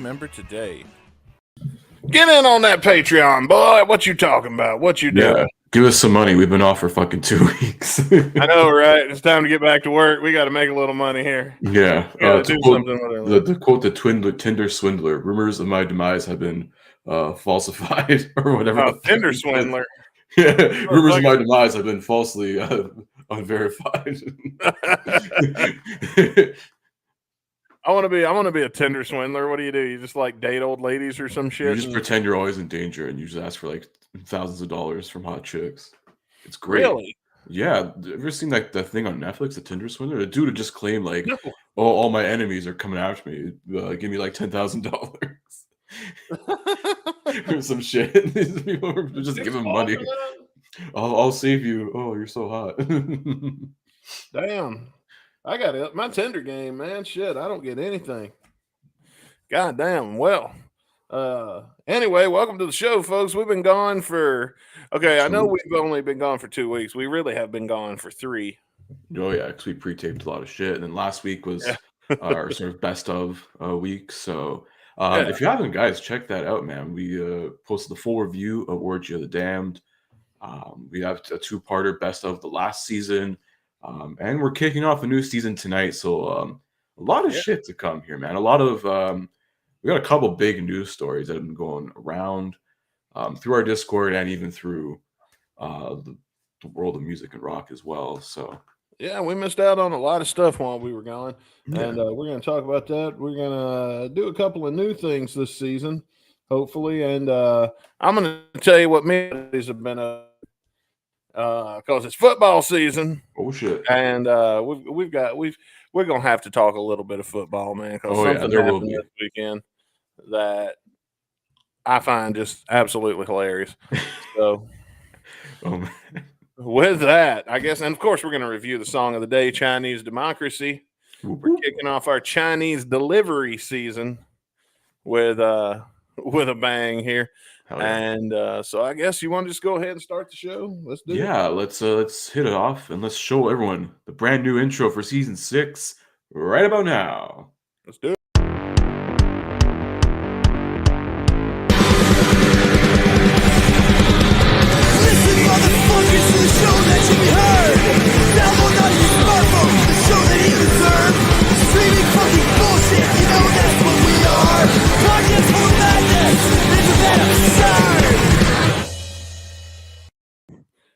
member today. Get in on that Patreon, boy. What you talking about? What you doing? Yeah, give us some money. We've been off for fucking 2 weeks. I know, right? It's time to get back to work. We got to make a little money here. Yeah. To quote, to quote the Tinder swindler, rumors of my demise have been falsified or whatever. Oh, Tinder swindler. Yeah, rumors of my demise have been falsely unverified. I want to be a Tinder swindler. What do? You just like date old ladies or some shit? You just pretend you're always in danger and you just ask for like thousands of dollars from hot chicks. It's great. Really? Yeah. Have you ever seen like that thing on Netflix, the Tinder swindler? The dude would just claim like, no. Oh, all my enemies are coming after me. Give me like $10,000 or some shit. People just give him money. I'll save you. Oh, you're so hot. Damn. I got it. My Tinder game, man. Shit, I don't get anything. God damn. Well, anyway, welcome to the show, folks. We've been gone for, I know we've only been gone for 2 weeks. We really have been gone for 3. Oh, yeah, because we pre-taped a lot of shit. And then last week was our sort of best of week. So if you haven't, guys, check that out, man. We posted the full review of Orgy of the Damned. We have a 2-parter best of the last season. And we're kicking off a new season tonight. So a lot of shit to come here, man. A lot of, we got a couple big news stories that have been going around through our Discord and even through the world of music and rock as well. So, yeah, we missed out on a lot of stuff while we were gone. And we're going to talk about that. We're going to do a couple of new things this season, hopefully. And I'm going to tell you what me and these have been because it's football season. Oh shit! And we're gonna have to talk a little bit of football, man. Because something happened this weekend that I find just absolutely hilarious. So, with that, I guess, and of course, we're gonna review the song of the day, "Chinese Democracy." We're kicking off our Chinese delivery season with a bang here. And so I guess you want to just go ahead and start the show. Let's do it. Yeah, let's hit it off and let's show everyone the brand new intro for season 6 right about now. Let's do it. Listen, motherfuckers, to the show that should be heard. Download on your smartphone the show that you deserve. Streaming fucking bullshit, you know that's what we are. Podcast full of madness. Isn't that absurd?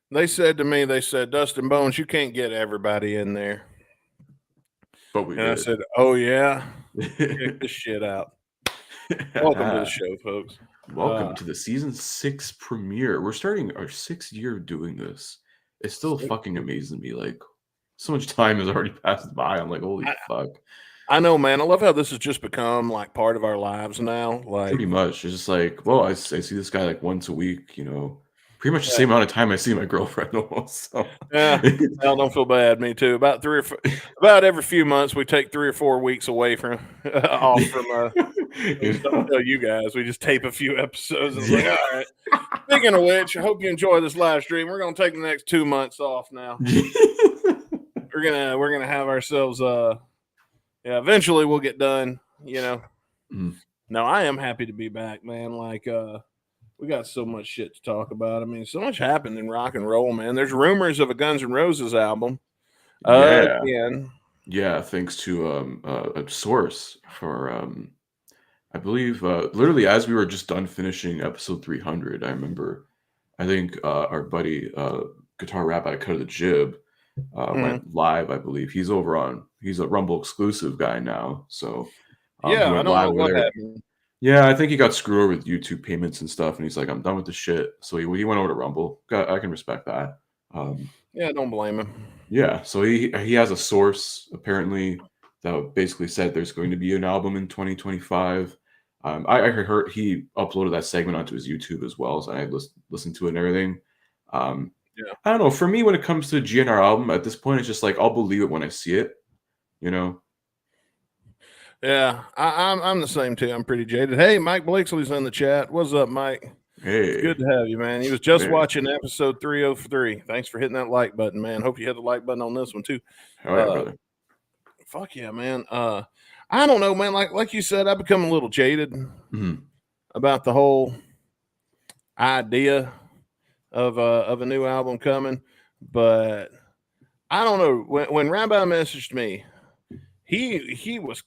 They said to me, Dustin Bones, you can't get everybody in there. But we did. I said, oh, yeah? Check this shit out. Welcome to the show, folks. Welcome to the season 6 premiere. We're starting our 6th year doing this. It's still fucking amazing to me. Like, so much time has already passed by. I'm like, holy fuck. I know, man. I love how this has just become like part of our lives now. Like, pretty much. It's just like, well, I see this guy like once a week, you know. Pretty much the same amount of time I see my girlfriend almost. So. Yeah, I don't feel bad. Me too. About every few months, we take 3 or 4 weeks away from off from. Don't tell you guys. We just tape a few episodes. And it's like, all right. Speaking of which, I hope you enjoy this live stream. We're gonna take the next 2 months off now. we're gonna have ourselves. Eventually we'll get done. You know. No, I am happy to be back, man. Like we got so much shit to talk about. I mean, so much happened in rock and roll, man. There's rumors of a Guns N' Roses album. Again. Yeah, thanks to a source for I believe literally as we were just done finishing episode 300, I think our buddy Guitar Rabbi Cut of the Jib went live, I believe. He's a Rumble exclusive guy now. So I don't know what happened. Yeah, I think he got screwed over with YouTube payments and stuff, and he's like, I'm done with the shit. So he went over to Rumble. I can respect that. Don't blame him. Yeah, so he has a source, apparently, that basically said there's going to be an album in 2025. I heard he uploaded that segment onto his YouTube as well, so I listened to it and everything. I don't know. For me, when it comes to a GNR album, at this point, it's just like, I'll believe it when I see it, you know? Yeah, I'm the same too. I'm pretty jaded. Hey, Mike Blaksley's in the chat. What's up, Mike? Hey, it's good to have you, man. He was just watching episode 303. Thanks for hitting that like button, man. Hope you hit the like button on this one too. All right, brother. Fuck yeah, man. I don't know, man. Like you said, I've become a little jaded about the whole idea of a new album coming, but I don't know. When Rabbi messaged me, he was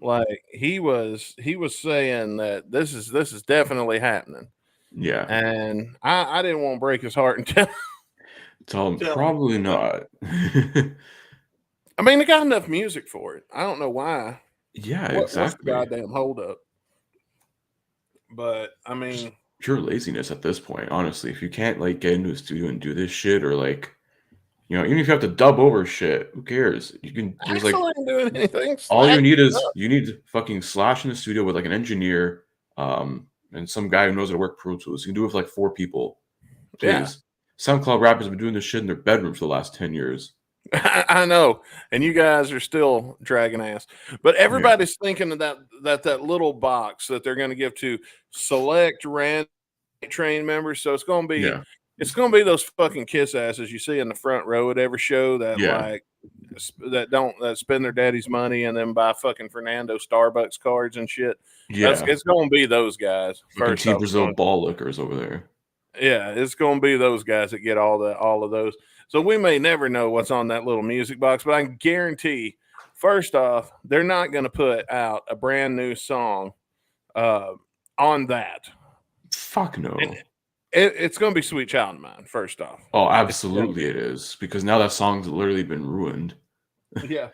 like he was saying that this is definitely happening. Yeah, and I didn't want to break his heart and tell him probably not. I mean, they got enough music for it. I don't know why. Yeah, Exactly. What's the goddamn hold up? But I mean, pure laziness at this point, honestly. If you can't like get into a studio and do this shit, or like, you know, even if you have to dub over shit, who cares? You can. There's like ain't doing anything. All you need is fucking Slash in the studio with like an engineer, and some guy who knows how to work Pro Tools. You can do it with like 4 people. Please. Yeah. SoundCloud rappers have been doing this shit in their bedroom for the last 10 years. I know, and you guys are still dragging ass. But everybody's thinking of that little box that they're going to give to select random train members. So it's going to be it's going to be those fucking kiss asses you see in the front row at every show that that spend their daddy's money and then buy fucking Fernando Starbucks cards and shit. Yeah, it's going to be those guys. First, Team Brazil ball lickers over there. Yeah, it's going to be those guys that get all of those. So we may never know what's on that little music box, but I can guarantee, first off, they're not going to put out a brand new song on that. Fuck no. It's going to be Sweet Child of Mine, first off. Oh, absolutely it is, because now that song's literally been ruined. Yeah.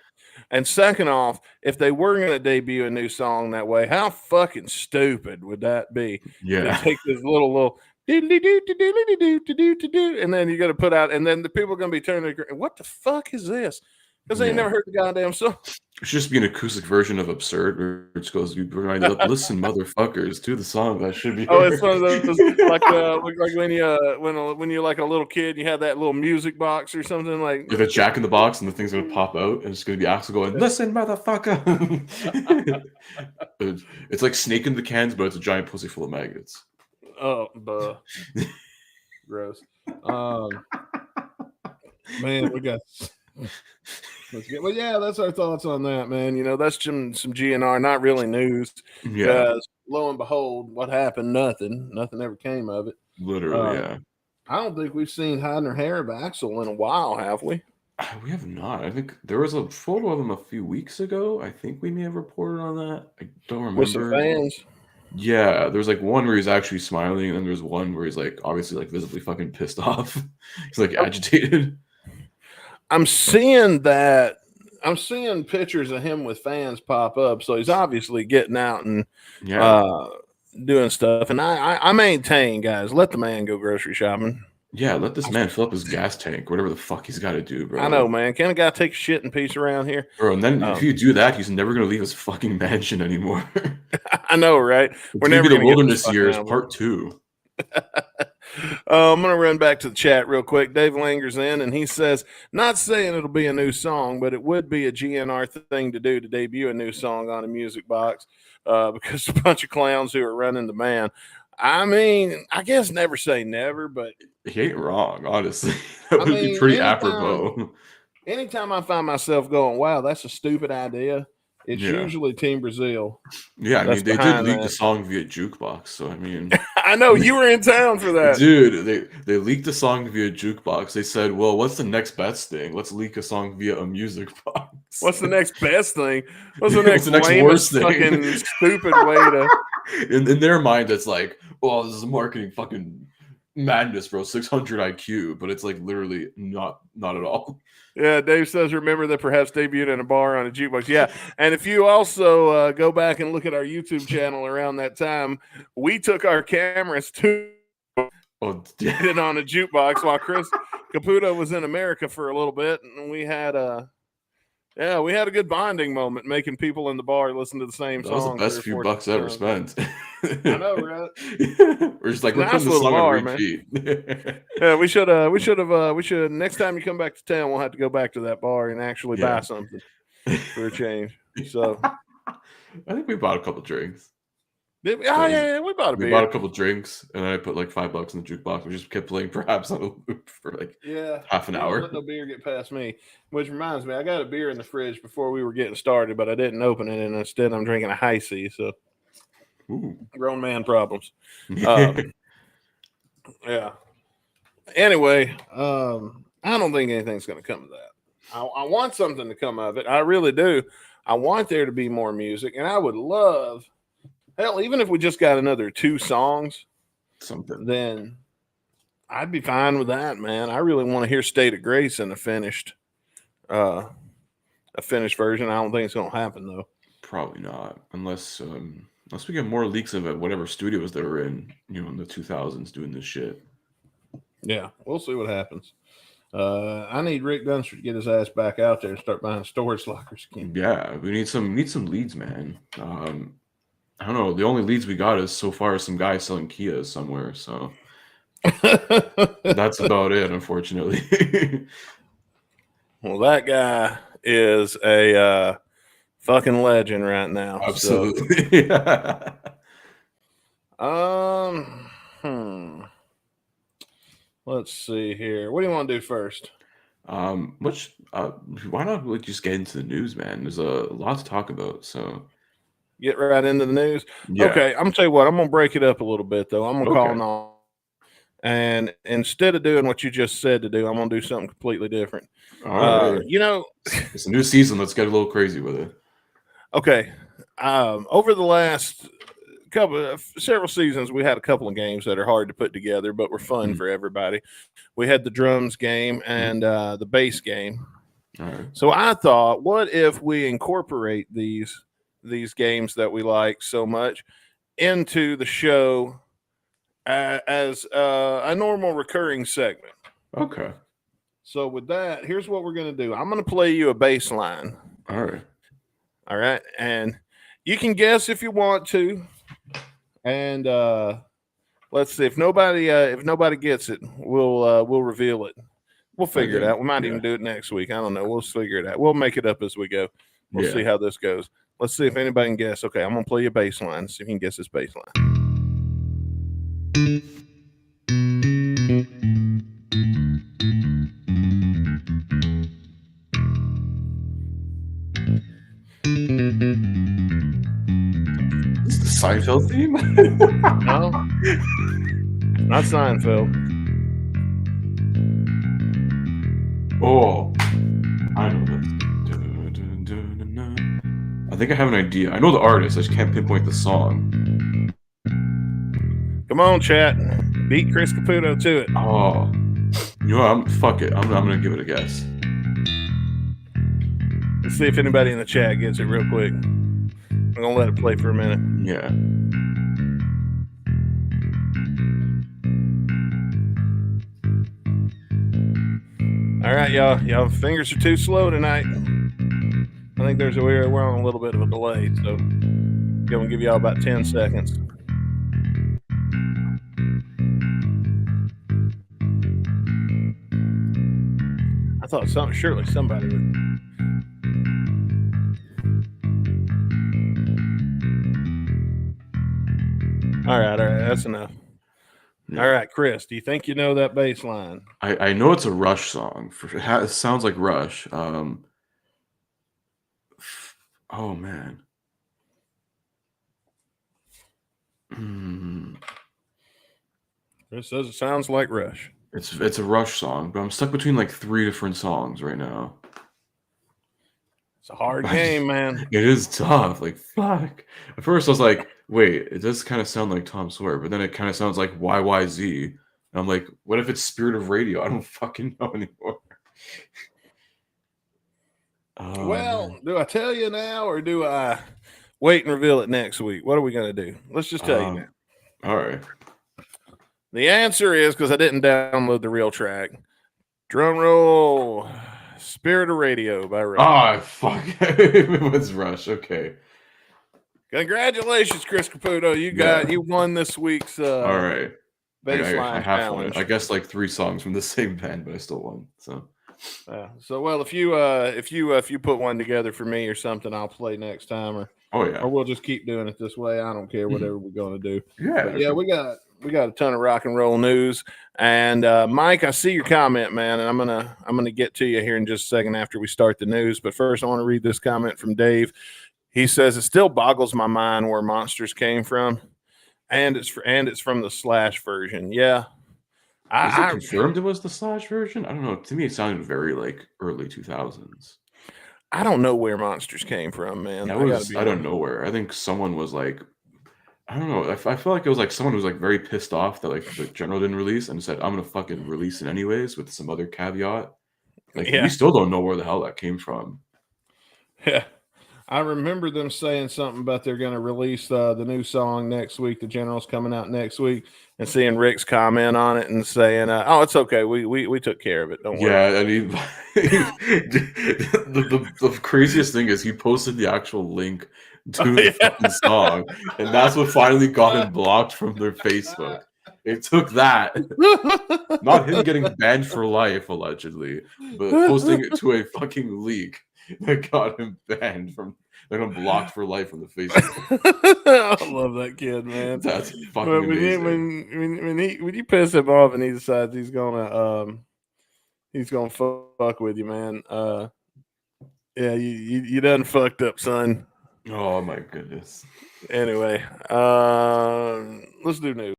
And second off, if they were going to debut a new song that way, how fucking stupid would that be? Yeah. To take this little and then you got to put out, and then the people are going to be turning. What the fuck is this? Because they never heard the goddamn song. It should just be an acoustic version of Absurd, which goes, "You reminded up, listen, motherfuckers, to the song that should be." Oh, it's one of those like when you're like a little kid, you have that little music box or something like with a Jack in the Box, and the thing's gonna pop out, and it's gonna be Axl going, "Listen, motherfucker." It's like Snake in the Cans, but it's a giant pussy full of maggots. Oh, gross. Man, we got. Let's get. Well, yeah, that's our thoughts on that, man. You know, that's some GNR, not really news. Yeah. Lo and behold, what happened? Nothing ever came of it. Literally, yeah. I don't think we've seen hide or hair of Axl in a while, have we? We have not. I think there was a photo of him a few weeks ago. I think we may have reported on that. I don't remember. With some fans. Yeah, there's like one where he's actually smiling, and then there's one where he's like obviously like visibly fucking pissed off. He's like agitated. I'm seeing pictures of him with fans pop up, so he's obviously getting out and doing stuff. And I maintain, guys, let the man go grocery shopping. Yeah, let this man fill up his gas tank, whatever the fuck he's got to do, bro. I know, man. Can't a guy take a shit in peace around here? Bro, and then if you do that, he's never going to leave his fucking mansion anymore. I know, right? We're never going to Wilderness Years Part 2. I'm going to run back to the chat real quick. Dave Langer's in, and he says, not saying it'll be a new song, but it would be a GNR thing to do to debut a new song on a music box because a bunch of clowns who are running the band. I mean, I guess never say never, but he ain't wrong, honestly. That would be pretty apropos. Anytime I find myself going, wow, that's a stupid idea, it's usually Team Brazil. Yeah, I mean, they did leak the song via Jukebox, so I mean... I know, you were in town for that. Dude, they leaked the song via Jukebox. They said, well, what's the next best thing? Let's leak a song via a music box. What's the next best thing? What's the next worst thing? Fucking stupid way to... In their mind, it's like, well, this is marketing fucking madness, bro. 600 IQ, but it's like literally not at all. Yeah, Dave says, remember that perhaps debuted in a bar on a jukebox. Yeah, and if you also go back and look at our YouTube channel around that time, we took our cameras to did it on a jukebox while Chris Caputo was in America for a little bit, and we had a good bonding moment making people in the bar listen to the same song. That was the best few bucks I ever spent. I know, right? We're just like, let's put the song on repeat. Yeah, we should. Next time you come back to town, we'll have to go back to that bar and actually buy something for a change. So, I think we bought a couple drinks. Did we? Oh yeah, we bought a We beer. bought a couple drinks, and then I put like $5 in the jukebox. We just kept playing Perhaps on a loop for like half an hour. Let no beer get past me. Which reminds me, I got a beer in the fridge before we were getting started, but I didn't open it, and instead I'm drinking a High C. So Ooh. grown man problems. Yeah. Anyway, I don't think anything's going to come of that. I want something to come of it. I really do. I want there to be more music, and I would love, hell, even if we just got another 2 songs, Something. then I'd be fine with that, man. I really want to hear State of Grace in a finished version. I don't think it's going to happen though. Probably not, unless we get more leaks of it, whatever studios they were in, in the 2000s doing this shit. Yeah, we'll see what happens. I need Rick Dunster to get his ass back out there and start buying storage lockers again. Yeah, we need some leads, man. I don't know. The only leads we got is so far some guy selling Kias somewhere. So that's about it, unfortunately. Well, that guy is a fucking legend right now. Absolutely. So. Let's see here. What do you want to do first? Why not just get into the news, man? There's a lot to talk about. So get right into the news. Yeah. Okay, I'm gonna tell you what. I'm gonna break it up a little bit though. I'm gonna call it on, and instead of doing what you just said to do, I'm gonna do something completely different. All right. It's a new season. Let's get a little crazy with it. Okay. Over the last several seasons, we had a couple of games that are hard to put together, but were fun for everybody. We had the drums game and the bass game. All right. So I thought, what if we incorporate these games that we like so much into the show as a normal recurring segment? Okay. So with that, here's what we're going to do. I'm going to play you a bass line. All right. And you can guess if you want to. And let's see if nobody gets it, we'll reveal it. We'll figure it out. We might even do it next week. I don't know. We'll figure it out. We'll make it up as we go. We'll see how this goes. Let's see if anybody can guess. Okay, I'm gonna play you a bass line. See if you can guess this bass line. Is the Seinfeld theme? No, not Seinfeld. Oh, I know this. I think I have an idea. I know the artist. I just can't pinpoint the song. Come on, chat. Beat Chris Caputo to it. Oh, fuck it. I'm gonna give it a guess. Let's see if anybody in the chat gets it real quick. I'm gonna let it play for a minute. Yeah. All right, y'all. Y'all fingers are too slow tonight. I think we're on a little bit of a delay, so I'm gonna give y'all about 10 seconds. I thought surely somebody would. All right, that's enough. Yeah. All right, Chris, do you think you know that bass line? I know it's a Rush song. It sounds like Rush. Oh man. Chris says it sounds like Rush. It's a Rush song, but I'm stuck between like 3 different songs right now. It's a hard game, man. It is tough. Like, fuck. At first, I was like, wait, it does kind of sound like Tom Sawyer, but then it kind of sounds like YYZ. And I'm like, what if it's Spirit of Radio? I don't fucking know anymore. Well, do I tell you now or do I wait and reveal it next week? What are we going to do? Let's just tell you now. All right. The answer is, because I didn't download the real track, drum roll, Spirit of Radio by Rush. Oh, fuck. It was Rush. Okay. Congratulations, Chris Caputo. You won this week's all right. baseline I have challenge. one. I guess like 3 songs from the same band, but I still won. So So well, if you put one together for me or something, I'll play next time, or we'll just keep doing it this way. I don't care, whatever we're gonna do. Yeah, but yeah, we got a ton of rock and roll news. And Mike, I see your comment, man, and I'm gonna get to you here in just a second after we start the news. But first, I want to read this comment from Dave. He says it still boggles my mind where Monsters came from, and it's from the Slash version. Yeah. Is it confirmed it was the Slash version? I don't know. To me, it sounded very like early 2000s. I don't know where Monsters came from, man. That was out of nowhere. I think someone was like, I don't know. I feel like it was like someone who was like very pissed off that like the general didn't release and said, I'm gonna fucking release it anyways with some other caveat. Like we still don't know where the hell that came from. Yeah. I remember them saying something about they're going to release the new song next week. The General's coming out next week, and seeing Rick's comment on it and saying, "Oh, it's okay. We took care of it. Don't worry." Yeah, I mean, the craziest thing is he posted the actual link to the fucking song, and that's what finally got him blocked from their Facebook. It took that, not him getting banned for life allegedly, but posting it to a fucking leak that got him banned from, like, I'm blocked for life from the Facebook. I love that kid, man. That's fucking amazing. When you piss him off and he decides he's gonna fuck with you, man. Yeah, you done fucked up, son. Oh my goodness. Anyway, let's do news.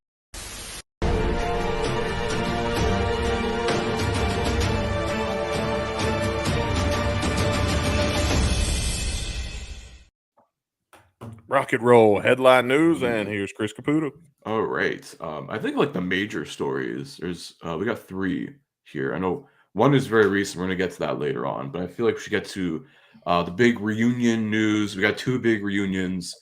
Rock and roll headline news, and here's Chris Caputo. All right. I think like the major stories, there's we got 3 here. I know one is very recent. We're gonna get to that later on, but I feel like we should get to the big reunion news. We got 2 big reunions.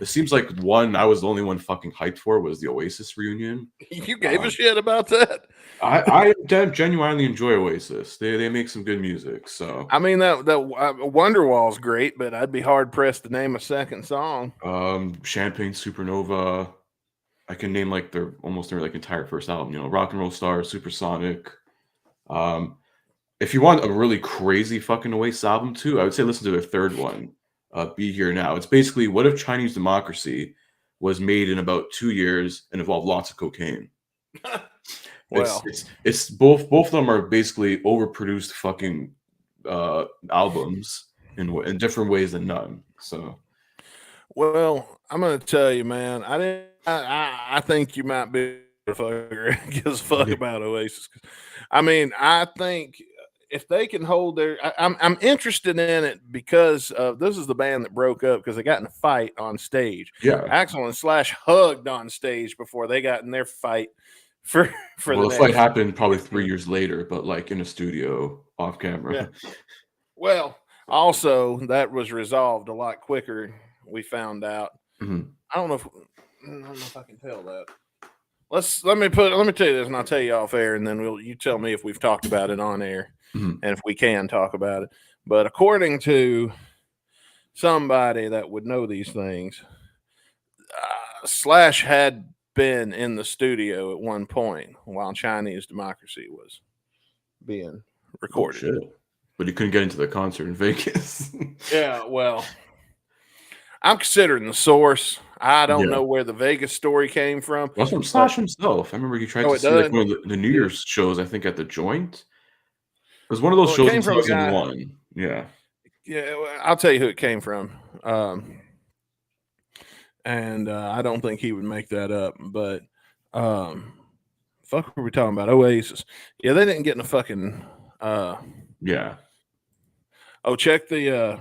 It seems like one I was the only one fucking hyped for was the Oasis reunion. You gave a shit about that? I genuinely enjoy Oasis. They make some good music. So I mean that Wonderwall's great, but I'd be hard pressed to name a second song. Champagne Supernova. I can name like their almost their like entire first album. You know, Rock and Roll Star, Supersonic. If you want a really crazy fucking Oasis album too, I would say listen to their third one. Be Here Now. It's basically what if Chinese Democracy was made in about 2 years and involved lots of cocaine. Well, it's both of them are basically overproduced fucking albums in different ways than none. So, well, I'm gonna tell you, man. I think you might be a fucker gives a fuck about Oasis. I mean, I think if they can hold their, I'm interested in it because this is the band that broke up because they got in a fight on stage. Yeah, Axl and Slash hugged on stage before they got in their fight. The fight happened probably 3 years later, but like in a studio off camera. Yeah. Well, also that was resolved a lot quicker. We found out. Mm-hmm. I don't know if I can tell that. Let me tell you this, and I'll tell you off air, and then you tell me if we've talked about it on air, and if we can talk about it. But according to somebody that would know these things, Slash had been in the studio at one point while Chinese Democracy was being recorded. Oh, shit. But he couldn't get into the concert in Vegas. Yeah, well, I'm considering the source. I don't know where the Vegas story came from. That's from Slash himself. I remember he tried to see like one of the New Year's shows, I think, at the Joint. It was one of those shows in 2001. Yeah. Yeah, I'll tell you who it came from. And I don't think he would make that up, but fuck, were we talking about? Oasis. Yeah, they didn't get in a fucking yeah. Oh, check the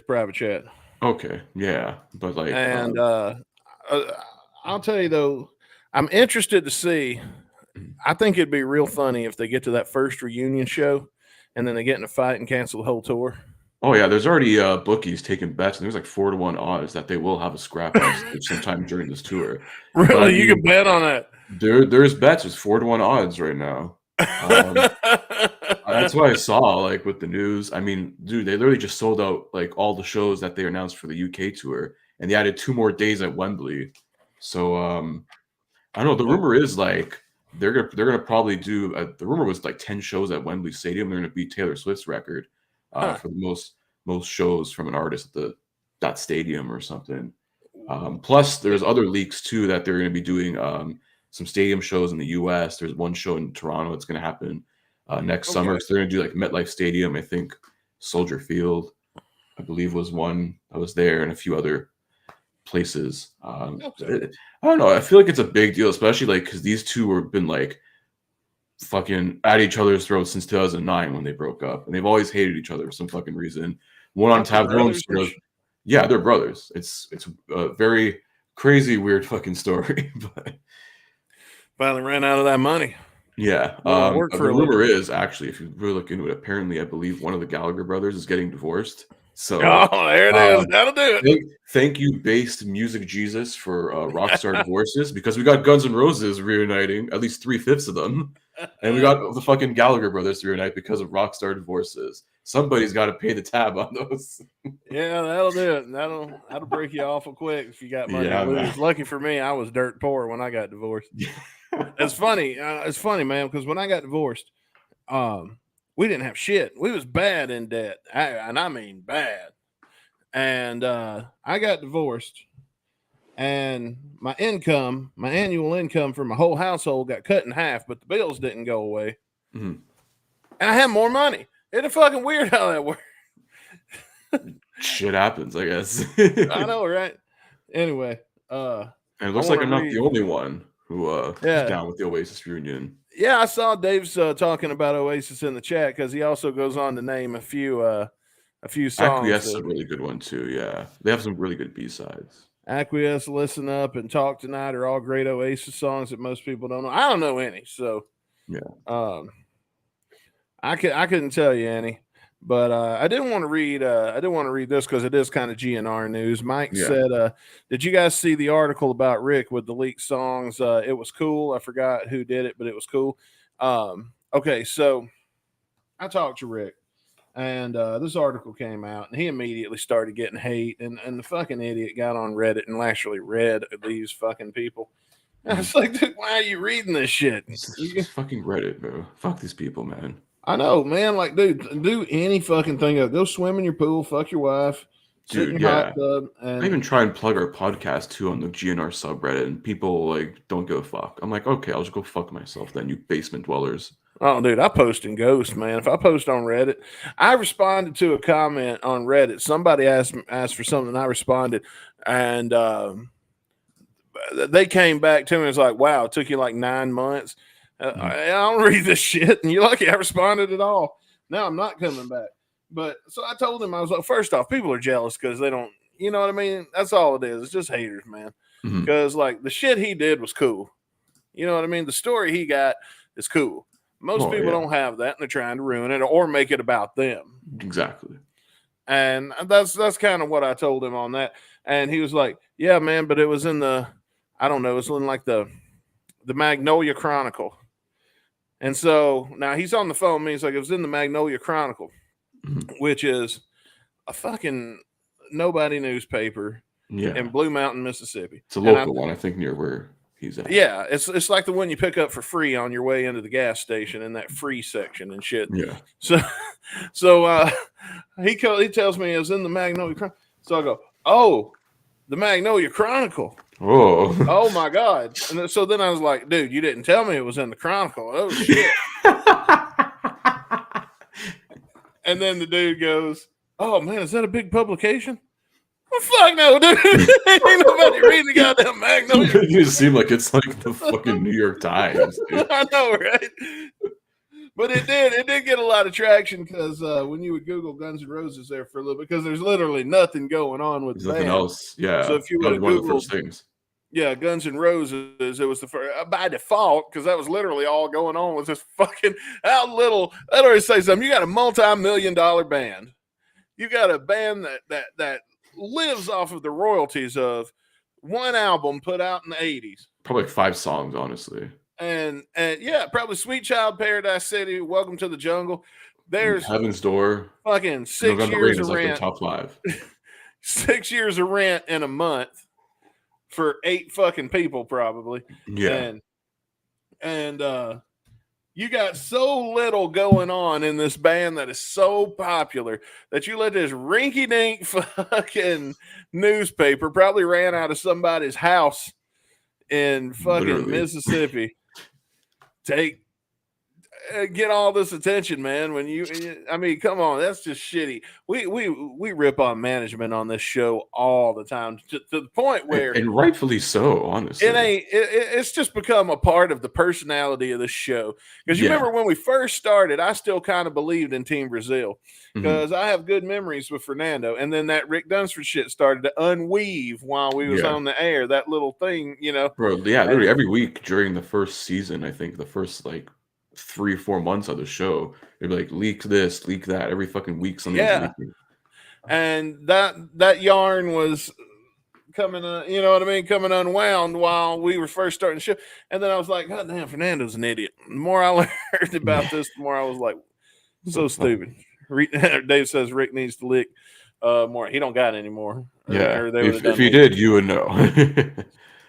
private chat. Okay, yeah, but like, and I'll tell you though, I'm interested to see. I think it'd be real funny if they get to that first reunion show, and then they get in a fight and cancel the whole tour. Oh yeah, there's already bookies taking bets, and there's like 4-1 odds that they will have a scrap sometime during this tour. Really, but, you can bet on that. There's bets. There's 4-1 odds right now. That's what I saw like with the news. I mean, dude, they literally just sold out like all the shows that they announced for the UK tour, and they added 2 more days at Wembley. So I don't know. The rumor is like they're gonna probably do. The rumor was like 10 shows at Wembley Stadium. They're gonna beat Taylor Swift's record for the most shows from an artist at that stadium or something. Plus, there's other leaks too that they're gonna be doing some stadium shows in the U.S. There's one show in Toronto that's gonna happen next summer. So they're gonna do like MetLife Stadium. I think Soldier Field, I believe, was one that was there, and a few other places. I don't know. I feel like it's a big deal, especially like because these two have been like fucking at each other's throats since 2009 when they broke up, and they've always hated each other for some fucking reason. One on top, yeah, they're brothers. It's a very crazy, weird fucking story, but finally ran out of that money. Yeah. The rumor is actually, if you really look into it, apparently, I believe one of the Gallagher brothers is getting divorced. So, there it is. That'll do it. Thank you, based music Jesus, for Rockstar divorces, because we got Guns N' Roses reuniting, at least 3/5 of them, and we got the fucking Gallagher brothers to reunite because of Rockstar divorces. Somebody's got to pay the tab on those. Yeah, that'll do it. That'll break you awful quick if you got money to lose. Lucky for me, I was dirt poor when I got divorced. It's funny. It's funny, man, because when I got divorced, we didn't have shit. We was bad in debt, and I mean bad. And I got divorced, and my annual income for my whole household got cut in half, but the bills didn't go away. Mm-hmm. And I had more money. It's fucking weird how that works. Shit happens, I guess. I know, right? Anyway, and it looks like I'm not the only one who is down with the Oasis reunion. Yeah, I saw Dave's talking about Oasis in the chat because he also goes on to name a few songs. Acquiesce is a really good one too. Yeah, they have some really good B-sides. Acquiesce, Listen Up, and Talk Tonight are all great Oasis songs that most people don't know. I don't know any, so yeah. I couldn't tell you any, but I didn't want to read. I didn't want to read this because it is kind of GNR news. Mike said, "Did you guys see the article about Rick with the leaked songs? It was cool. I forgot who did it, but it was cool." Okay, so I talked to Rick, and this article came out, and he immediately started getting hate, and the fucking idiot got on Reddit and actually read these fucking people. I was like, dude, why are you reading this shit? It's fucking Reddit, bro. Fuck these people, man. I know, man. Like, dude, do any fucking thing. Go swim in your pool, fuck your wife, sit in your hot tub. And I even try and plug our podcast too on the GNR subreddit, and people like don't give a fuck. I'm like, okay, I'll just go fuck myself then, you basement dwellers. Oh, dude, I post in Ghost, man. If I post on Reddit, I responded to a comment on Reddit. Somebody asked for something, I responded, and they came back to me and was like, wow, it took you like 9 months. I don't read this shit, and you're lucky I responded at all. Now I'm not coming back. But so I told him, I was like, first off, people are jealous because they don't, you know what I mean? That's all it is. It's just haters, man. Because like the shit he did was cool. You know what I mean? The story he got is cool. Most people don't have that, and they're trying to ruin it or make it about them. Exactly. And that's kind of what I told him on that. And he was like, yeah, man, but it was in the, I don't know, it was in like the Magnolia Chronicle. And so now he's on the phone. He's like, it was in the Magnolia Chronicle, which is a fucking nobody newspaper in Blue Mountain, Mississippi. It's a local one, I think, near where he's at. Yeah, it's like the one you pick up for free on your way into the gas station in that free section and shit. Yeah. So he tells me it was in the Magnolia Chronicle. So I go, oh, the Magnolia Chronicle. Oh my God. And so then I was like, dude, you didn't tell me it was in the Chronicle. Oh shit. And then the dude goes, oh man, is that a big publication? Well, fuck no, dude. Ain't nobody reading the goddamn Magnolia. You seem like it's like the fucking New York Times, dude. I know, right? But it did get a lot of traction because when you would Google Guns N' Roses there for a little bit, because there's literally nothing going on with the band. Nothing else. Yeah. So if you would have one of the Googled first things. Yeah, Guns N' Roses, it was the first by default, because that was literally all going on with this fucking how little. That already say something. You got a multi-million-dollar band. You got a band that lives off of the royalties of one album put out in the 80s. Probably like 5 songs, honestly. And yeah, probably Sweet Child, Paradise City, Welcome to the Jungle. There's Heaven's Door. Fucking 6 years of rent. Like top 5. 6 years of rent in a month for 8 fucking people, probably. Yeah. And And you got so little going on in this band that is so popular that you let this rinky-dink fucking newspaper probably ran out of somebody's house in fucking Literally. Mississippi get all this attention, man. When I mean, come on, that's just shitty. We rip on management on this show all the time to the point where, and rightfully so, honestly. it's just become a part of the personality of the show. Because you remember when we first started, I still kind of believed in Team Brazil because I have good memories with Fernando, and then that Rick Dunsford shit started to unweave while we was on the air. That little thing, bro. Yeah, literally every week during the first season, I think the first like 3 or 4 months of the show, they'd be like, leak this, leak that. Every fucking week, something was leaking. And that yarn was coming, you know what I mean, coming unwound while we were first starting the show. And then I was like, God damn, Fernando's an idiot. The more I learned about this, the more I was like, so stupid. Dave says Rick needs to lick more. He don't got it anymore. Yeah, if he did, you would know.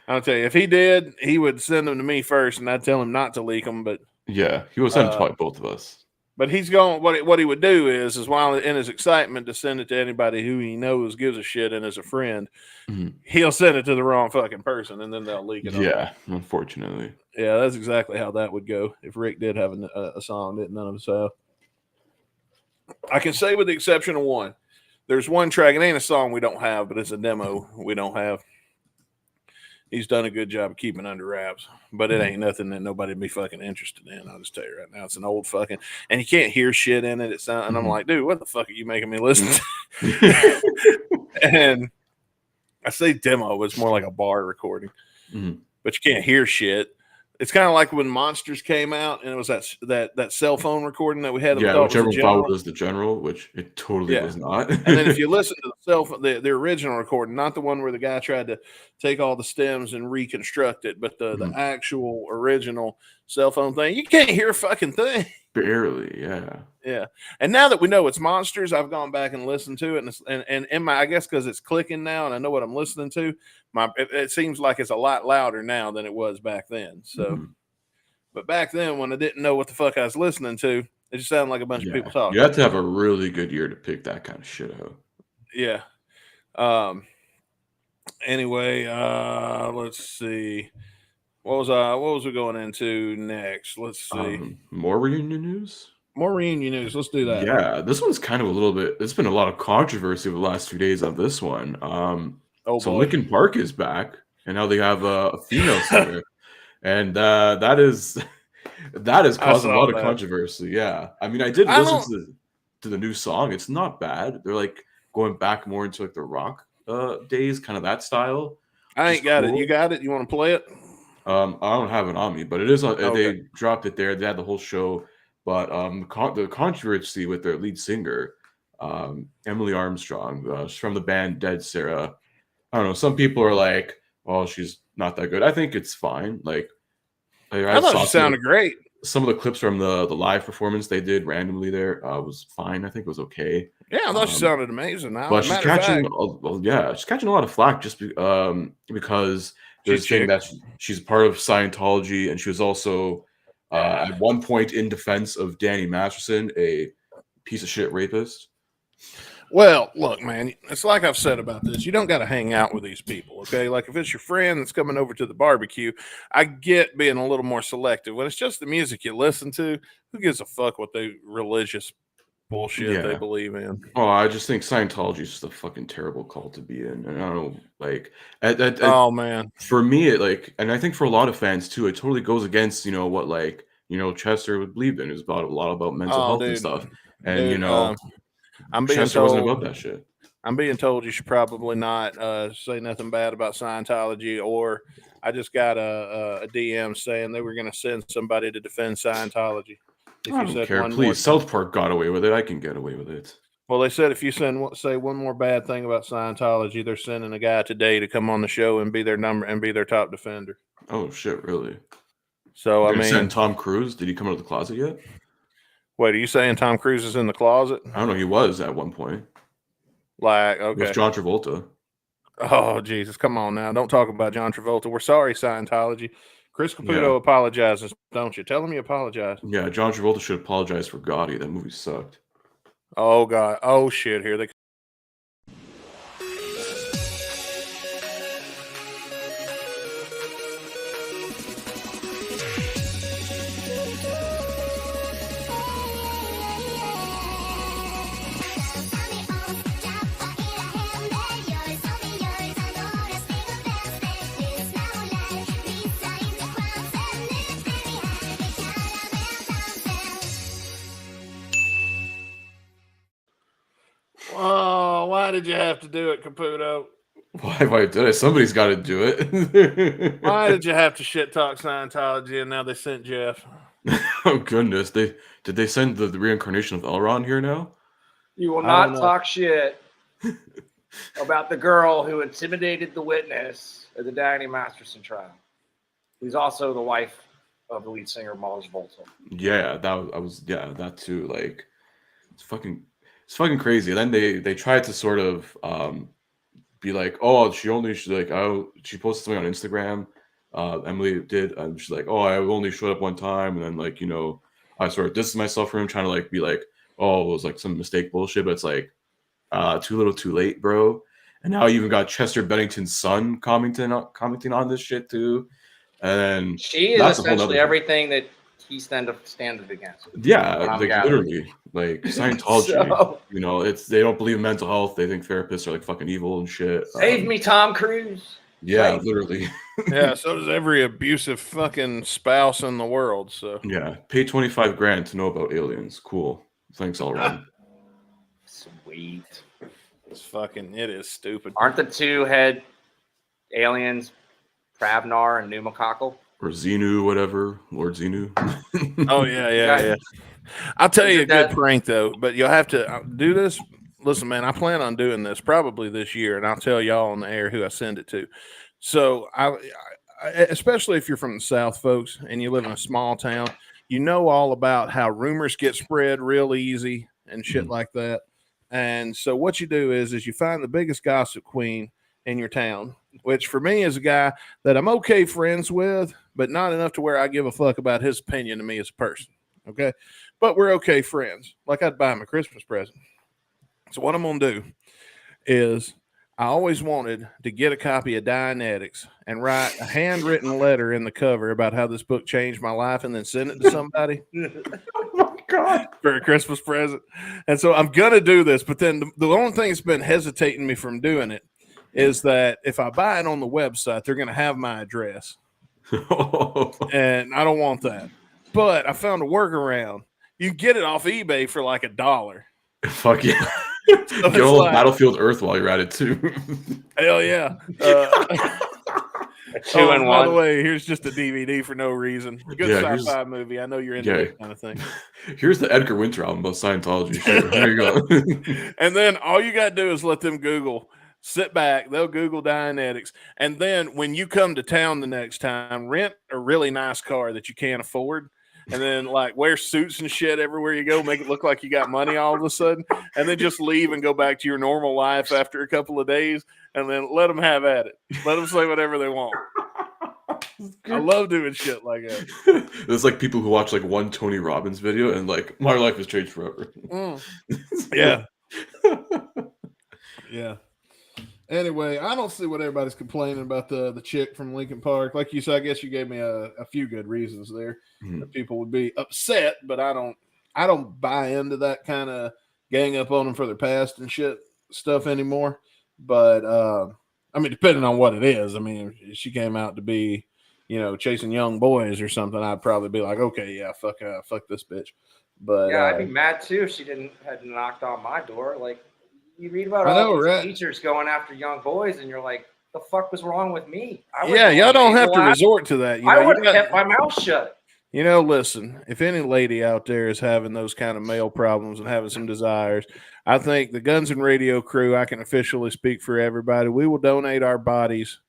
I'll tell you, if he did, he would send them to me first, and I'd tell him not to leak them. But yeah, he would send probably both of us. But he's going. What he would do is while in his excitement to send it to anybody who he knows gives a shit and is a friend, he'll send it to the wrong fucking person, and then they'll leak it. Yeah, unfortunately. Yeah, that's exactly how that would go if Rick did have a song that none of us have. I can say with the exception of one, there's one track. It ain't a song we don't have, but it's a demo we don't have. He's done a good job of keeping under wraps, but it ain't nothing that nobody would be fucking interested in. I'll just tell you right now, it's an old fucking, and you can't hear shit in it. And I'm like, dude, what the fuck are you making me listen to? And I say demo, it's more like a bar recording, but you can't hear shit. It's kind of like when Monsters came out, and it was that cell phone recording that we had. Yeah, which everyone thought was the General, which it totally was not. And then if you listen to the original recording, not the one where the guy tried to take all the stems and reconstruct it, but the actual original cell phone thing, you can't hear a fucking thing. Barely, yeah. Yeah. And now that we know it's Monsters, I've gone back and listened to it, and in my, I guess because it's clicking now and I know what I'm listening to, it seems like it's a lot louder now than it was back then. So, but back then when I didn't know what the fuck I was listening to, it just sounded like a bunch of people talking. You have to have a really good ear to pick that kind of shit out. Yeah. Anyway, let's see. What was we going into next? Let's see. More reunion news? More reunion news. Let's do that. Yeah, this one's kind of a little bit. There's been a lot of controversy over the last 2 days of this one. So Linkin Park is back, and now they have a female singer, and that is causing a lot of controversy. Yeah, I mean, I did listen to the new song. It's not bad. They're like going back more into like the rock days, kind of that style. I ain't got it. You got it? You want to play it? I don't have it on me, but it is. They dropped it there. They had the whole show, but the controversy with their lead singer, Emily Armstrong, she's from the band Dead Sarah. I don't know. Some people are like, "Oh, she's not that good." I think it's fine. Like, I thought she sounded great. Some of the clips from the live performance they did randomly there was fine. I think it was okay. Yeah, I thought she sounded amazing. But she's catching, she's catching a lot of flack just because they're saying that she's part of Scientology, and she was also at one point in defense of Danny Masterson, a piece of shit rapist. Well, look, man, it's like I've said about this. You don't got to hang out with these people, okay? Like if it's your friend that's coming over to the barbecue, I get being a little more selective. When it's just the music you listen to, who gives a fuck what they religious bullshit they believe in? Oh, I just think Scientology is just a fucking terrible cult to be in. And I don't know, like, oh man, for me, and I think for a lot of fans too, it totally goes against what Chester would believe in. It was about a lot about mental health and stuff, and I'm being Chester told wasn't about that shit. I'm being told you should probably not say nothing bad about Scientology. Or I just got a DM saying they were going to send somebody to defend Scientology. I don't care. Please, South Park got away with it. I can get away with it. Well, they said if you say one more bad thing about Scientology, they're sending a guy today to come on the show and be their top defender. Oh shit! Really? So send Tom Cruise. Did he come out of the closet yet? Wait, are you saying Tom Cruise is in the closet? I don't know. He was at one point. Like, okay. With John Travolta. Oh, Jesus. Come on now. Don't talk about John Travolta. We're sorry, Scientology. Chris Caputo apologizes, don't you? Tell him you apologize. Yeah, John Travolta should apologize for Gotti. That movie sucked. Oh God! Oh shit! Here they. Oh, why did you have to do it, Caputo? Why did it? Somebody's got to do it. Why did you have to shit talk Scientology and now they sent Jeff? Oh goodness, did they send the reincarnation of Elrond here now? You will not talk shit about the girl who intimidated the witness at the Danny Masterson trial. Who's also the wife of the lead singer Mars Volta. Yeah, that too. Like, it's fucking crazy. And then they tried to sort of be like, oh, she posted something on Instagram. Emily did, and she's like, oh, I only showed up one time, and then like, you know, I sort of distanced myself from him, trying to like be like, oh, it was like some mistake bullshit, but it's like too little too late, bro. And now you even got Chester Bennington's son commenting on this shit too. And she is essentially everything that he standed against. Yeah, like literally, like Scientology. You know, they don't believe in mental health. They think therapists are like fucking evil and shit. Save me, Tom Cruise. Yeah, literally. Yeah, so does every abusive fucking spouse in the world. So yeah, pay $25,000 to know about aliens. Cool. Thanks, all around. Sweet. It is stupid. Aren't the two head aliens Pravnar and Pneumococcal? Or Xenu, whatever. Lord Xenu. Oh, yeah. I'll tell you a good prank, though, but you'll have to do this. Listen, man, I plan on doing this probably this year, and I'll tell y'all on the air who I send it to. So, I especially if you're from the South, folks, and you live in a small town, you know all about how rumors get spread real easy and shit like that. And so what you do is you find the biggest gossip queen in your town, which for me is a guy that I'm okay friends with, but not enough to where I give a fuck about his opinion of me as a person. Okay. But we're okay friends. Like I'd buy him a Christmas present. So what I'm going to do is I always wanted to get a copy of Dianetics and write a handwritten letter in the cover about how this book changed my life and then send it to somebody. Oh my God. For a Christmas present. And so I'm going to do this, but then the only thing that's been hesitating me from doing it is that if I buy it on the website, they're going to have my address. And I don't want that. But I found a workaround. You can get it off eBay for like $1. Fuck yeah. So get all Battlefield Earth while you're at it too. Hell yeah. 2 in 1. By the way, here's just a DVD for no reason. Good sci-fi movie. I know you're into that kind of thing. Here's the Edgar Winter album about Scientology. Sure. There you go. And then all you got to do is let them Google. Sit back. They'll Google Dianetics. And then when you come to town the next time, rent a really nice car that you can't afford. And then like wear suits and shit everywhere you go, make it look like you got money all of a sudden, and then just leave and go back to your normal life after a couple of days, and then let them have at it. Let them say whatever they want. I love doing shit like that. It's like people who watch like one Tony Robbins video and like my life has changed forever. Yeah. Yeah. Anyway, I don't see what everybody's complaining about the chick from Lincoln Park. Like you said, I guess you gave me a few good reasons there that people would be upset, but I don't buy into that kind of gang up on them for their past and shit stuff anymore. But I mean, depending on what it is, I mean, if she came out to be, you know, chasing young boys or something, I'd probably be like, okay, yeah, fuck this bitch. But yeah, I'd be mad too if she had knocked on my door. Like, you read about all these teachers going after young boys, and you're like, the fuck was wrong with me? Y'all don't have to resort to that. I would have kept my mouth shut. You know, listen, if any lady out there is having those kind of male problems and having some desires, I think the Guns and Radio crew, I can officially speak for everybody. We will donate our bodies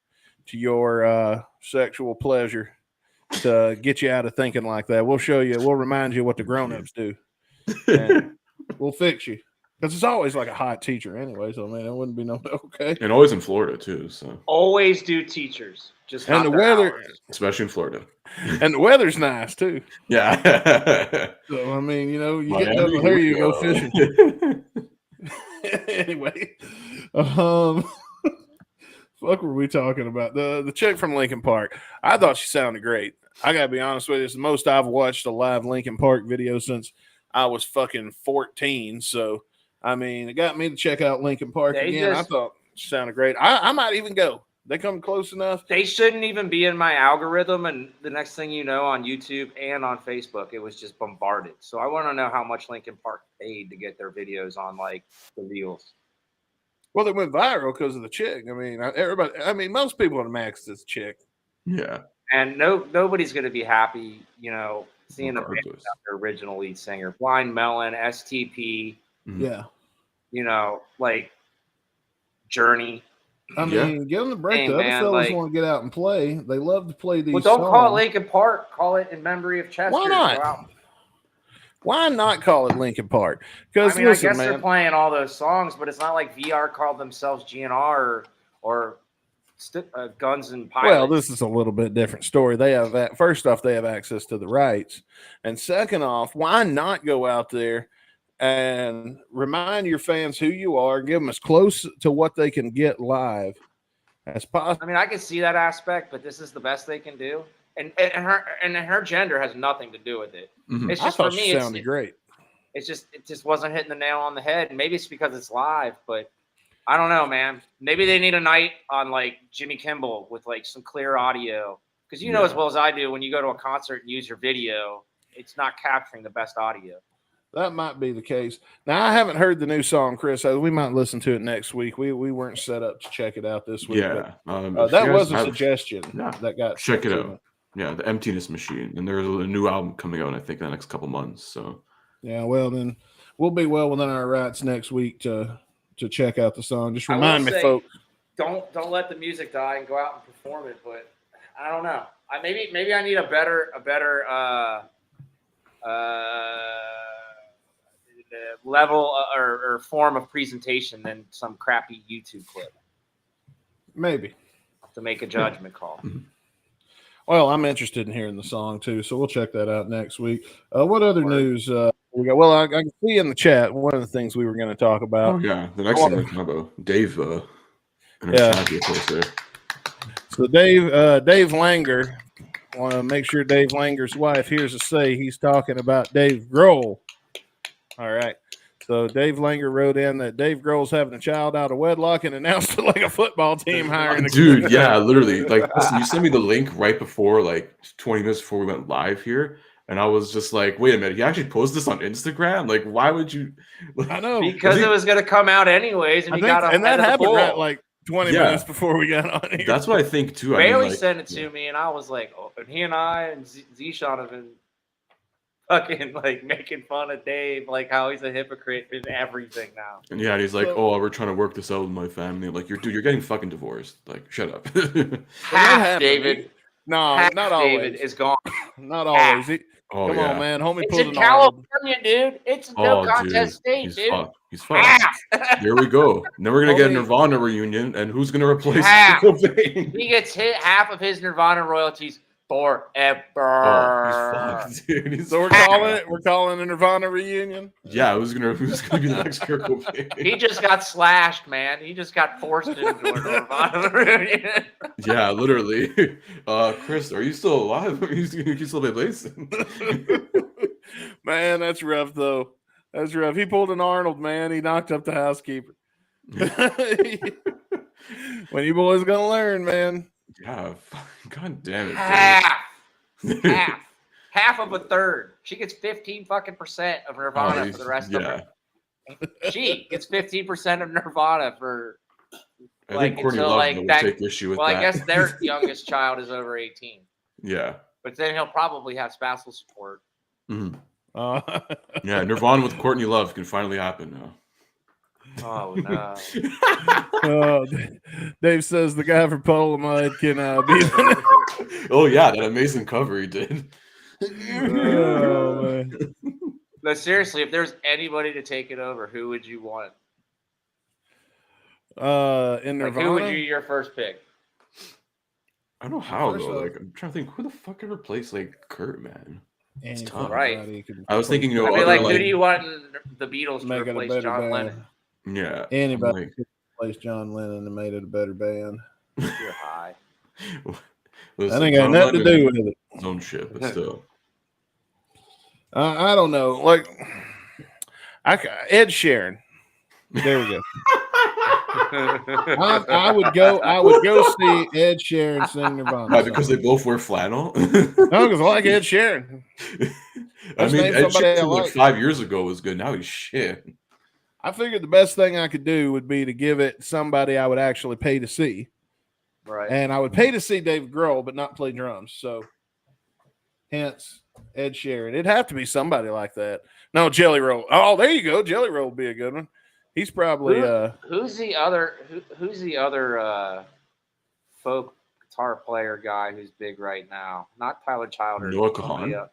to your sexual pleasure to get you out of thinking like that. We'll show you. We'll remind you what the grown-ups do. And we'll fix you. Because it's always like a hot teacher anyway. So, man, it wouldn't be no okay. And always in Florida, too. So Always do teachers. Just And not the their weather- hours. especially in Florida. And the weather's nice, too. Yeah. So, I mean, you know, you get done with her, you go fishing. Anyway, fuck were we talking about? The chick from Lincoln Park. I thought she sounded great. I gotta be honest with you, it's the most I've watched a live Lincoln Park video since I was fucking 14. So I mean, it got me to check out Lincoln Park again. I thought she sounded great. I might even go. They come close enough. They shouldn't even be in my algorithm, and the next thing you know, on YouTube and on Facebook, it was just bombarded. So I want to know how much Lincoln Park paid to get their videos on like the reels. Well, they went viral because of the chick. I mean, everybody. I mean, most people would max this chick. Yeah. And nobody's going to be happy, you know, seeing the band Regardless. without their original lead singer, Blind Melon, STP, Yeah. you know, like Journey. I mean, give them the break. Hey, The other man, fellas like- want to get out and play. They love to play these. Well, don't call it songs. Lincoln Park. Call it in memory of Chester. Why not? Go out. Why not call it Lincoln Park? Because I mean, listen, I guess man. they're playing all those songs, but it's not like VR called themselves GNR or Guns and Pilots. Well, this is a little bit different story. They have that. First off, they have access to the rights, and second off, why not go out there and remind your fans who you are, give them as close to what they can get live as possible. I mean, I can see that aspect, but this is the best they can do. And her gender has nothing to do with it. Mhm. It's I just for thought me. she sounded great. It just wasn't hitting the nail on the head. Maybe it's because it's live, but I don't know, man. Maybe they need a night on like Jimmy Kimmel with like some clear audio, because you know as well as I do, when you go to a concert and use your video, it's not capturing the best audio. That might be the case. Now, I haven't heard the new song, Chris. We might listen to it next week. We weren't set up to check it out this week. Yeah. But, If that you was guys a have- suggestion Yeah. that got Check it sent to out. me. Yeah, the Emptiness Machine, and there's a new album coming out, I think, in the next couple months. So Yeah, well, then we'll be well within our rights next week to check out the song. Just I will remind me, say, folks. Don't let the music die and go out and perform it. But I don't know. Maybe I need a better level or form of presentation than some crappy YouTube clip Maybe. to make a judgment call. Well, I'm interested in hearing the song too, so we'll check that out next week. What other news we got? Well, I can see in the chat one of the things we were going to talk about. oh yeah, the next thing we're talking about Dave in our Yeah. chat here, post there. So Dave Langer, want to make sure Dave Langer's wife hears us say he's talking about Dave Grohl. All right. So Dave Langer wrote in that Dave Grohl's having a child out of wedlock and announced it like a football team hiring a Dude, yeah, literally. Like, listen, you sent me the link right before, like 20 minutes before we went live here, and I was just like, wait a minute, he actually posted this on Instagram? Like, why would you? I know. Because it was going to come out anyways, and I he think, got and that happened right like like 20 Yeah. minutes before we got on here. That's what I think too. I Bailey mean, like, sent it to me, and I was like, oh, and he and I and Zishan have been fucking like making fun of Dave, like how he's a hypocrite in everything now. and yeah, he's like, So- oh, we're trying to work this out with my family. Like, you're getting fucking divorced. Like, shut up. Half happened. David, No, half not David always. is gone. Not always. He- Oh, Come yeah. on, man. Homie It's pulled in an Arnold. California, dude. It's no Oh, contest state, he's dude. fucked. He's fucked. Half. There we go. Then we're gonna get a Homie- Nirvana reunion, and who's gonna replace Half. Cobain? He gets hit half of his Nirvana royalties forever. Oh, he's fucked, dude. He's So we're calling a Nirvana reunion. Yeah, who's gonna be the next Kurt Cobain? He just got slashed, man. He just got forced into a Nirvana reunion. Yeah, literally. Chris, are you still alive? Can you still play bass? Man, that's rough though. That's rough. He pulled an Arnold, man. He knocked up the housekeeper. When you boys gonna learn, man? Yeah, god damn it. Half. Half of a third. She gets 15% of Nirvana Oh, for the rest yeah. of her. She gets 15% of Nirvana for. I Like, think Courtney until, Love like, will that- take issue with Well, that. I guess their youngest child is over 18, Yeah. but then he'll probably have spousal support. Mhm. Uh, Yeah, Nirvana with Courtney Love can finally happen now. Oh no! oh, Dave says the guy for Polaroid can be. Oh yeah, that amazing cover he did. Oh, man. No, seriously, if there's anybody to take it over, who would you want? In Like, Nirvana. who would be your first pick? I don't know how First though. off- Like I'm trying to think, who the fuck ever plays like Kurt, man? Any tough. fucking Right. body could I was thinking, you I know, mean, other, like, like, who do you want in the Beatles to make it a replace better John band. Lennon? yeah, Anybody like, could replace John Lennon and made it a better band. You're high. listen, That ain't got John nothing to do Lennon, with it. his own shit, but still. I don't know. Like, Ed Sheeran. There we go. I would go see Ed Sheeran sing Nirvana. Why, because they both wear flannel? No, because I like Ed Sheeran. I Let's mean, name Ed somebody I Sheeran like like. 5 years ago was good. Now he's shit. I figured the best thing I could do would be to give it somebody I would actually pay to see. Right. And I would pay to see David Grohl, but not play drums. So, hence Ed Sheeran. It'd have to be somebody like that. No, Jelly Roll. Oh, there you go. Jelly Roll would be a good one. He's probably Who's the other folk guitar player guy who's big right now? Not Tyler Childers. Noah somebody Kahan? else.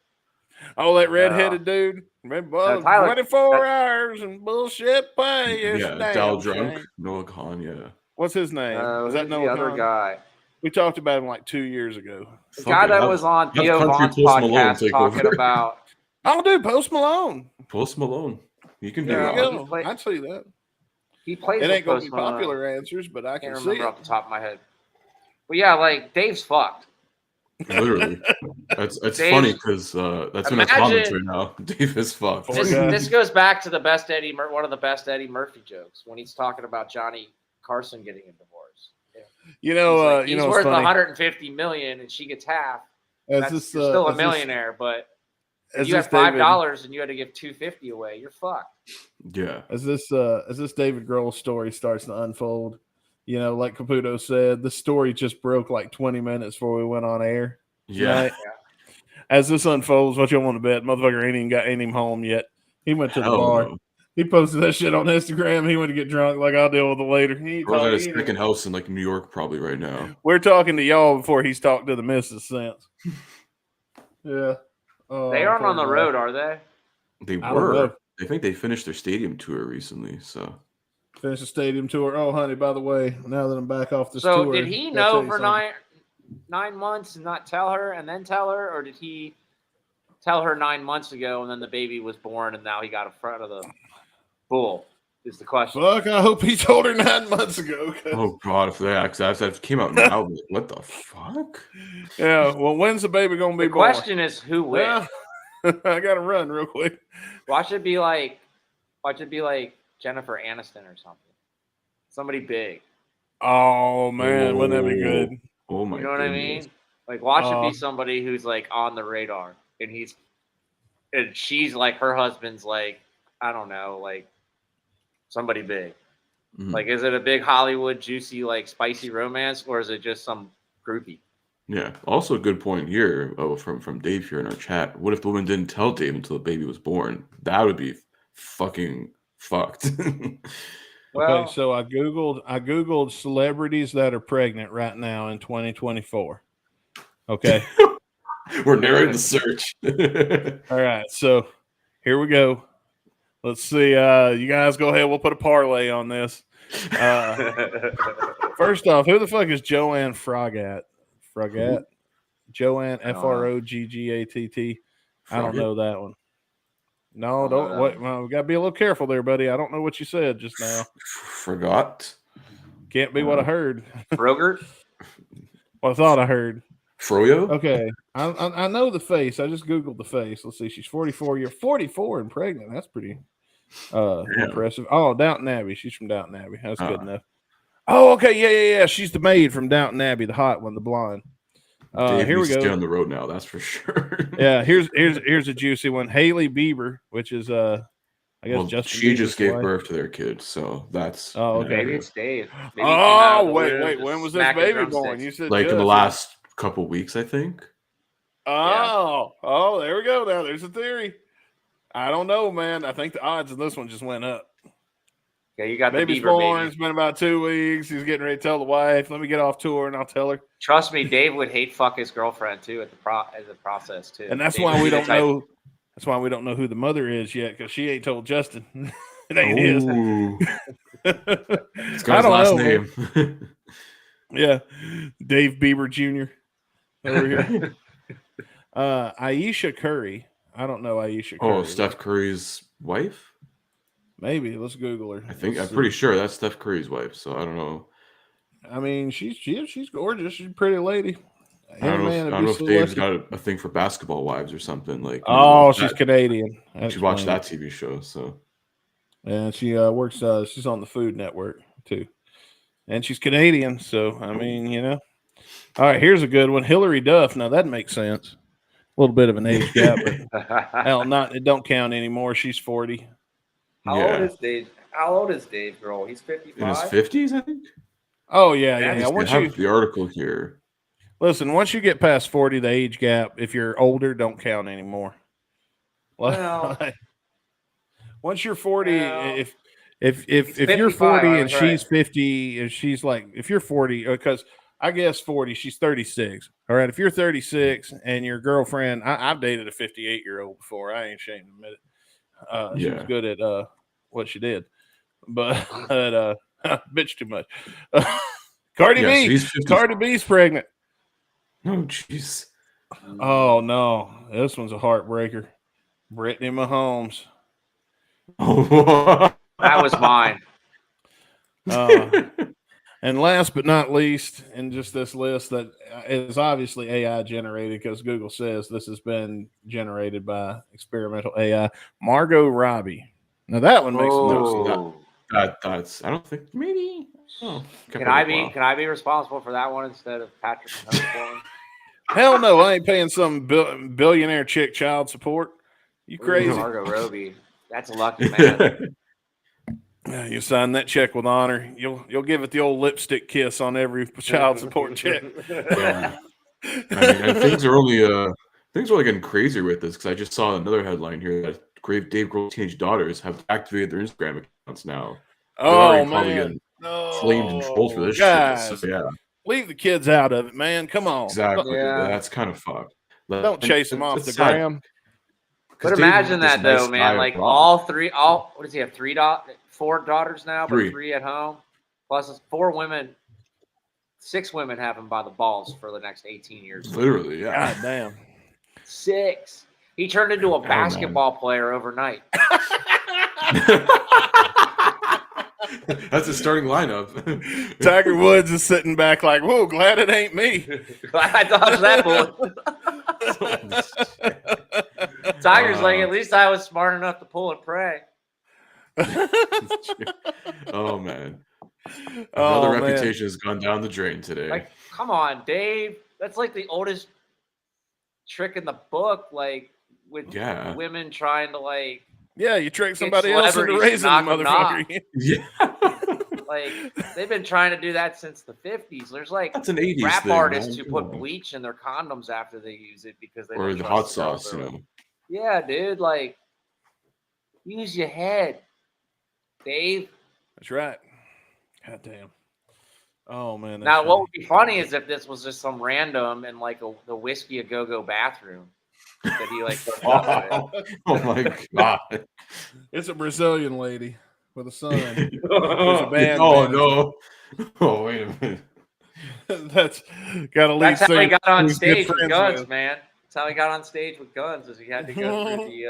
that redheaded dude. Remember, Tyler- 24 hours and bullshit pay. It's Yeah, damn Dal Drunk, shame. Noah Khan, yeah. What's his name? Who's Is that the Noah other Khan? guy? We talked about him like 2 years ago. The Fuck guy it, that have- was on have Theo Country Vaughn's Post Malone podcast take talking over. about. Oh, dude, Post Malone. Post Malone. You can do There Yeah, you that. go. he's played- I'd see that. He plays It with ain't going to Post be Malone. popular answers, but I I can can't see remember it. off the top of my head. But yeah, like Dave's fucked. Literally. It's Dave- funny because that's in our comments right Imagine- now. Dave is fucked. Poor This, guy. this goes back to the best one of the best Eddie Murphy jokes when he's talking about Johnny Carson getting a divorce. You know, He's like, you he's know, worth it's funny. 150 million and she gets half. As That's, this, you're still a as this- millionaire, but if As you this had David- $5 and you had to give $250 away, you're fucked. Yeah. as this David Grohl story starts to unfold, you know, like Caputo said, the story just broke like 20 minutes before we went on air. Yeah. Right? As this unfolds, what you want to bet? Motherfucker ain't even home yet. He went to the Hell bar. no. He posted that shit on Instagram. He went to get drunk. Like, I'll deal with it later. He ain't Bro, at talking- his he second ain't- house in like New York probably right now. We're talking to y'all before he's talked to the missus since. Yeah. Oh, They aren't poor on the guy. road, are they? They I don't were. know. I think they finished their stadium tour recently. So Finished the stadium tour. Oh, honey, by the way, now that I'm back off this So tour. did he gotta tell know you for something. 9 months and not tell her and then tell her? Or did he tell her 9 months ago and then the baby was born and now he got in front of the bull? Is the question. Fuck, I hope he told her 9 months ago. 'cause- oh god, if that came out now, like, what the fuck? Yeah. Well, when's the baby gonna be The born? question is who wins. Yeah. I gotta run real quick. Watch it be like Jennifer Aniston or something. Somebody big. Oh man, wouldn't that be Oh. good? Oh my You know what I goodness. mean? Like watch it Uh, be somebody who's like on the radar and she's like her husband's like, I don't know, like somebody big. Mhm. Like is it a big Hollywood juicy like spicy romance or is it just some groupie? Yeah. Also, a good point here from Dave here in our chat. What if the woman didn't tell Dave until the baby was born? That would be fucking fucked. Well, Okay, so I googled celebrities that are pregnant right now in 2024. Okay. We're narrowing the search. All right, so here we go. Let's see. You guys go ahead. We'll put a parlay on this. First off, who the fuck is Joanne Froggatt? Froggatt? Joanne I don't know. Froggatt. I don't know that one. No, I don't know don't. that Wait, well, we gotta be a little careful there, buddy. I don't know what you said just now. Forgot. Can't be what I heard. Rogert? What I thought I heard. Froyo? Okay, I know the face. I just googled the face. Let's see. She's 44. You're 44 and pregnant. That's pretty impressive. Oh, Downton Abbey. She's from Downton Abbey. That's good enough. Oh, okay. Yeah. She's the maid from Downton Abbey, the hot one, the blonde. Dave Here we needs to go. stay on the road now. That's for sure. Yeah, here's a juicy one. Haley Bieber, which is I guess Well, Justin she Bieber's just gave wife. birth to their kid, so that's Oh, okay. Maybe it's Dave. Maybe he came out Oh, of the wait. womb When just was this smacking baby drumsticks. born? You said like in the Justin. last couple weeks, I think. Oh, there we go. Now there's a theory. I don't know, man. I think the odds of this one just went up. Yeah, you got Baby's the Bieber born. baby. It's been about 2 weeks. He's getting ready to tell the wife, "Let me get off tour," and I'll tell her. Trust me, Dave would hate fuck his girlfriend too at the process too. And that's Dave why would we be the don't type- know. That's why we don't know who the mother is yet, because she ain't told Justin. It ain't his. Ooh. It's I got his don't last know, man. name. Yeah, Dave Bieber Jr. over here. Aisha Curry. I don't know Aisha Curry. Oh, Steph Curry's wife? Maybe let's Google her. I'm pretty sure that's Steph Curry's wife. So I don't know. I mean, she's gorgeous. She's a pretty lady. I don't know if Dave's got a thing for basketball wives or something. Like, Oh, she's Canadian. You should watch that TV show. So, and she works. She's on the Food Network too, and she's Canadian. So I mean, you know. All right, here's a good one. Hillary Duff. Now that makes sense. A little bit of an age gap, but hell, it don't count anymore. She's 40. How old is Dave? How old is Dave Grohl? He's 55. In his 50s, I think. Oh yeah. Once you have the article here. Listen, once you get past 40, the age gap, if you're older, don't count anymore. Well, once you're 40, well, if you're 40 and she's 50, and she's like, if you're 40, because I guess 40, she's 36. All right, if you're 36 and your girlfriend, I've dated a 58-year-old before. I ain't ashamed to admit it. She was good at what she did, but bitch too much. Cardi B. Cardi B's pregnant. Oh, jeez. Oh, no. This one's a heartbreaker. Brittany Mahomes. Oh. That was mine. And last but not least, in just this list that is obviously AI generated, because Google says this has been generated by experimental AI, Margot Robbie. Now, that one makes no sense. That's, I don't think, maybe. Oh, can I be responsible for that one instead of Patrick Mahomes? Hell no, I ain't paying some billionaire chick child support. You crazy? Margot Robbie. That's a lucky man. You sign that check with honor. You'll give it the old lipstick kiss on every child support check. Yeah. I mean, and things are only getting crazier with this, because I just saw another headline here that Dave Grohl's teenage daughters have activated their Instagram accounts now. Oh man, flamed and trolled for this guys, shit. So, yeah. Leave the kids out of it, man. Come on. Exactly. Yeah. That's kind of fucked. Don't chase them off the gram. But imagine that though, man. Like what does he have? 4 daughters now, but 3 at home. Plus it's 4 women. 6 women have him by the balls for the next 18 years. Literally, yeah. God damn. 6. He turned into a basketball player overnight. That's the starting lineup. Tiger Woods is sitting back like, whoa, glad it ain't me. I dodged that bullet. Tiger's like, at least I was smart enough to pull and pray. Oh, man. Another reputation has gone down the drain today. Like, come on, Dave. That's like the oldest trick in the book, like with women trying to like. Yeah, you trick somebody else into raising the motherfucker. Yeah. Like they've been trying to do that since the 50s. There's like that's an 80s rap thing, artists man. who put bleach in their condoms after they use it because they or don't the trust hot sauce, you know. Yeah, dude. Like, use your head, Dave. That's right. God damn. Oh man. Now, what would be funny is if this was just some random in like the Whiskey a Go-Go bathroom that he like. Oh my god! It's a Brazilian lady with a son. There's a band. Oh no! Oh wait a minute. That's got to lead. That's how he got on stage with guns, man. That's how he got on stage with guns. Is he had to go through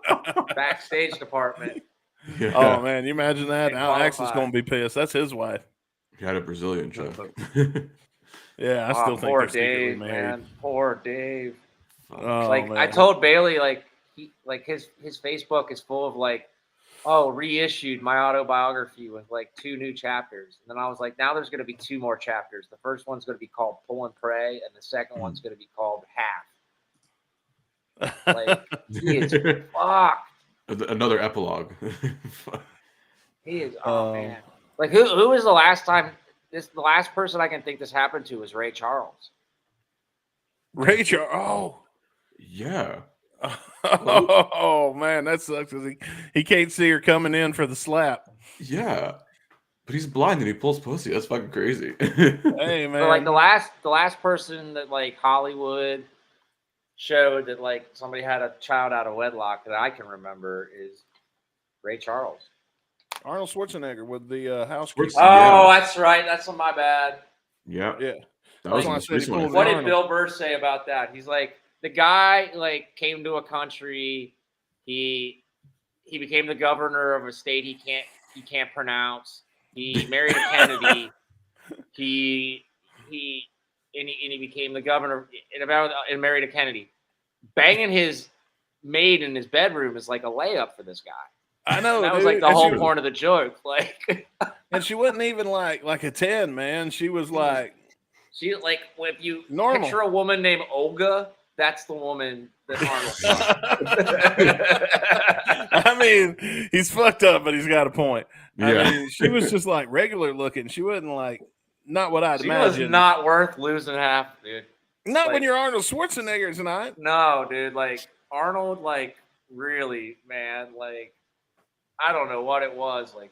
the backstage department. Yeah. Oh man, you imagine that? Now Axel's gonna be pissed. That's his wife. He had a Brazilian chick. Yeah, I still think poor they're Dave, married. man. Poor Dave. Oh, like man. I told Bailey, like his Facebook is full of like, oh, reissued my autobiography with like 2 new chapters. And then I was like, now there's gonna be 2 more chapters. The first one's gonna be called Pull and Pray, and the second one's gonna be called Half. Like he is fucked. Another epilogue. He is man. Like who was the last time the last person I can think this happened to was Ray Charles. Ray Charles. Oh. Yeah. Oh man, that sucks because he can't see her coming in for the slap. Yeah. But he's blind and he pulls pussy. That's fucking crazy. Hey man. So like the last person that like Hollywood showed that like somebody had a child out of wedlock that I can remember is Ray Charles. Arnold Schwarzenegger with the housekeeper. Oh, that's right. That's on my bad. Yeah. Yeah. That was Like, the most recent one. What did Arnold. Bill Burr say about that? He's like, the guy like came to a country, he became the governor of a state he can't pronounce. He married a Kennedy. he became the governor and married a Kennedy. Banging his maid in his bedroom is like a layup for this guy. I know. That was dude. like the And whole she- point of the joke. Like, And she wasn't even like a 10, man. She was like she like if you Normal. picture a woman named Olga, that's the woman that Arnold. I mean, he's fucked up, but he's got a point. I Yeah. mean, she was just like regular looking. She wasn't like not what I'd She was imagine. not worth losing half, dude. Not like- when you're Arnold Schwarzenegger tonight. No, dude. Like Arnold, like really, man. Like I don't know what it was. Like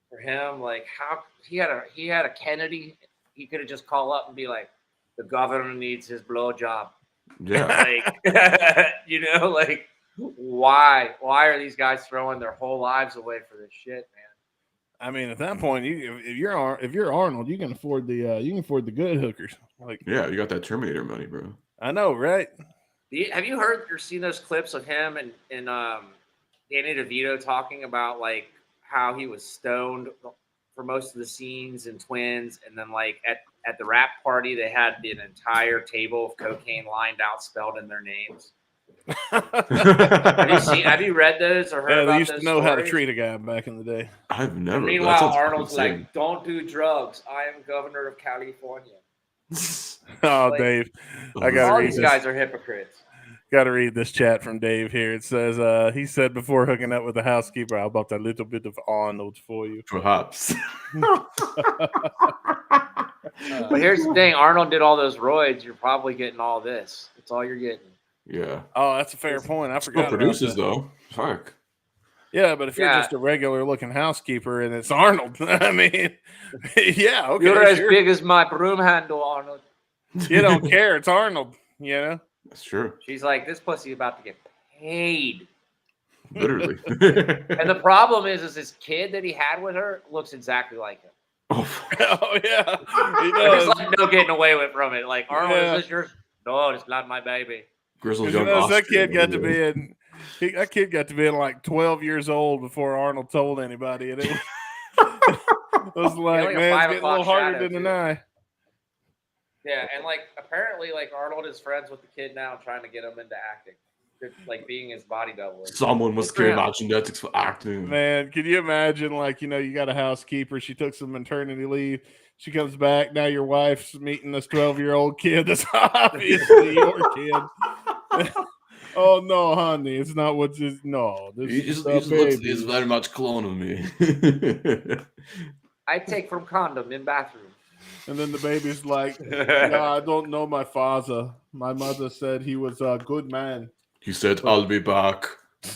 for him, like how he had a Kennedy. He could have just called up and be like, "The governor needs his blowjob." Yeah. Like you know, like why are these guys throwing their whole lives away for this shit, man? I mean, at that point, if you're Arnold, you can afford the good hookers. Like, Yeah, you got that Terminator money, bro. I know, right? Have you heard or seen those clips of him and Danny DeVito talking about like how he was stoned for most of the scenes in Twins, and then like at the rap party they had an entire table of cocaine lined out, spelled in their names. Have you read those or heard Yeah, about they used those to know how to stories? treat a guy back in the day. I've never. And that meanwhile, sounds Arnold's insane. like, "Don't do drugs. I am governor of California." Oh, Like- Dave, I All gotta read these this. guys are hypocrites. Got to read this chat from Dave here. It says, he said before hooking up with the housekeeper, I bought a little bit of Arnold for you. Perhaps. But here's the thing: Arnold did all those roids. You're probably getting all this. That's all you're getting. Yeah. Oh, that's a fair point. I Still forgot. about produces that. though. Fuck. Yeah, but if you're Yeah. just a regular looking housekeeper and it's Arnold, I mean, yeah, okay. You're as sure. big as my broom handle, Arnold. You don't care. It's Arnold, you know? That's true. She's like, this pussy's about to get paid. Literally. And the problem is this kid that he had with her looks exactly like him. Oh, Oh, yeah. He There's does. like no getting away with from it. Like, Arnold, Yeah. is this yours? No, it's not my baby. Grizzled 'Cause, you young know, that Austrian kid got to over be there. that kid got to be like 12 years old before Arnold told anybody. And it was like, like a man, 5 it's getting a little o'clock harder shadow, than an too. eye. Yeah, and like apparently, like Arnold is friends with the kid now, trying to get him into acting, like being his body double. Someone must Good for carry him. my genetics for acting. Man, can you imagine, like, you know, you got a housekeeper, she took some maternity leave, she comes back, now your wife's meeting this 12-year-old kid that's obviously your kid. Oh, no, honey, it's not what this, no. This He is just, a he just looks, baby. he's very much clone of me. I take from condom in bathroom. And then the baby's like, yeah, I don't know my father. My mother said he was a good man. He said, "I'll be back."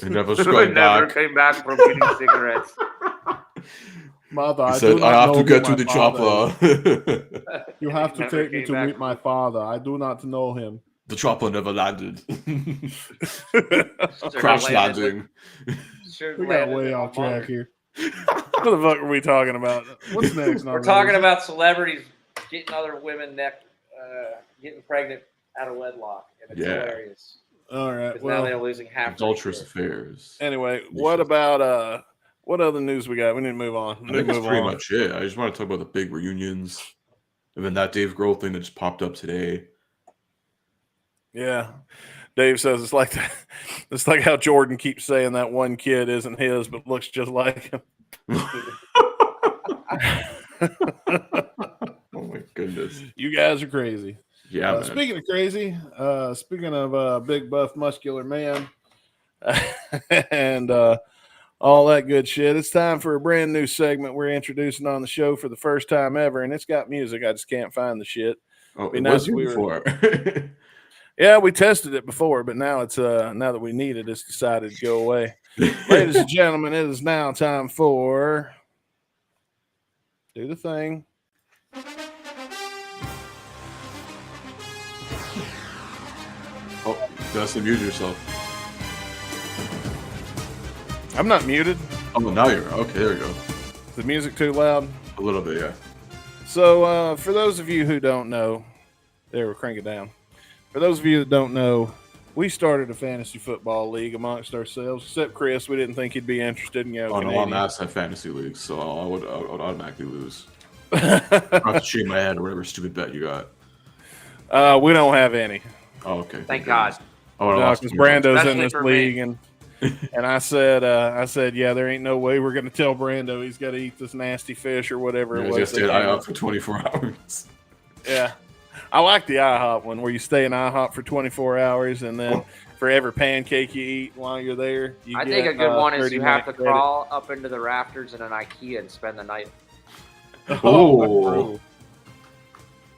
And never Who straight never back. came back from eating cigarettes. Mother, He I said, do "I not have know to who get to my the father is. chopper." You have He to never take me came to back meet from- my father. I do not know him. The chopper never landed. Should've Crash landed with- landing. should've We got landed way with off my mother. track here. What the fuck are we talking about? What's next? We're talking about celebrities getting other women getting pregnant out of wedlock, and it's Yeah. hilarious. All right. Because now they're Well, losing half. their Adulterous shit. affairs. anyway, what about what other news we got? We need to move on. I We need think to that's move pretty on. much it. I just want to talk about the big reunions, and then that Dave Grohl thing that just popped up today. Yeah. Dave says it's like that. It's like how Jordan keeps saying that one kid isn't his, but looks just like him. Oh my goodness. You guys are crazy. Yeah, man. Speaking of crazy, speaking of big buff muscular man and all that good shit, it's time for a brand new segment we're introducing on the show for the first time ever, and it's got music. I just can't find the shit. Oh, be it nice was if you we before. Yeah, we tested it before, but now it's now that we need it, it's decided to go away. Ladies and gentlemen, it is now time for do the thing. Dustin, mute yourself. I'm not muted. Oh, now you're okay. There we go. Is the music too loud? A little bit, yeah. So, for those of you who don't know, we'll crank it down. For those of you that don't know, we started a fantasy football league amongst ourselves. Except Chris, we didn't think he'd be interested in Oh no, Canadian. I'm ass at fantasy leagues, so I would automatically lose. I have to shake my head or whatever stupid bet you got. We don't have any. Oh, okay. Thank God. Oh, No, because Brando's Especially in this for me. league, and I said, yeah, there ain't no way we're gonna tell Brando he's got to eat this nasty fish or whatever Yeah, it I was. just stayed IHOP for 24 hours. Yeah, I like the IHOP one where you stay in IHOP for 24 hours, and then for every pancake you eat while you're there, you I get, think a good one is 30 you have to minute credit. crawl up into the rafters in an IKEA and spend the night. Oh, that's cruel.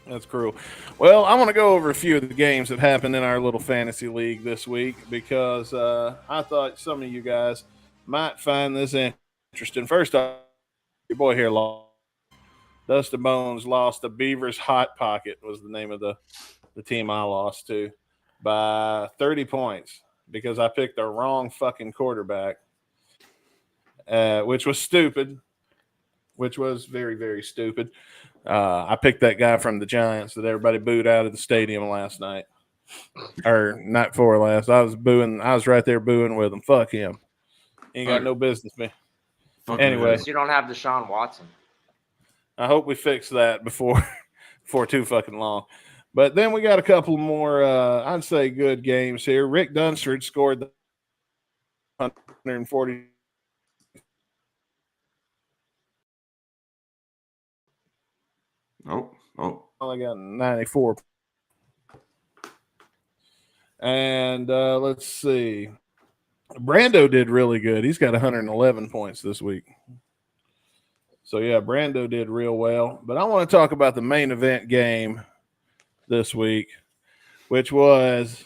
That's cruel. Well, I want to go over a few of the games that happened in our little fantasy league this week because I thought some of you guys might find this interesting. First off, your boy here lost. Dustin Bones lost to Beavers Hot Pocket was the name of the team I lost to by 30 points because I picked the wrong fucking quarterback, which was stupid. Which was very, very stupid. I picked that guy from the Giants that everybody booed out of the stadium last night. Or night before last. I was right there booing with him. Fuck him. He ain't got no business, man. Anyway. You don't have Deshaun Watson. I hope we fix that before too fucking long. But then we got a couple more, I'd say, good games here. Rick Dunford scored the 140. Oh. I got 94. And let's see. Brando did really good. He's got 111 points this week. So, yeah, Brando did real well. But I want to talk about the main event game this week, which was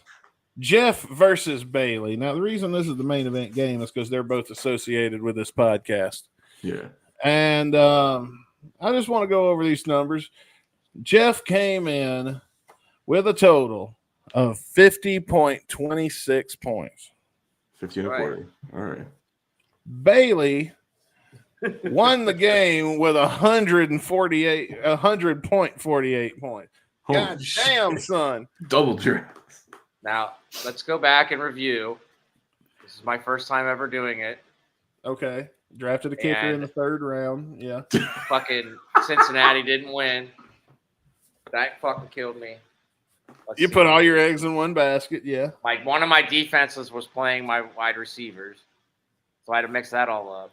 Jeff versus Bailey. Now, the reason this is the main event game is because they're both associated with this podcast. Yeah. And I just want to go over these numbers. Jeff came in with a total of 50.26 points. 50 and a quarter. All right. Bailey won the game with 100.48 points. God damn, son. Double your. Now, let's go back and review. This is my first time ever doing it. Okay. Drafted a kicker in the third round. Yeah. Fucking Cincinnati didn't win. That fucking killed me. You put all your eggs in one basket. Yeah. Like one of my defenses was playing my wide receivers. So I had to mix that all up.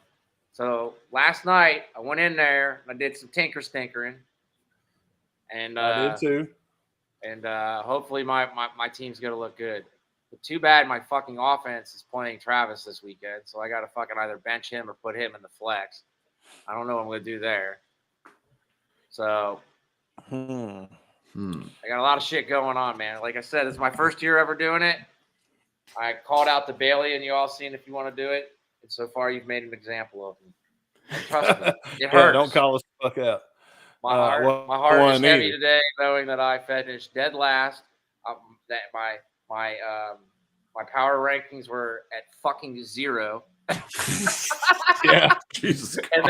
So last night I went in there and I did some tinkering. And I did too. And hopefully my team's gonna look good. But too bad my fucking offense is playing Travis this weekend, so I gotta fucking either bench him or put him in the flex. I don't know what I'm gonna do there. So I got a lot of shit going on, man. Like I said, this is my first year ever doing it. I called out to Bailey, and you all seen if you want to do it. And so far, you've made an example of me. And trust me, it hurts. Don't call us the fuck out. My heart is heavy today, knowing that I finished dead last. That my power rankings were at fucking 0. Yeah, Jesus. and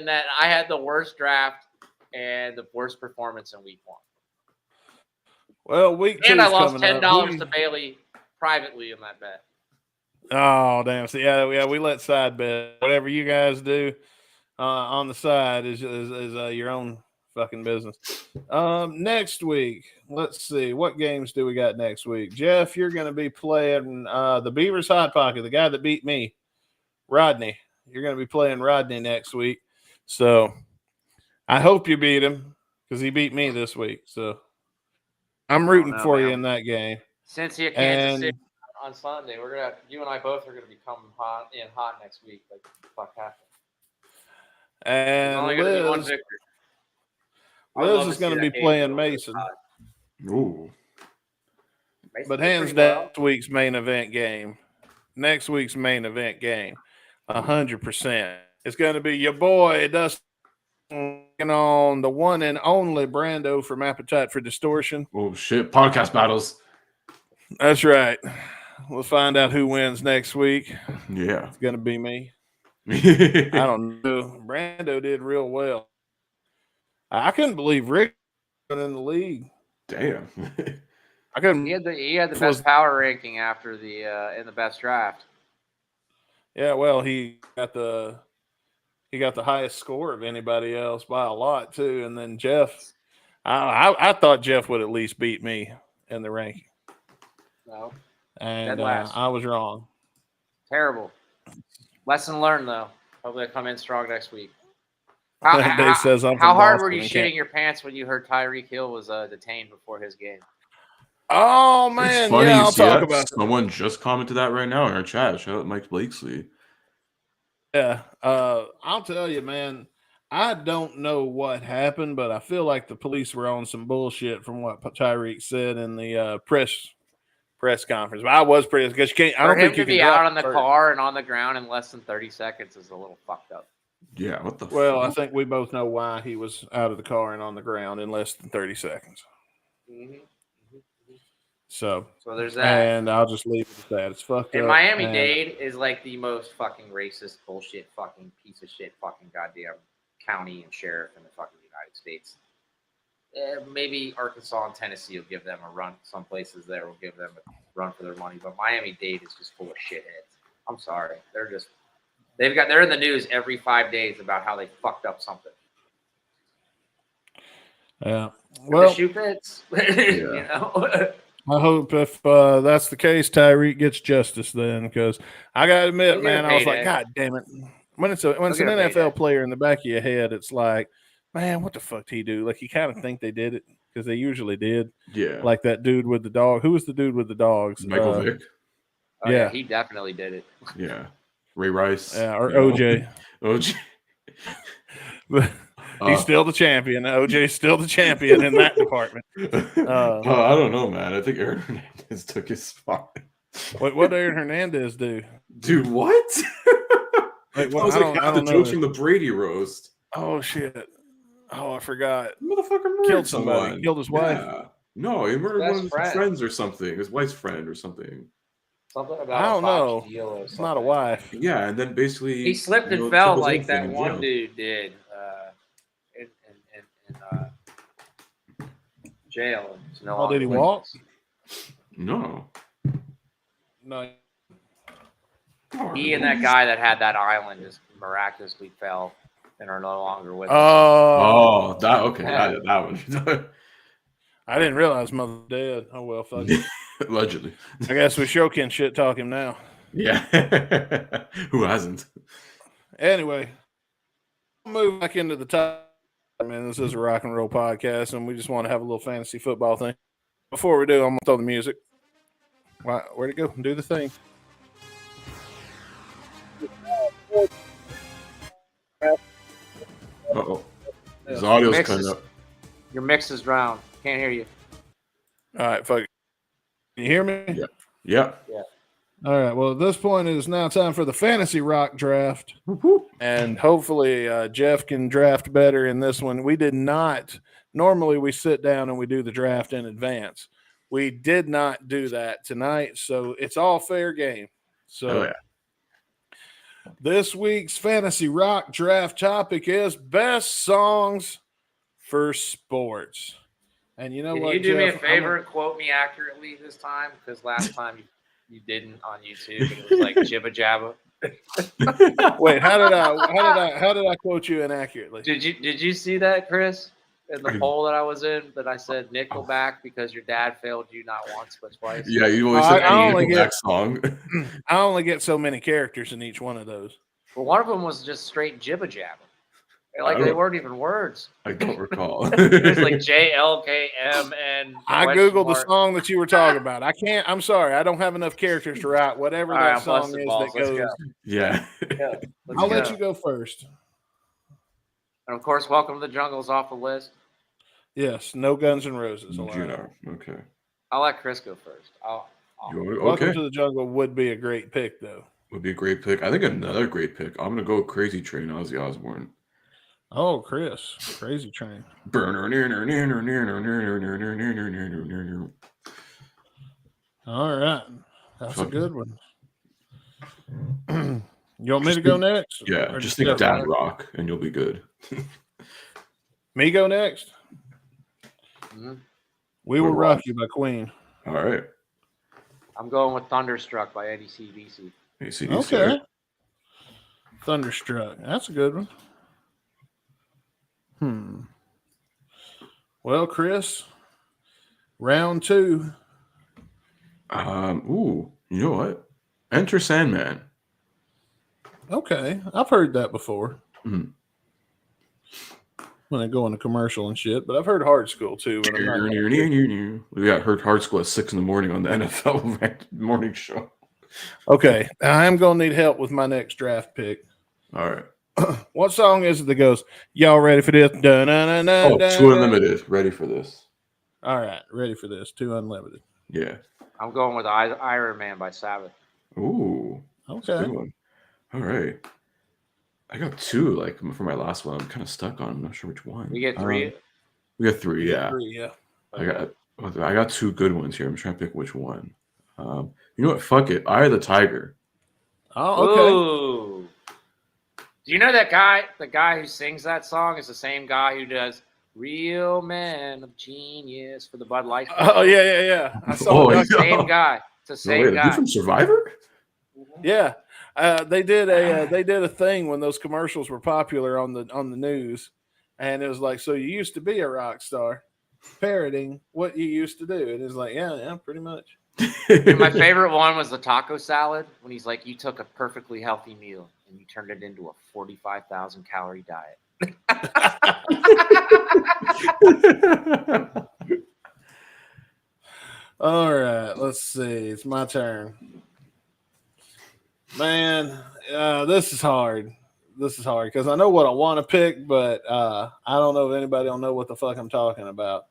that I had the worst draft and the worst performance in week 1. Well, week 2 and I lost $10 to Bailey privately in that bet. Oh damn! So yeah, we let side bet. Whatever you guys do on the side is your own fucking business. Next week, let's see what games do we got next week. Jeff, you're going to be playing the Beavers Hot Pocket, the guy that beat me, Rodney. You're going to be playing Rodney next week. So I hope you beat him because he beat me this week. So I'm rooting for you in that game. Cincy, Kansas City on Sunday. You and I both are gonna become hot next week. Like fuck happened. And Liz is going to be playing Mason. Ooh. But hands down, next week's main event game, 100%. It's going to be your boy Dustin on the one and only Brando from Appetite for Distortion. Oh shit! Podcast battles. That's right. We'll find out who wins next week. Yeah. It's gonna be me. I don't know. Brando did real well. I couldn't believe Rick was in the league. Damn. I couldn't. He had the best power ranking after the in the best draft. Yeah, well, he got the highest score of anybody else by a lot too. And then Jeff, I thought Jeff would at least beat me in the ranking. No, and I was wrong. Terrible. Lesson learned though. Hopefully, I come in strong next week. Dave says I'm how from hard Boston were you and shitting your pants when you heard Tyreek Hill was detained before his game? Oh It's man, funny yeah, you I'll see talk that. about that. Someone just commented that right now in our chat. Shout out Mike Blakesley. Yeah, I'll tell you, man. I don't know what happened, but I feel like the police were on some bullshit from what Tyreek said in the press conference. But I was pretty because you can't. I don't think you can be drop out on the first. car and on the ground in less than 30 seconds is a little fucked up. Yeah, what the Well, fuck? I think we both know why he was out of the car and on the ground in less than 30 seconds. Mm-hmm. So there's that. And I'll just leave it at that. It's fucked up. And Miami-Dade is like the most fucking racist bullshit fucking piece of shit fucking goddamn county and sheriff in the fucking United States. Maybe Arkansas and Tennessee will give them a run. Some places there will give them a run for their money, but Miami-Dade is just full of shitheads. I'm sorry. They're in the news every 5 days about how they fucked up something. Yeah. Well, the shoe fits. You know. I hope if that's the case, Tyreek gets justice then, because I gotta admit, man, I was like, God damn it. When it's an NFL player in the back of your head, it's like, man, what the fuck did he do? Like you kind of think they did it because they usually did. Yeah. Like that dude with the dog. Who was the dude with the dogs? Michael Vick. Oh, yeah, he definitely did it. Yeah. Ray Rice. Yeah, or OJ. OJ. He's still the champion. OJ's still the champion in that department. I don't know, man. I think Aaron Hernandez took his spot. What did Aaron Hernandez do? Dude, what? Like, well, I don't the jokes from the Brady roast. Oh, shit. Oh, I forgot. Motherfucker killed somebody. Killed his wife. No, he murdered one of his friends or something. His wife's friend or something. Something about I don't know. It's not a wife. Yeah, and then basically he slipped and fell like that one dude did in jail. Oh, did he walk? No. He and that guy that had that island just miraculously fell and are no longer with us. Oh, that okay. Yeah. That one. I didn't realize Mother dead. Oh well, fuck it. Allegedly. I guess we sure can shit talk him now. Yeah. Who hasn't? Anyway, I'll move back into the top. I mean, this is a rock and roll podcast, and we just want to have a little fantasy football thing. Before we do, I'm gonna throw the music. Where'd it go? Do the thing. Uh-oh. His audio's cutting up. Your mix is drowned. Can't hear you. All right, fuck it. Can you hear me? Yeah. All right. Well, at this point, it is now time for the fantasy rock draft. And hopefully Jeff can draft better in this one. We did not. Normally, we sit down and we do the draft in advance. We did not do that tonight, so it's all fair game. So this week's fantasy rock draft topic is best songs for sports. And you know what? Can you do me a favor and quote me accurately this time? Because last time you didn't on YouTube. It was like jibba jabba. Wait, how did I quote you inaccurately? Did you see that, Chris? In the poll that I was in, that I said Nickelback because your dad failed you not once but twice. Yeah, you always said Nickelback song. I only get so many characters in each one of those. Well, one of them was just straight jibba jabba. Like they weren't even words. I don't recall. It was like JLKM. I googled the song that you were talking about. I can't. I'm sorry. I don't have enough characters to write whatever that song is that goes. Yeah. I'll let you go first. And of course, Welcome to the Jungle is off the list. Yes, no Guns N' Roses. Okay. I'll let Chris go first. Welcome to the Jungle would be a great pick, though. Would be a great pick. I think another great pick. I'm gonna go Crazy Train, Ozzy Osbourne. Oh, Chris, Crazy Train. All right. That's a Fucking- good one. You want me to go next? Yeah, Or just Jeff? think Dad Rock, and you'll be good. Me go next? Mhm. We Will Rock You by Queen. All right. I'm going with Thunderstruck by AC/DC. AC/DC, Okay. right? Thunderstruck. That's a good one. Well, Chris, round 2. Ooh, you know what? Enter Sandman. Okay. I've heard that before. Mhm. When they go on a commercial and shit, but I've heard Hard School too. But I'm not We got heard Hard School at 6 in the morning on the NFL morning show. okay. I'm gonna need help with my next draft pick. All right. What song is it that goes, y'all ready for this? Dun-dun-dun-dun, Oh, Two Unlimited. Ready for this? All right, ready for this. 2 Unlimited. Yeah. I'm going with Iron Man by Sabbath. Ooh. Okay. Good one. All right. I got 2, like, for my last one. I'm kind of stuck on. I'm not sure which one. We get 3. We got 3, yeah. 3, yeah. I got 2 good ones here. I'm trying to pick which one. You know what? Fuck it. Eye of the Tiger. Oh, okay. Ooh. Do you know that guy? The guy who sings that song is the same guy who does "Real Men of Genius" for the Bud Light. Oh, yeah. I saw Oh, it. yeah. Same guy. It's the No, same wait, guy. dude from Survivor? Yeah. They did a thing when those commercials were popular on the news, and it was like, so you used to be a rock star, parroting what you used to do, and it's like, yeah, pretty much. And my favorite one was the taco salad when he's like, "You took a perfectly healthy meal and you turned it into a 45,000 calorie diet." All right, let's see. It's my turn. Man, this is hard. This is hard because I know what I want to pick, but I don't know if anybody will know what the fuck I'm talking about.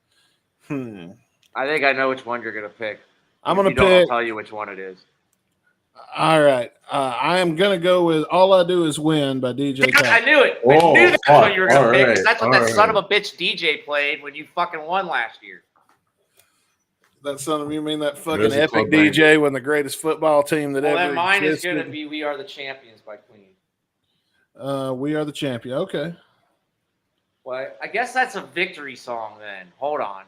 I think I know which one you're gonna pick. I'm If gonna you don't, I'll pick. tell you which one it is. All right, I am gonna go with "All I Do Is Win" by DJ I Khaled. knew it. Oh, I knew that's what you were gonna all pick. 'Cause right, that's what all that son of right. a bitch DJ played when you fucking won last year. That son of you mean that fucking There's a epic club bang. DJ when the greatest football team that Well, ever then mine is existed. gonna be "We Are the Champions" by Queen. We Are the Champion. Okay. Well, I guess that's a victory song then. Hold on.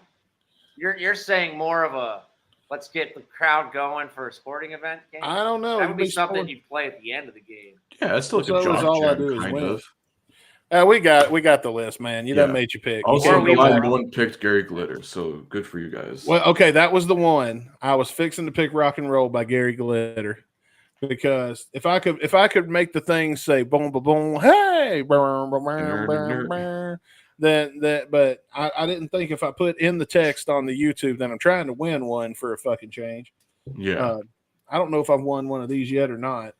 You're saying more of a let's get the crowd going for a sporting event game? I don't know. That It'd would be be something sport- you'd play at the end of the game. Yeah, it's still like So a it was job All I jam, Do Is kind Win. of. we got the list, man. You done Yeah. made your pick. Also, Or we no were. one picked Gary Glitter, so good for you guys. Well, okay, that was the one. I was fixing to pick "Rock and Roll" by Gary Glitter because if I could make the thing say "boom, boom, boom," hey, boom, boom, boom, boom, boom, but I didn't think if I put in the text on the YouTube that I'm trying to win one for a fucking change. Yeah, I don't know if I've won one of these yet or not,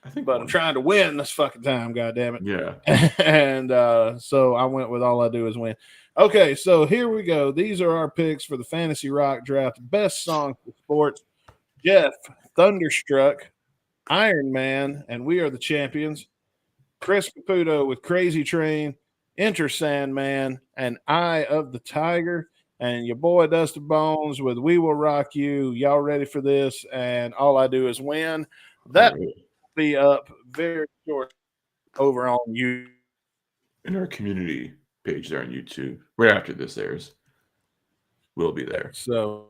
I think. but I'm one. trying to win this fucking time. God damn it! Yeah. And so I went with "All I Do Is Win." Okay, so here we go. These are our picks for the Fantasy Rock Draft. Best song for sports: Jeff, "Thunderstruck," Iron Man, and "We Are the Champions." Chris Caputo with "Crazy Train," "Enter Sandman," and "Eye of the Tiger." And your boy Dusty Bones with "We Will Rock You." Y'all ready for this? And "All I Do Is Win." That will be up very short over on you. In our community page there on YouTube, right after this airs, we'll be there. So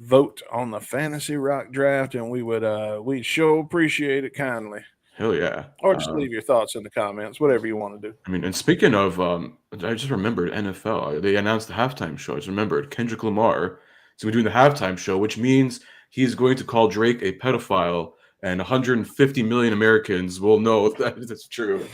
vote on the Fantasy Rock Draft, and we sure appreciate it kindly. Hell yeah. Or just leave your thoughts in the comments, whatever you want to do. I mean, and speaking of, I just remembered NFL. They announced the halftime show. I just remembered Kendrick Lamar is going to be doing the halftime show, which means he's going to call Drake a pedophile, and 150 million Americans will know if that's true.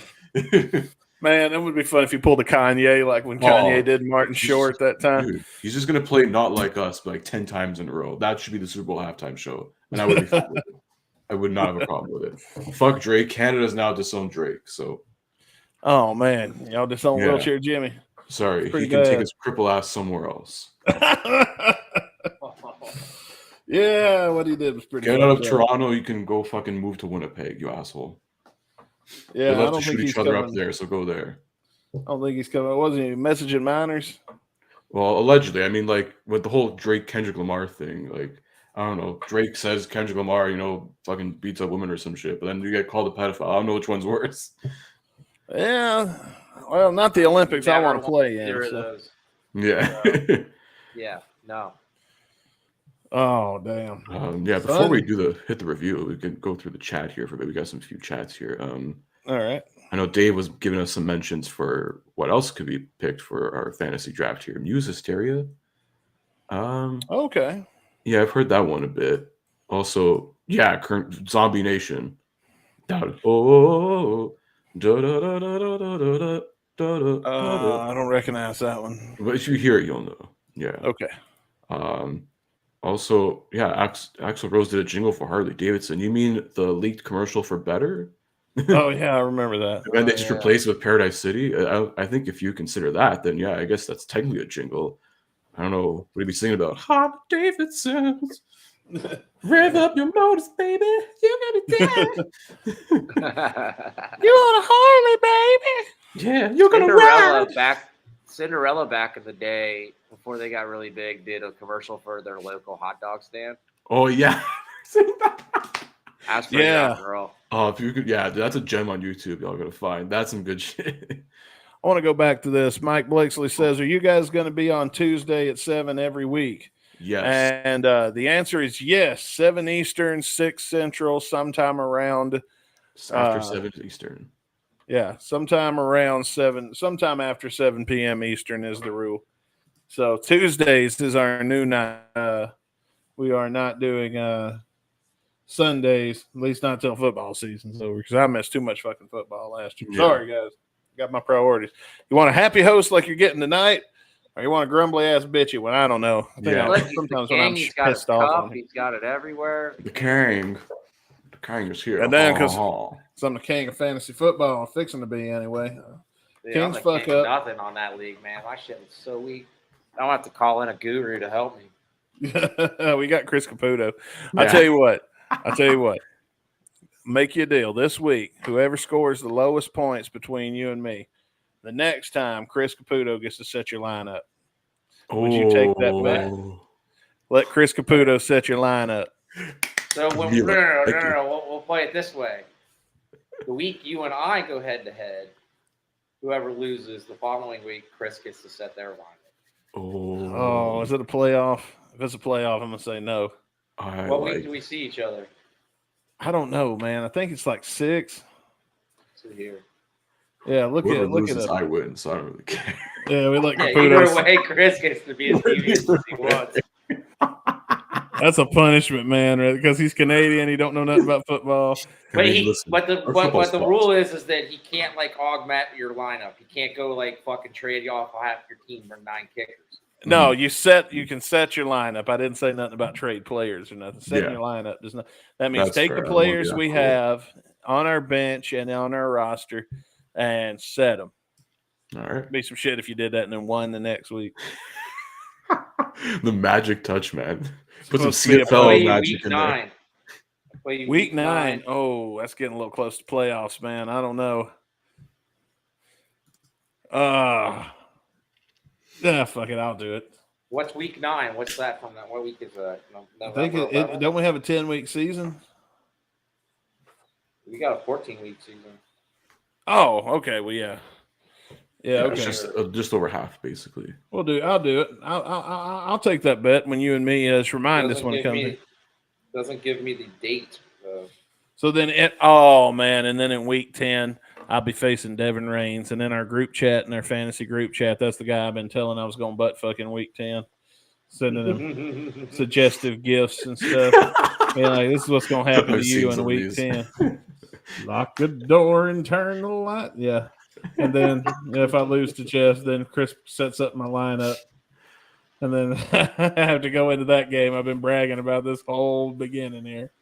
Man, that would be fun if you pulled a Kanye like when Kanye did Martin Short that time. Dude, he's just going to play Not Like Us like 10 times in a row. That should be the Super Bowl halftime show. And I would be fine with it. I would not have a problem with it. Fuck Drake. Canada's now disowned Drake. So, Oh man, y'all disown Yeah. Wheelchair Jimmy. sorry. He Pretty can take bad. his cripple ass somewhere else. Yeah, what he did was pretty. Get out of fucked up. Toronto. You can go fucking move to Winnipeg, you asshole. Yeah, They I love don't to think shoot he's each other coming. up there, so go there. I don't think he's coming. Wasn't he messaging minors? Well, allegedly, I mean, like with the whole Drake Kendrick Lamar thing, like I don't know. Drake says Kendrick Lamar, fucking beats up women or some shit, but then you get called a pedophile. I don't know which one's worse. Yeah. Well, not the Olympics I want to play in. Either of So. those. Yeah. Yeah. No. Oh, damn. Before we hit the review, we can go through the chat here for a bit. We got some few chats here. All right. I know Dave was giving us some mentions for what else could be picked for our fantasy draft here. Muse Hysteria. Okay. Yeah, I've heard that one a bit. Also, yeah, current Zombie Nation. I don't recognize that one. But if you hear it, you'll know. Yeah. Okay. Also, yeah, Axl Rose did a jingle for Harley Davidson. You mean the leaked commercial for Better? Oh yeah, I remember that. And they just replaced it with Paradise City. I think if you consider that, then yeah, I guess that's technically a jingle. I don't know. What are we singing about? Harley Davidson. Rev up your motors, baby. You're gonna be dead. You want a Harley, baby? Yeah, you're gonna ride. Cinderella back in the day, before they got really big, did a commercial for their local hot dog stand. Oh yeah. That's pretty rock and roll. Oh, if you could, yeah, that's a gem on YouTube. Y'all gotta find. That's some good shit. I want to go back to this. Mike Blakesley says, "Are you guys going to be on Tuesday at 7 every week?" Yes. And the answer is yes. 7 Eastern, 6 Central, sometime around after 7 Eastern. Yeah, sometime around 7, sometime after 7 p.m. Eastern is the rule. So Tuesdays is our new night. We are not doing Sundays, at least not until football season's over, because I missed too much fucking football last year. Yeah. Sorry, guys. Got my priorities. You want a happy host like you're getting tonight, or you want a grumbly ass bitchy one? I don't know. Sometimes when I'm pissed off, he's got it everywhere. The King is here. And then because I'm the king of fantasy football, I'm fixing to be anyway. Kings fuck up. Nothing on that league, man. My shit was so weak. I don't have to call in a guru to help me. We got Chris Caputo. Yeah. I'll tell you what. Make you a deal this week. Whoever scores the lowest points between you and me, the next time Chris Caputo gets to set your lineup. Would you take that bet? Let Chris Caputo set your lineup. So we'll play it this way. The week you and I go head to head, whoever loses the following week, Chris gets to set their lineup. Oh, is it a playoff? If it's a playoff, I'm gonna say no. What week do we see each other? I don't know, man. I think it's like 6. See here. Yeah, look at it. I win, so I don't really care. Yeah, we let Caputo. Either way, Chris gets to be as devious as he wants. That's a punishment, man, right? Because he's Canadian, he don't know nothing about football. But the rule is that he can't like augment your lineup. He can't go like fucking trade you off half your team for 9 kickers. No, you can set your lineup. I didn't say nothing about trade players or nothing. Setting your lineup does not. That means take the players we have on our bench and on our roster and set them. All right. It'd be some shit if you did that and then won the next week. The magic touch, man. Put some CFL magic in there. Week 9. Oh, that's getting a little close to playoffs, man. I don't know. Fuck it, I'll do it. What's week 9? What's that from? What week is that? I think don't we have a 10-week season? We got a 14-week season. Oh, okay. Well, yeah. Yeah, okay. It's just over half, basically. I'll do it. I'll take that bet when you and me remind us when it comes. Doesn't give me the date. So then and then in week 10, I'll be facing Devin Rains, and then our group chat and our fantasy group chat. That's the guy I've been telling I was going to butt fucking week 10, sending him suggestive gifts and stuff. Like, this is what's going to happen to you in week 10. Lock the door and turn the light. Yeah. And then if I lose to Jeff, then Chris sets up my lineup. And then I have to go into that game. I've been bragging about this whole beginning here.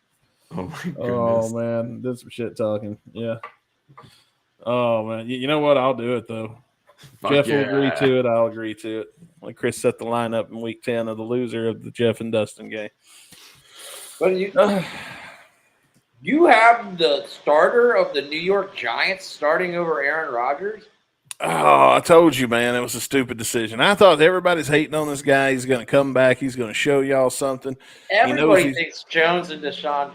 Oh, my goodness. Oh, man. Did some shit talking. Yeah. Oh, man. You know what? I'll do it, though. Jeff will agree to it. I'll agree to it. Like Chris set the lineup in week 10 of the loser of the Jeff and Dustin game. But you have the starter of the New York Giants starting over Aaron Rodgers? Oh, I told you, man, it was a stupid decision. I thought everybody's hating on this guy. He's going to come back. He's going to show y'all something. Everybody thinks Jones and Deshaun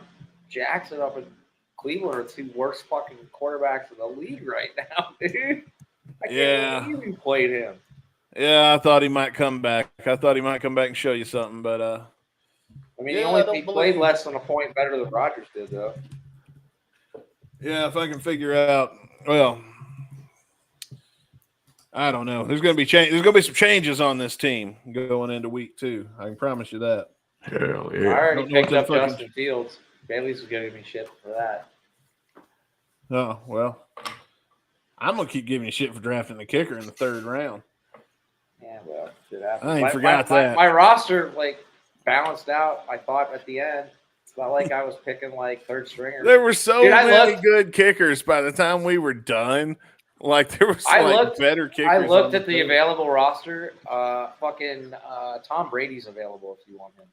Jackson up in Cleveland are the two worst fucking quarterbacks in the league right now, dude. I can't believe you played him. Yeah, I thought he might come back. I thought he might come back and show you something, but I mean, he played less than a point better than Rodgers did, though. Yeah, if I can figure out, well, I don't know. There's going to be There's going to be some changes on this team going into week 2. I can promise you that. Hell I yeah! already picked up Justin Fields. Bailey's was giving me shit for that. Oh well, I'm gonna keep giving you shit for drafting the kicker in the 3rd round. Yeah, well, shit happens. I ain't forgot that. My roster balanced out. I thought at the end. It's not like I was picking 3rd stringer. There were so many good kickers by the time we were done. There was better kickers. I looked at the available roster. Tom Brady's available if you want him.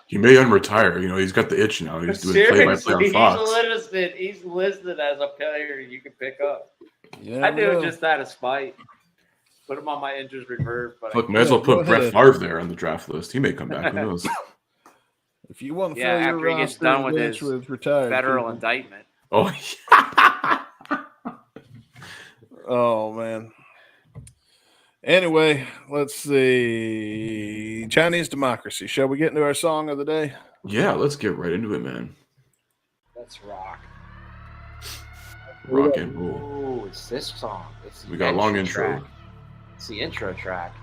He may unretire. He's got the itch now. He's doing play-by-play on Fox. He's listed as a player you can pick up. Yeah, I do it just out of spite. Put him on my injured reserve. But look, might as well put Brett Favre there on the draft list. He may come back. Who knows? If you want to fill your after he gets done with his federal indictment. Oh, oh man. Anyway, let's see. Chinese democracy. Shall we get into our song of the day? Yeah, let's get right into it, man. Let's rock. Rock and roll. Oh, it's this song. We got a long intro. Track. It's the intro track.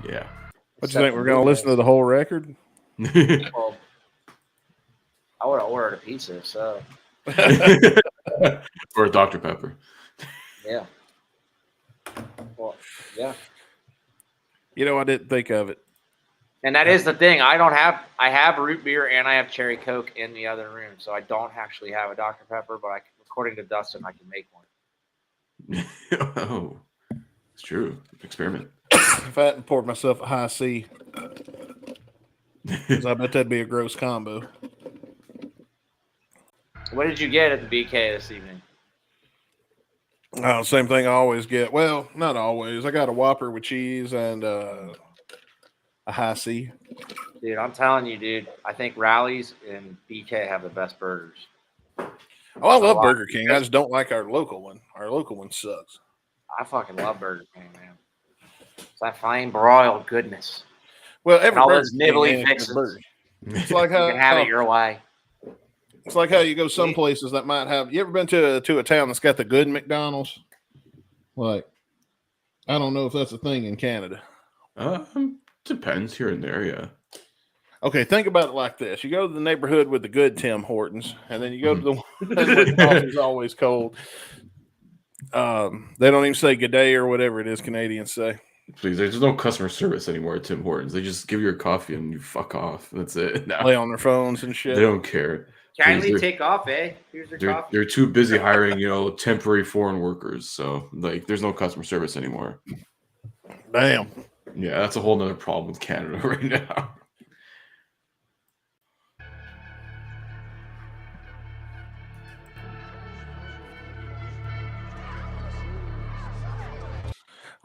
Yeah. What do you think? We're going to listen to the whole record? Well, I would have ordered a pizza, so. Or a Dr. Pepper. Yeah. Well, yeah. I didn't think of it. And that is the thing. I have root beer and I have cherry Coke in the other room, so I don't actually have a Dr. Pepper, but according to Dustin, I can make one. Oh, it's true. Experiment. If I hadn't poured myself a high C, because I bet that'd be a gross combo. What did you get at the BK this evening? Oh, same thing I always get. Well, not always. I got a Whopper with cheese and a high C. Dude, I'm telling you, dude. I think Rallies and BK have the best burgers. Oh, I love Burger King. I just don't like our local one. Our local one sucks. I fucking love Burger King, man. It's that fine broiled goodness. Well, every all Burger those nibbly fixes. It's like how you can have it your way. It's like how you go some places that might have. You ever been to a town that's got the good McDonald's? I don't know if that's a thing in Canada. Depends here and there, yeah. Okay, think about it like this: you go to the neighborhood with the good Tim Hortons, and then you go to the one where the coffee's always cold. They don't even say good day or whatever it is Canadians say. Please, there's no customer service anymore at Tim Hortons. They just give you your coffee and you fuck off. That's it. Now. Play on their phones and shit. They don't care. Kindly take off, eh? Here's your coffee. They're too busy hiring, temporary foreign workers. So, there's no customer service anymore. Damn. Yeah, that's a whole nother problem with Canada right now.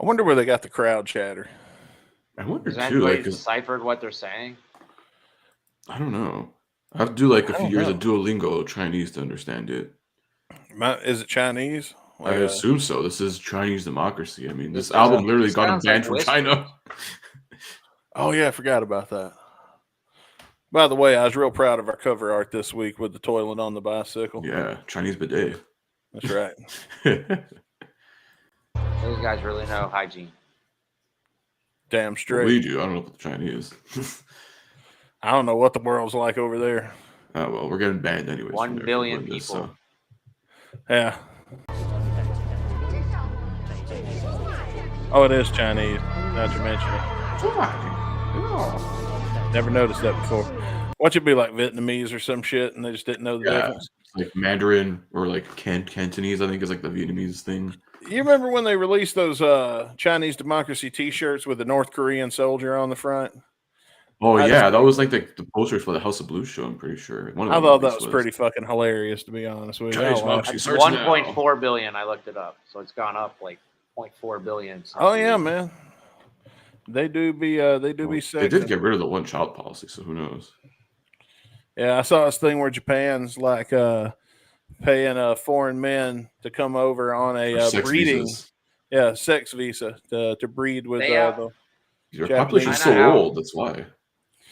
I wonder where they got the crowd chatter. I wonder Has too. anybody deciphered what they're saying? I don't know. I have to do a few years of Duolingo Chinese to understand it. Is it Chinese? I assume so. This is Chinese democracy. I mean, this album literally got banned from China. Oh yeah, I forgot about that. By the way, I was real proud of our cover art this week with the toilet on the bicycle. Yeah, Chinese bidet. That's right. Those guys really know hygiene. Damn straight. We do. I don't know what the Chinese. I don't know what the world's like over there. Oh, well, we're getting banned anyways. 1 billion people. So. Yeah. Oh, it is Chinese. Now that you mention it. Never noticed that before. Watch it be like Vietnamese or some shit, and they just didn't know the difference. Like Mandarin or Cantonese, I think is the Vietnamese thing. You remember when they released those Chinese democracy T-shirts with the North Korean soldier on the front? Oh I yeah, just- that was like the posters for the House of Blues show. I'm pretty sure. One of I them thought at that least was pretty fucking hilarious, to be honest with you. Guys, I Mark, laughed. she's It's searching 1.4 billion. I looked it up, so it's gone up like 0.4 billion. since Oh the yeah, release. man. They do be Well, be they sexing. did get rid of the one child policy, so who knows? Yeah, I saw this thing where Japan's like paying foreign men to come over on For a sex breeding, visas. sex visa to breed with They have- the Your Japanese- population's so China out. old. That's why.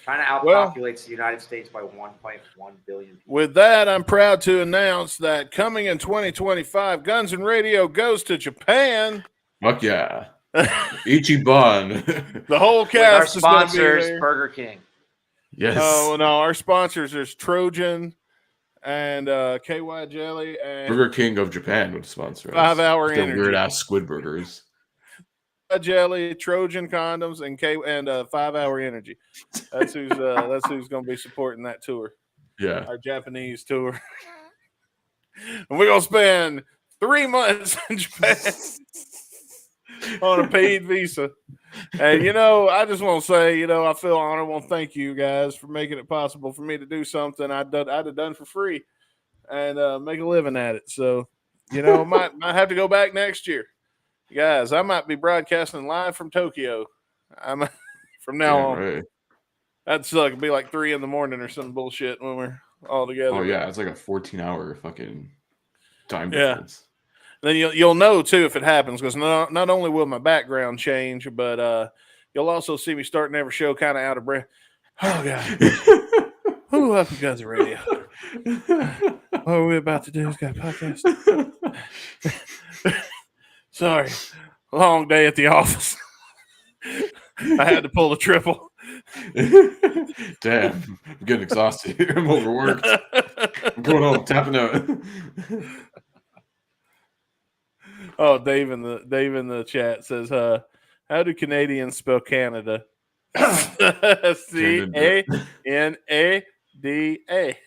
China Well- outpopulates the United States by 1.1 billion. With that, I'm proud to announce that coming in 2025, Guns and Radio goes to Japan. Fuck yeah, Ichiban. The whole With our cast is going to be sponsors, there. Burger King. Yes. Oh no, our sponsors is Trojan and KY Jelly and Burger King of Japan would sponsor us. 5 Hour With their Energy. weird ass squid burgers. Jelly, Trojan condoms, and 5 Hour Energy. That's who's going to be supporting that tour, Yeah. our Japanese tour. And we're going to spend 3 months in Japan on a paid visa. And I just want to say, I feel honored. I want to thank you guys for making it possible for me to do something I'd have done for free and make a living at it. So, might have to go back next year. Guys, I might be broadcasting live from Tokyo. I'm from now on. Right. That'd suck. It'd be like 3 a.m. or some bullshit when we're all together. Oh yeah, it's like a 14-hour fucking time Yeah. difference. Then you'll know too if it happens, because not only will my background change, but you'll also see me starting every show kind of out of breath. Oh god. Who up with Guns N' Radio? What are we about to do? It's got a podcast. Sorry. Long day at the office. I had to pull a triple. Damn, I'm getting exhausted here. I'm overworked. I'm going home, tapping out. Oh, Dave in the chat says, how do Canadians spell Canada? C-A-N-A-D-A.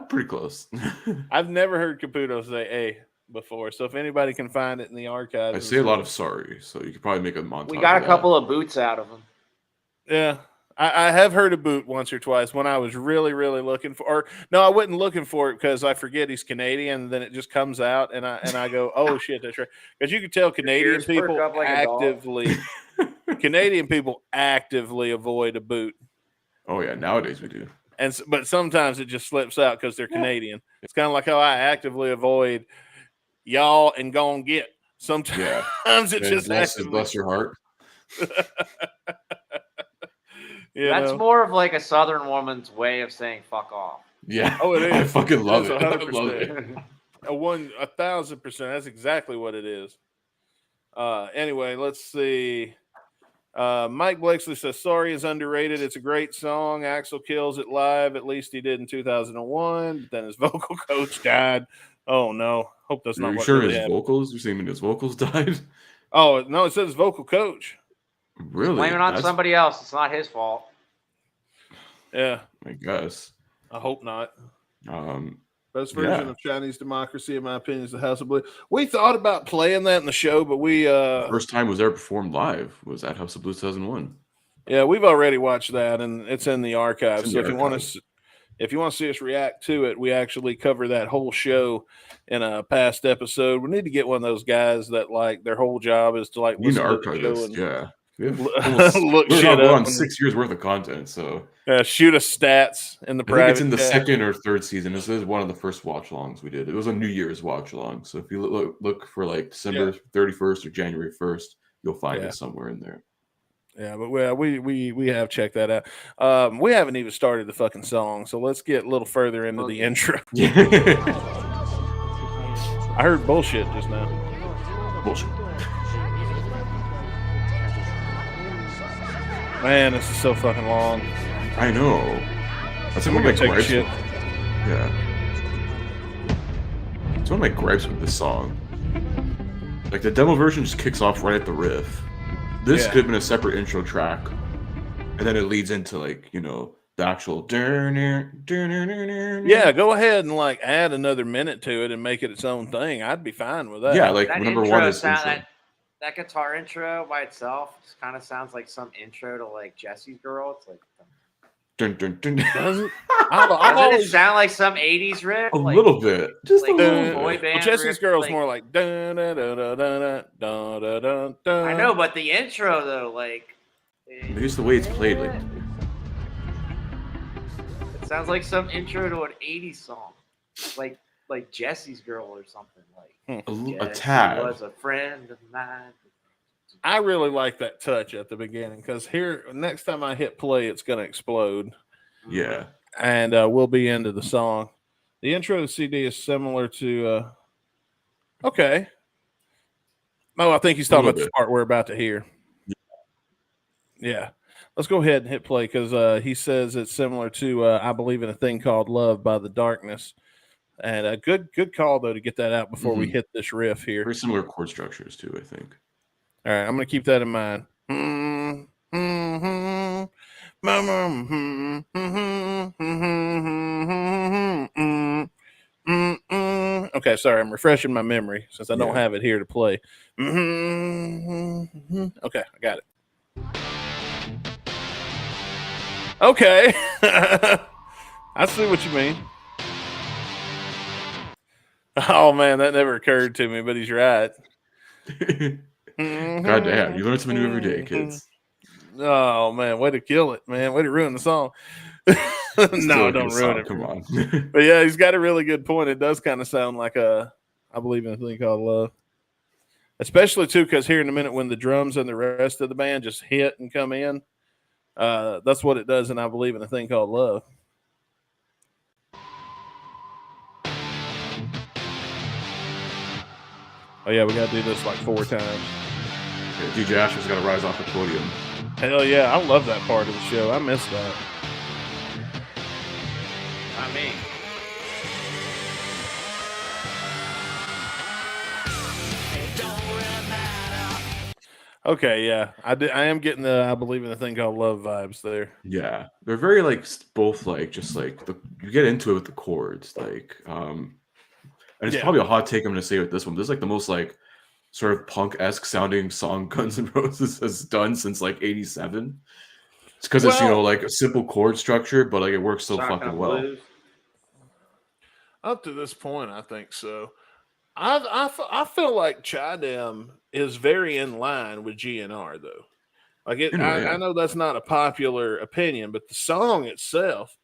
Pretty close. I've never heard Caputo say A before, so if anybody can find it in the archives. I say a lot of sorry, so you could probably make a montage. We got of a that. couple of boots out of them. Yeah. I have heard a boot once or twice when I was really, really looking for, or no, I wasn't looking for it because I forget he's Canadian, and then it just comes out, and I go, oh shit, that's right, because you can tell Canadian ears perk people up like a dog. Canadian people actively avoid a boot, Oh yeah, nowadays we do. but sometimes it just slips out because they're Canadian. It's kind of like how I actively avoid y'all and go and get. Sometimes Yeah. it And just actively, bless your heart. That's know? more of like a Southern woman's way of saying "fuck off." Yeah. Oh, it is. I fucking love It's it. I love 100%. it. 1,000%. That's exactly what it is. Anyway, let's see. Mike Blakeslee says, "Sorry is underrated. It's a great song. Axl kills it live. At least he did in 2001. But then his vocal coach died. Oh no. Hope that's Are not you what sure really his happened. vocals? You're saying his vocals died? Oh no, it says vocal coach. Really? Blame it on That's- somebody else. It's not his fault. Yeah, I guess. I hope not. Um, Best version Yeah. of Chinese democracy, in my opinion, is the House of Blues. We thought about playing that in the show, but we first time was ever performed live was at House of Blues 2001. yeah, we've already watched that, and it's in the archives. It's in So the if you want archives. to, if you want to see us react to it, we actually cover that whole show in a past episode. We need to get one of those guys that like their whole job is to like You need listen to to the archive show this. and Yeah. We have look we're shit on up and 6 years worth of content. So shoot us stats in the I think private. it's in the chat. second or third season. This is one of the first watch longs we did. It was a New Year's watch long. So if you look for like December 31st or January 1st, you'll find Yeah. it somewhere in there. Yeah, but we have checked that out. We haven't even started the fucking song, so let's get a little further into the intro. I heard bullshit just now. Bullshit. Man, this is so fucking long. I know. That's I'm one of gonna my take a gripes. shit. Yeah. It's one of my gripes with this song. Like the demo version just kicks off right at the riff. This Yeah. could have been a separate intro track, and then it leads into like the actual. Yeah, go ahead and like add another minute to it and make it its own thing. I'd be fine with that. Yeah, like That number intro one is sound, intro. that guitar intro by itself just kind of sounds like some intro to like Jesse's Girl. It's like, Dun, dun, dun. Doesn't doesn't it sound like some 80s riff? A Like, little bit, just like a little boy bit. band Jesse's riff, Girl's like- more like dun, dun, dun, dun, dun, dun, dun, dun, dun. I know, but the intro though, like, Here's the way it's played. Like, it sounds like some intro to an 80s song, like Jesse's Girl or something. Like a Jesse tad. was a friend of mine. I really like that touch at the beginning because here, next time I hit play, it's going to explode. Yeah. And we'll be into the song. The intro to the CD is similar to. Okay. Oh, I think he's talking about the part we're about to hear. Yeah. Let's go ahead and hit play because he says it's similar to I Believe in a Thing Called Love by The Darkness. And a good call, though, to get that out before we hit this riff here. Very similar chord structures, too, I think. All right. I'm going to keep that in mind. Okay, sorry, I'm refreshing my memory since I don't have it here to play. Okay, I got it. Okay. I see what you mean. Oh man, that never occurred to me, but he's right. God damn, you learn something new every day, kids. Oh man, way to kill it, man. Way to ruin the song. No, don't ruin it. Come on. But yeah, he's got a really good point. It does kind of sound like I Believe in a Thing Called Love. Especially too, because here in a minute when the drums and the rest of the band just hit and come in, that's what it does in I Believe in a Thing Called Love. Oh yeah, we gotta do this like 4 times. Yeah, DJ Asher's got to rise off the podium. Hell yeah, I love that part of the show. I miss that. Not me. Okay, yeah, I am getting the I Believe in a Thing Called Love vibes there. Yeah, they're very like both like just like you get into it with the chords, like and it's probably a hot take I'm gonna say with this one. This is like the most like sort of punk-esque sounding song Guns N' Roses has done since like '87. It's because it's like a simple chord structure, but like it works so fucking well. Blues. Up to this point, I think so. I feel like Chidem is very in line with GNR though. Like it, I know that's not a popular opinion, but the song itself,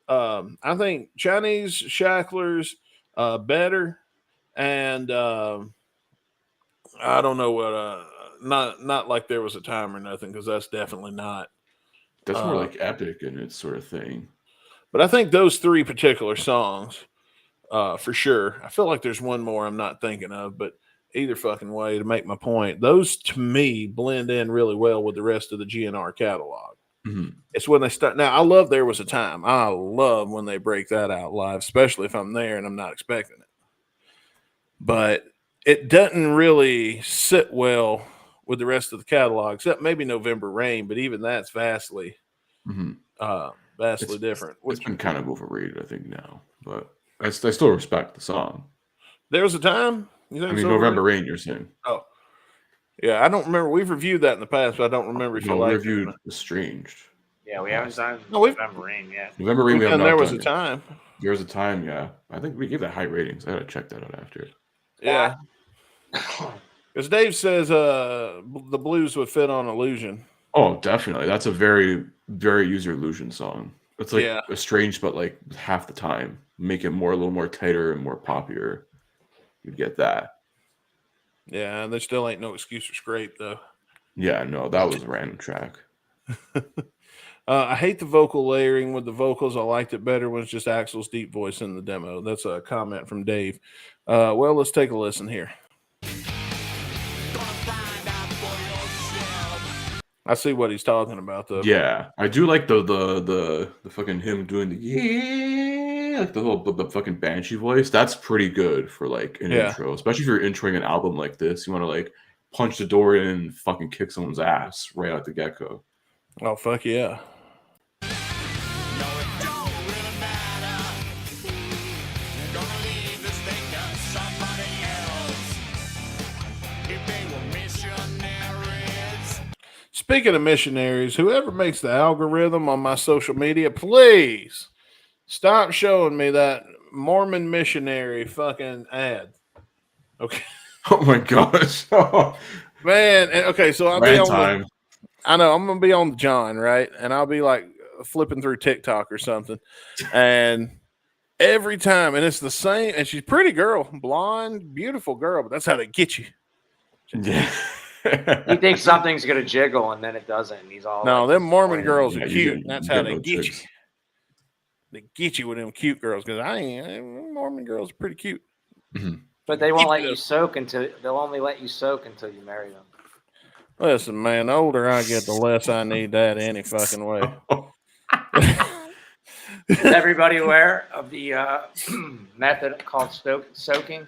I think Chinese Shacklers better, and I don't know what not like There Was a Time or nothing, because that's definitely not. That's more like epic and its sort of thing. But I think those 3 particular songs. For sure. I feel like there's one more I'm not thinking of, but either fucking way, to make my point, those to me blend in really well with the rest of the GNR catalog. Mm-hmm. It's when they start. Now, I love There Was a Time. I love when they break that out live, especially if I'm there and I'm not expecting it. But it doesn't really sit well with the rest of the catalog, except maybe November Rain, but even that's vastly different. It's been kind of overrated, I think, now, but I still respect the song. There Was a Time? You think November Rain, you're saying? Oh. Yeah, I don't remember. We've reviewed that in the past, but I don't remember if you liked it. We reviewed Estranged. Yeah, we haven't done November Rain yet. November Rain, we haven't There done. Was a Time. There Was a Time, yeah. I think we gave that high ratings. I gotta check that out after. Yeah. Because Dave says the blues would fit on Illusion. Oh, definitely. That's a very, very user illusion song. It's like Estranged, but like half the time. Make it a little more tighter and more poppier. You'd get that. Yeah, and there still ain't no excuse for Scrape, though. Yeah, no, that was a random track. I hate the vocal layering with the vocals. I liked it better when it's just Axl's deep voice in the demo. That's a comment from Dave. Well, let's take a listen here. I see what he's talking about, though. Yeah, I do like the fucking him doing the like the fucking banshee voice. That's pretty good for like an intro, especially if you're introing an album like this. You want to like punch the door in and fucking kick someone's ass right out the get go. Oh fuck yeah! Speaking of missionaries, whoever makes the algorithm on my social media, please stop showing me that Mormon missionary fucking ad. Okay. Oh my gosh. Man, okay, so I'll be Rant on time. I know I'm gonna be on the John, right? And I'll be like flipping through TikTok or something. And every time, and it's the same, and she's a pretty girl, blonde, beautiful girl, but that's how they get you. Yeah. You think something's gonna jiggle and then it doesn't, and he's all No, like, them Mormon disappointed. girls Yeah, are you cute. get- That's you how get they no get you. chicks. They get you with them cute girls because Mormon girls are pretty cute. But they won't Keep let it you up. soak until they'll only let you soak until you marry them. Listen, man, the older I get, the less I need that any fucking way. Is everybody aware of the method called soaking?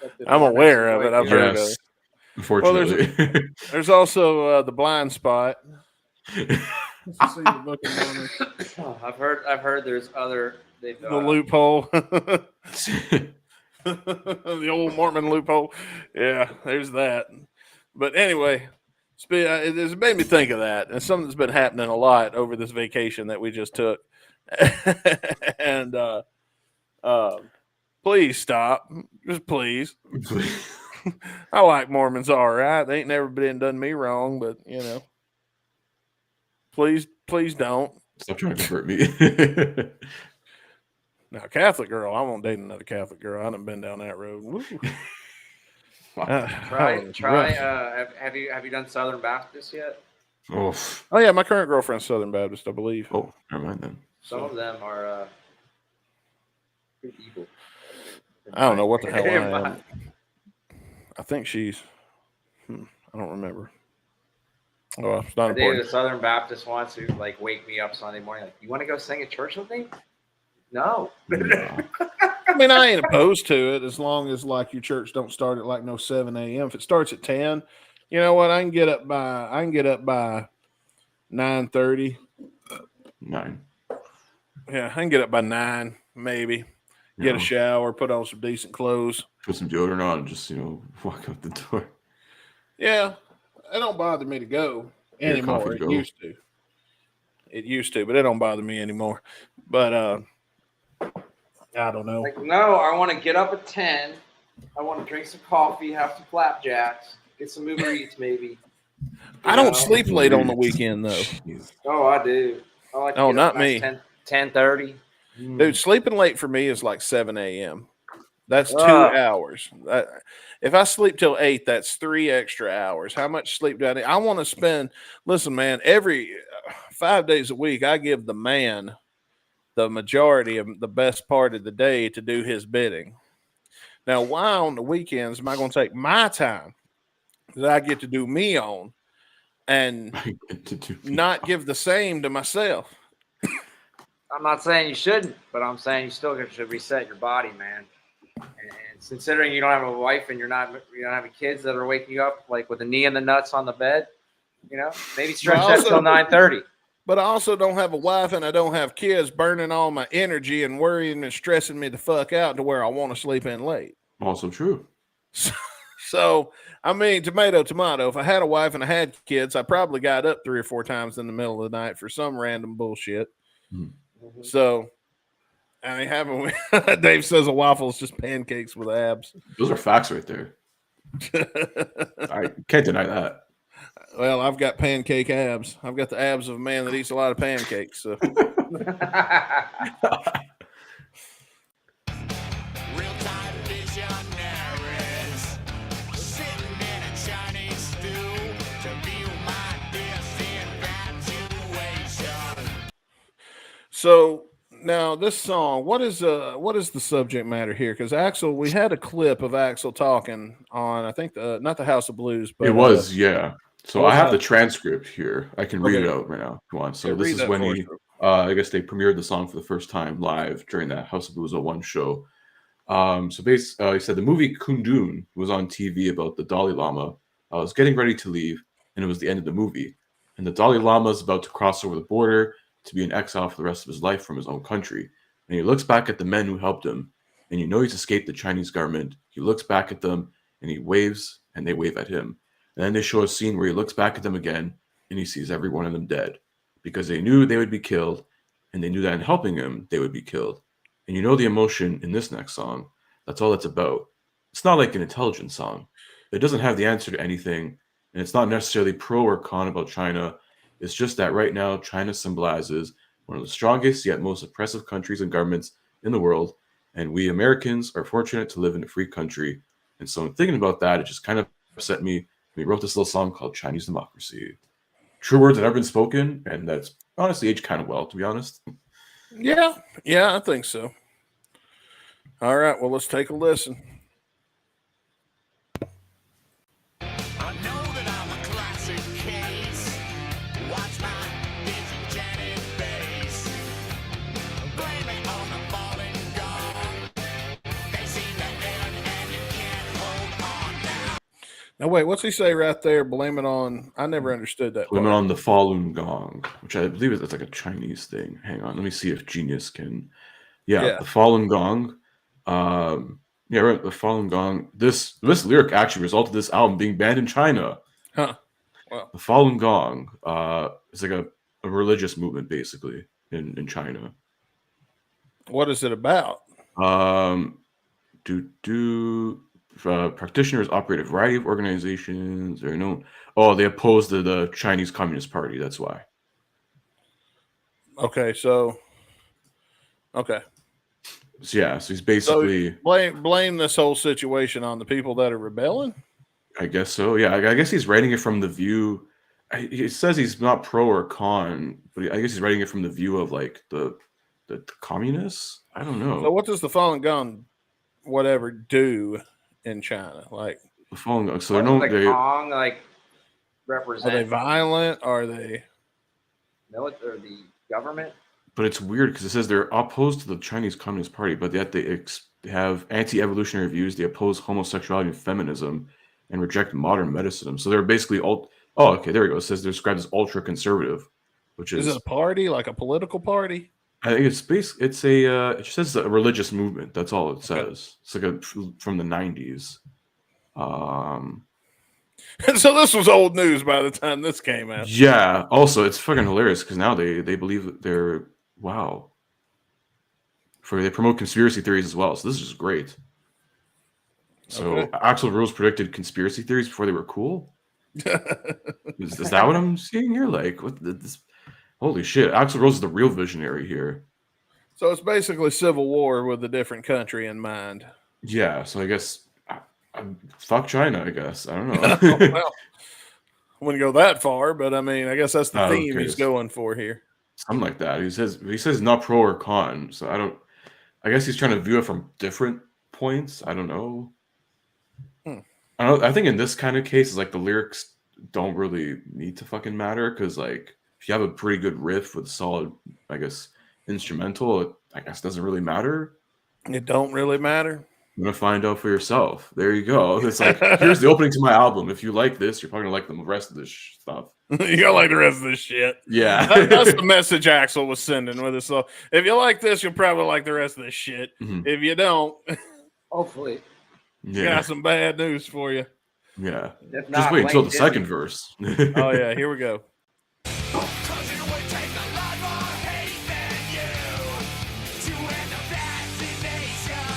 that the I'm Mormons aware of avoid it. I've doing? heard of Yes. it. Unfortunately. There's also the blind spot. See the Book of Mormon. Oh, I've heard there's other they've The loophole. The old Mormon loophole. Yeah, there's that. But anyway, it's made me think of that. And something that's been happening a lot over this vacation that we just took. And please stop. Just please. I like Mormons all right. They ain't never been done me wrong, but you know. Please don't. Stop trying to convert me. Now, Catholic girl, I won't date another Catholic girl. I done been down that road. Woo. Try. Rough. Have you done Southern Baptist yet? Oh, Oh yeah, my current girlfriend's Southern Baptist, I believe. oh, never mind then. Some of them are pretty evil. I don't know what the hell I In my- am. I think she's. I don't remember. Oh, it's not I dated important. a Southern Baptist once who like wake me up Sunday morning like, you want to go sing at church with me? No. Yeah. I mean, I ain't opposed to it as long as like your church don't start at like 7 a.m. If it starts at 10, you know what? I can get up by 9:30. 9. Yeah, I can get up by 9, maybe. Get a shower, put on some decent clothes. Put some deodorant on and just, walk out the door. Yeah, it don't bother me to go Your anymore. coffee It go. used to. It used to, but it don't bother me anymore. But I don't know. Like, no, I want to get up at 10. I want to drink some coffee, have some flapjacks, get some Uber Eats maybe. I don't sleep late on the weekend though. Jeez. Oh, I do. I like to Oh, get up not me. 10:30. Dude, sleeping late for me is like 7 a.m. That's 2 Ugh. hours. If I sleep till 8, that's 3 extra hours. How much sleep do I need? I want to spend, listen, man, every 5 days a week, I give the man the majority of the best part of the day to do his bidding. Now, why on the weekends am I going to take my time that I get to do me on and I get to do not give the same to myself? I'm not saying you shouldn't, but I'm saying you still should reset your body, man. And considering you don't have a wife and you don't have kids that are waking you up like with a knee in the nuts on the bed, maybe stretch that also- till 9:30. But I also don't have a wife and I don't have kids burning all my energy and worrying and stressing me the fuck out to where I want to sleep in late. Also true. So, I mean, tomato. If I had a wife and I had kids, I probably got up 3 or 4 times in the middle of the night for some random bullshit. Mm-hmm. So, I mean, haven't we? Dave says a waffle is just pancakes with abs. Those are facts right there. I can't deny that. Well, I've got pancake abs. I've got the abs of a man that eats a lot of pancakes. So. Real-time visionaries sitting in a Chinese stew to view my disinfatuation. So now this song, what is the subject matter here? Because Axel, we had a clip of Axel talking on, I think not the House of Blues, but It was, yeah. So what I have was the transcript here. I can read Okay. it out right now if you want. So Yeah, this read is that when for he, us, bro. I guess they premiered the song for the first time live during that House of Blues 01 show. So basically, he said the movie Kundun was on TV about the Dalai Lama. I was getting ready to leave, and it was the end of the movie. And the Dalai Lama is about to cross over the border to be in exile for the rest of his life from his own country. And he looks back at the men who helped him, and he's escaped the Chinese government. He looks back at them, and he waves, and they wave at him. And then they show a scene where he looks back at them again, and he sees every one of them dead because they knew they would be killed, and they knew that in helping him, they would be killed. And you know the emotion in this next song. That's all it's about. It's not like an intelligent song. It doesn't have the answer to anything, and it's not necessarily pro or con about China. It's just that right now, China symbolizes one of the strongest yet most oppressive countries and governments in the world, and we Americans are fortunate to live in a free country. And so in thinking about that, it just kind of upset me. We wrote this little song called Chinese Democracy. True words that have been spoken, and that's honestly aged kind of well, to be honest. Yeah, I think so. All right, well, let's take a listen. I know that I'm a classic case. Watch my disenchanted face. Blame it on the fallen gong. They seem to end and you can't hold on now. Now, wait, what's he say right there? Blame it on. I never understood that. Blame it part. on the Falun Gong, which I believe is like a Chinese thing. Hang on, let me see if Genius can. Yeah. The Falun Gong. Yeah, right. The Falun Gong. This lyric actually resulted in this album being banned in China. Huh. Wow. The Falun Gong. It's like a religious movement basically in China. What is it about? Practitioners operate a variety of organizations. They're known. Oh, they oppose the Chinese Communist Party. That's why. Okay, so. Okay. So, yeah, so he's basically. Blame this whole situation on the people that are rebelling? I guess so. Yeah, I guess he's writing it from the view. He says he's not pro or con, but I guess he's writing it from the view of like the communists. I don't know. So what does the Falun Gong, whatever, do in China? Like The Falun Gong. So What they're does known. the Kong like are represent? they violent? Are they? Military or the government? But it's weird because it says they're opposed to the Chinese Communist Party, but yet they have anti-evolutionary views. They oppose homosexuality and feminism, and reject modern medicine. So they're basically all. Oh, okay, there we go. It says they're described as ultra-conservative, which Is is it a party, like a political party? I think it's It's a. It just says a religious movement. That's all it says. It's like from the 90s. So this was old news by the time this came out. Yeah. Also, it's fucking hilarious because now they believe that they're wow. They promote conspiracy theories as well. So this is just great. So Okay. Axl Rose predicted conspiracy theories before they were cool. Is that what I'm seeing here? Like, what this? Holy shit! Axl Rose is the real visionary here. So it's basically civil war with a different country in mind. Yeah. So I guess fuck China. I guess I don't know. Well, I wouldn't go that far, but I mean, I guess that's the theme okay. he's going for here. Something like that. He says not pro or con. So I guess he's trying to view it from different points. I don't know. I think in this kind of case, it's like the lyrics don't really need to fucking matter because like if you have a pretty good riff with solid, I guess, instrumental, it I guess doesn't really matter. It don't really matter. You're gonna find out for yourself. There you go. It's like here's the opening to my album. If you like this, you're probably gonna like the rest of this stuff. You gotta like the rest of this shit. Yeah, That's the message Axl was sending with it. So if you like this, you'll probably like the rest of this shit. Mhm. If you don't, Hopefully. yeah, got some bad news for you. yeah. If Just not, wait until blame the second Disney. verse. Oh yeah, here we go. Cause it would take a lot more hate than you to end the vaccination.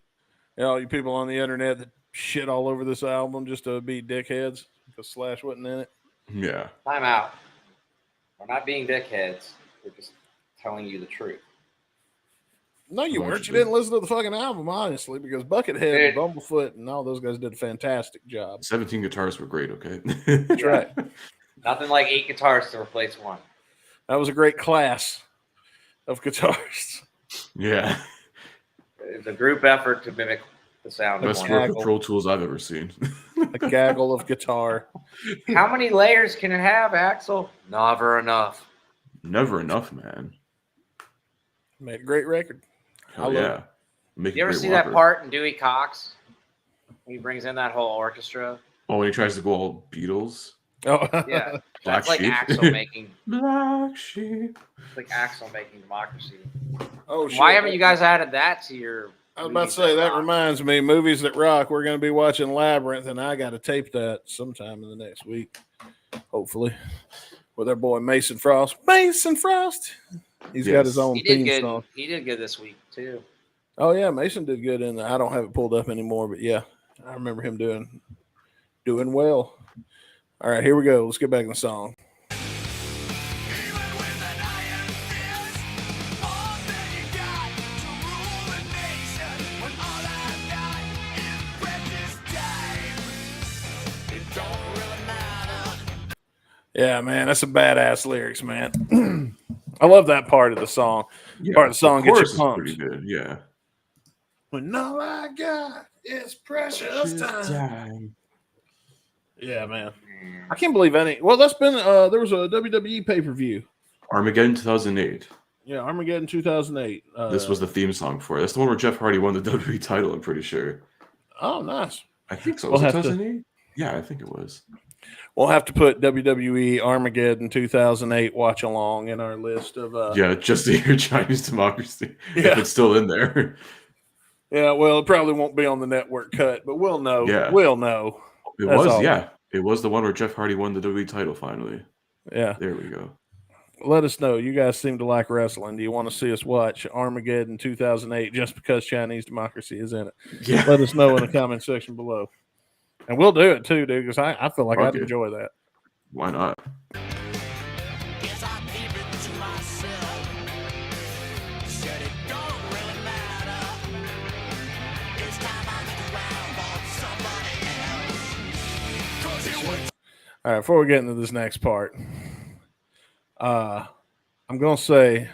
You know, you people on the internet that shit all over this album just to be dickheads because Slash wasn't in it. Yeah. Time out. We're not being dickheads. We're just telling you the truth. No, you weren't. You Allegedly. didn't listen to the fucking album, honestly, because Buckethead and Bumblefoot and all those guys did a fantastic job. 17 guitars were great, okay? That's right. Nothing like 8 guitars to replace one. That was a great class of guitars. Yeah. It's a group effort to mimic the sound of Best one. work of Pro Tools I've ever seen. A gaggle of guitar. How many layers can it have, Axel? Never enough. Never enough, man. Made a great record. Hell love yeah. Make You ever see that part in Dewey Cox? When he brings in that whole orchestra? Oh, when he tries to go all Beatles. Oh, Yeah. Black That's like Sheep. Axel making Black Sheep. Democracy. oh shit. Why haven't you guys added that to your I was about to movies say, that rock? reminds me, movies that rock. We're going to be watching Labyrinth, and I got to tape that sometime in the next week, hopefully. with our boy Mason Frost. Mason Frost. He's got his own He did theme good. song. He did good this week too. Oh yeah, Mason did good in the, I don't have it pulled up anymore, but yeah, I remember him doing well. All right, here we go. Let's get back in the song. Even with an iron fist, all that you got to rule a nation. When all I've got is precious time, it don't really matter. Yeah, man, that's some badass lyrics, man. I love that part of the song. Part of the song gets chorus you is pumped. pretty good. Yeah. When all I got is precious time. Yeah, man. I can't believe any. Well, that's been there was a WWE pay-per-view. Armageddon 2008. Yeah, Armageddon 2008. This was the theme song for it. That's the one where Jeff Hardy won the WWE title, I'm pretty sure. Oh, nice. I think so. We'll Was it have to- 2008? Yeah, I think it was. We'll have to put WWE Armageddon 2008 watch along in our list of. Yeah, just to hear Chinese Democracy. Yeah. If it's still in there. Yeah, well, it probably won't be on the network cut, but we'll know. Yeah. We'll know. It That's was, all. yeah. It was the one where Jeff Hardy won the WWE title finally. Yeah. There we go. Let us know. You guys seem to like wrestling. Do you want to see us watch Armageddon 2008 just because Chinese Democracy is in it? Yeah. Let us know in the comment section below. And we'll do it too, dude, because I feel like I'd Okay. enjoy that. Why not? Guess I keep it to myself. Said it don't really matter. It's time I look around for somebody else. 'Cause you would All right, before we get into this next part, I'm going to say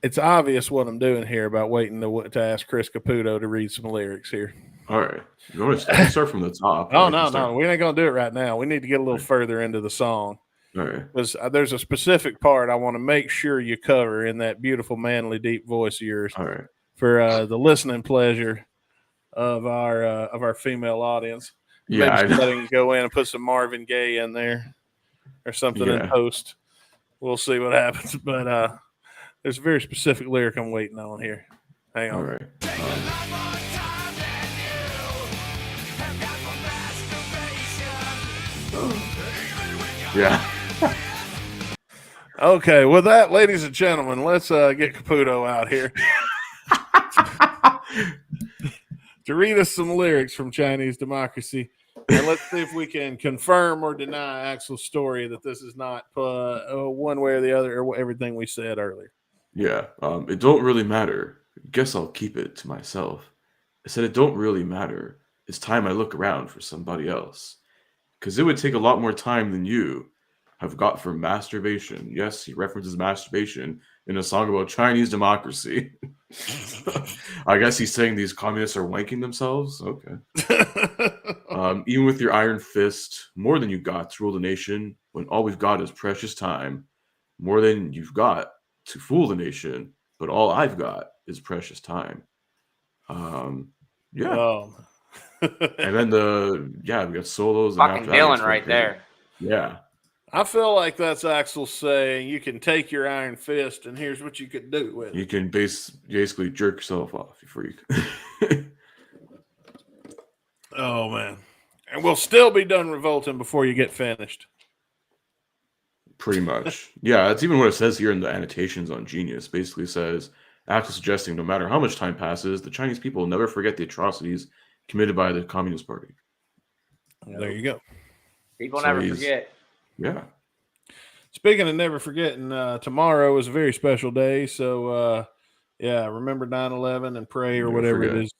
it's obvious what I'm doing here about waiting to ask Chris Caputo to read some lyrics here. All right. You want to start from the top? Oh, I no, can start- no. We ain't going to do it right now. We need to get a little further into the song. All right. Because there's a specific part I want to make sure you cover in that beautiful, manly, deep voice of yours All right. for the listening pleasure of our female audience. Yeah. Maybe I know. somebody can go in and put some Marvin Gaye in there or something in Yeah. post. We'll see what happens. But there's a very specific lyric I'm waiting on here. Hang on. All right. take a lot more time than you have got for masturbation. Even when you're Yeah. Okay, with that, ladies and gentlemen, let's get Caputo out here to read us some lyrics from Chinese Democracy. And let's see if we can confirm or deny Axel's story that this is not one way or the other, or everything we said earlier. Yeah. It don't really matter. Guess I'll keep it to myself. I said it don't really matter. It's time I look around for somebody else. Because it would take a lot more time than you have got for masturbation. Yes, he references masturbation in a song about Chinese democracy. I guess he's saying these communists are wanking themselves. Okay. Even with your iron fist, more than you got to rule the nation, when all we've got is precious time. More than you've got to fool the nation, but all I've got is precious time. Yeah. Oh. And then we got solos. And Fucking after that, it's Dylan right fucking- there. Yeah. I feel like that's Axel saying you can take your iron fist and here's what you could do with it. You can basically jerk yourself off, you freak. Oh, man. And we'll still be done revolting before you get finished. Pretty much. Yeah, that's even what it says here in the annotations on Genius. Basically says, Axel suggesting no matter how much time passes, the Chinese people will never forget the atrocities committed by the Communist Party. There you go. People So never he's- forget. Yeah. Speaking of never forgetting, tomorrow is a very special day. So, yeah, remember 9/11 and pray or Never whatever forget. it is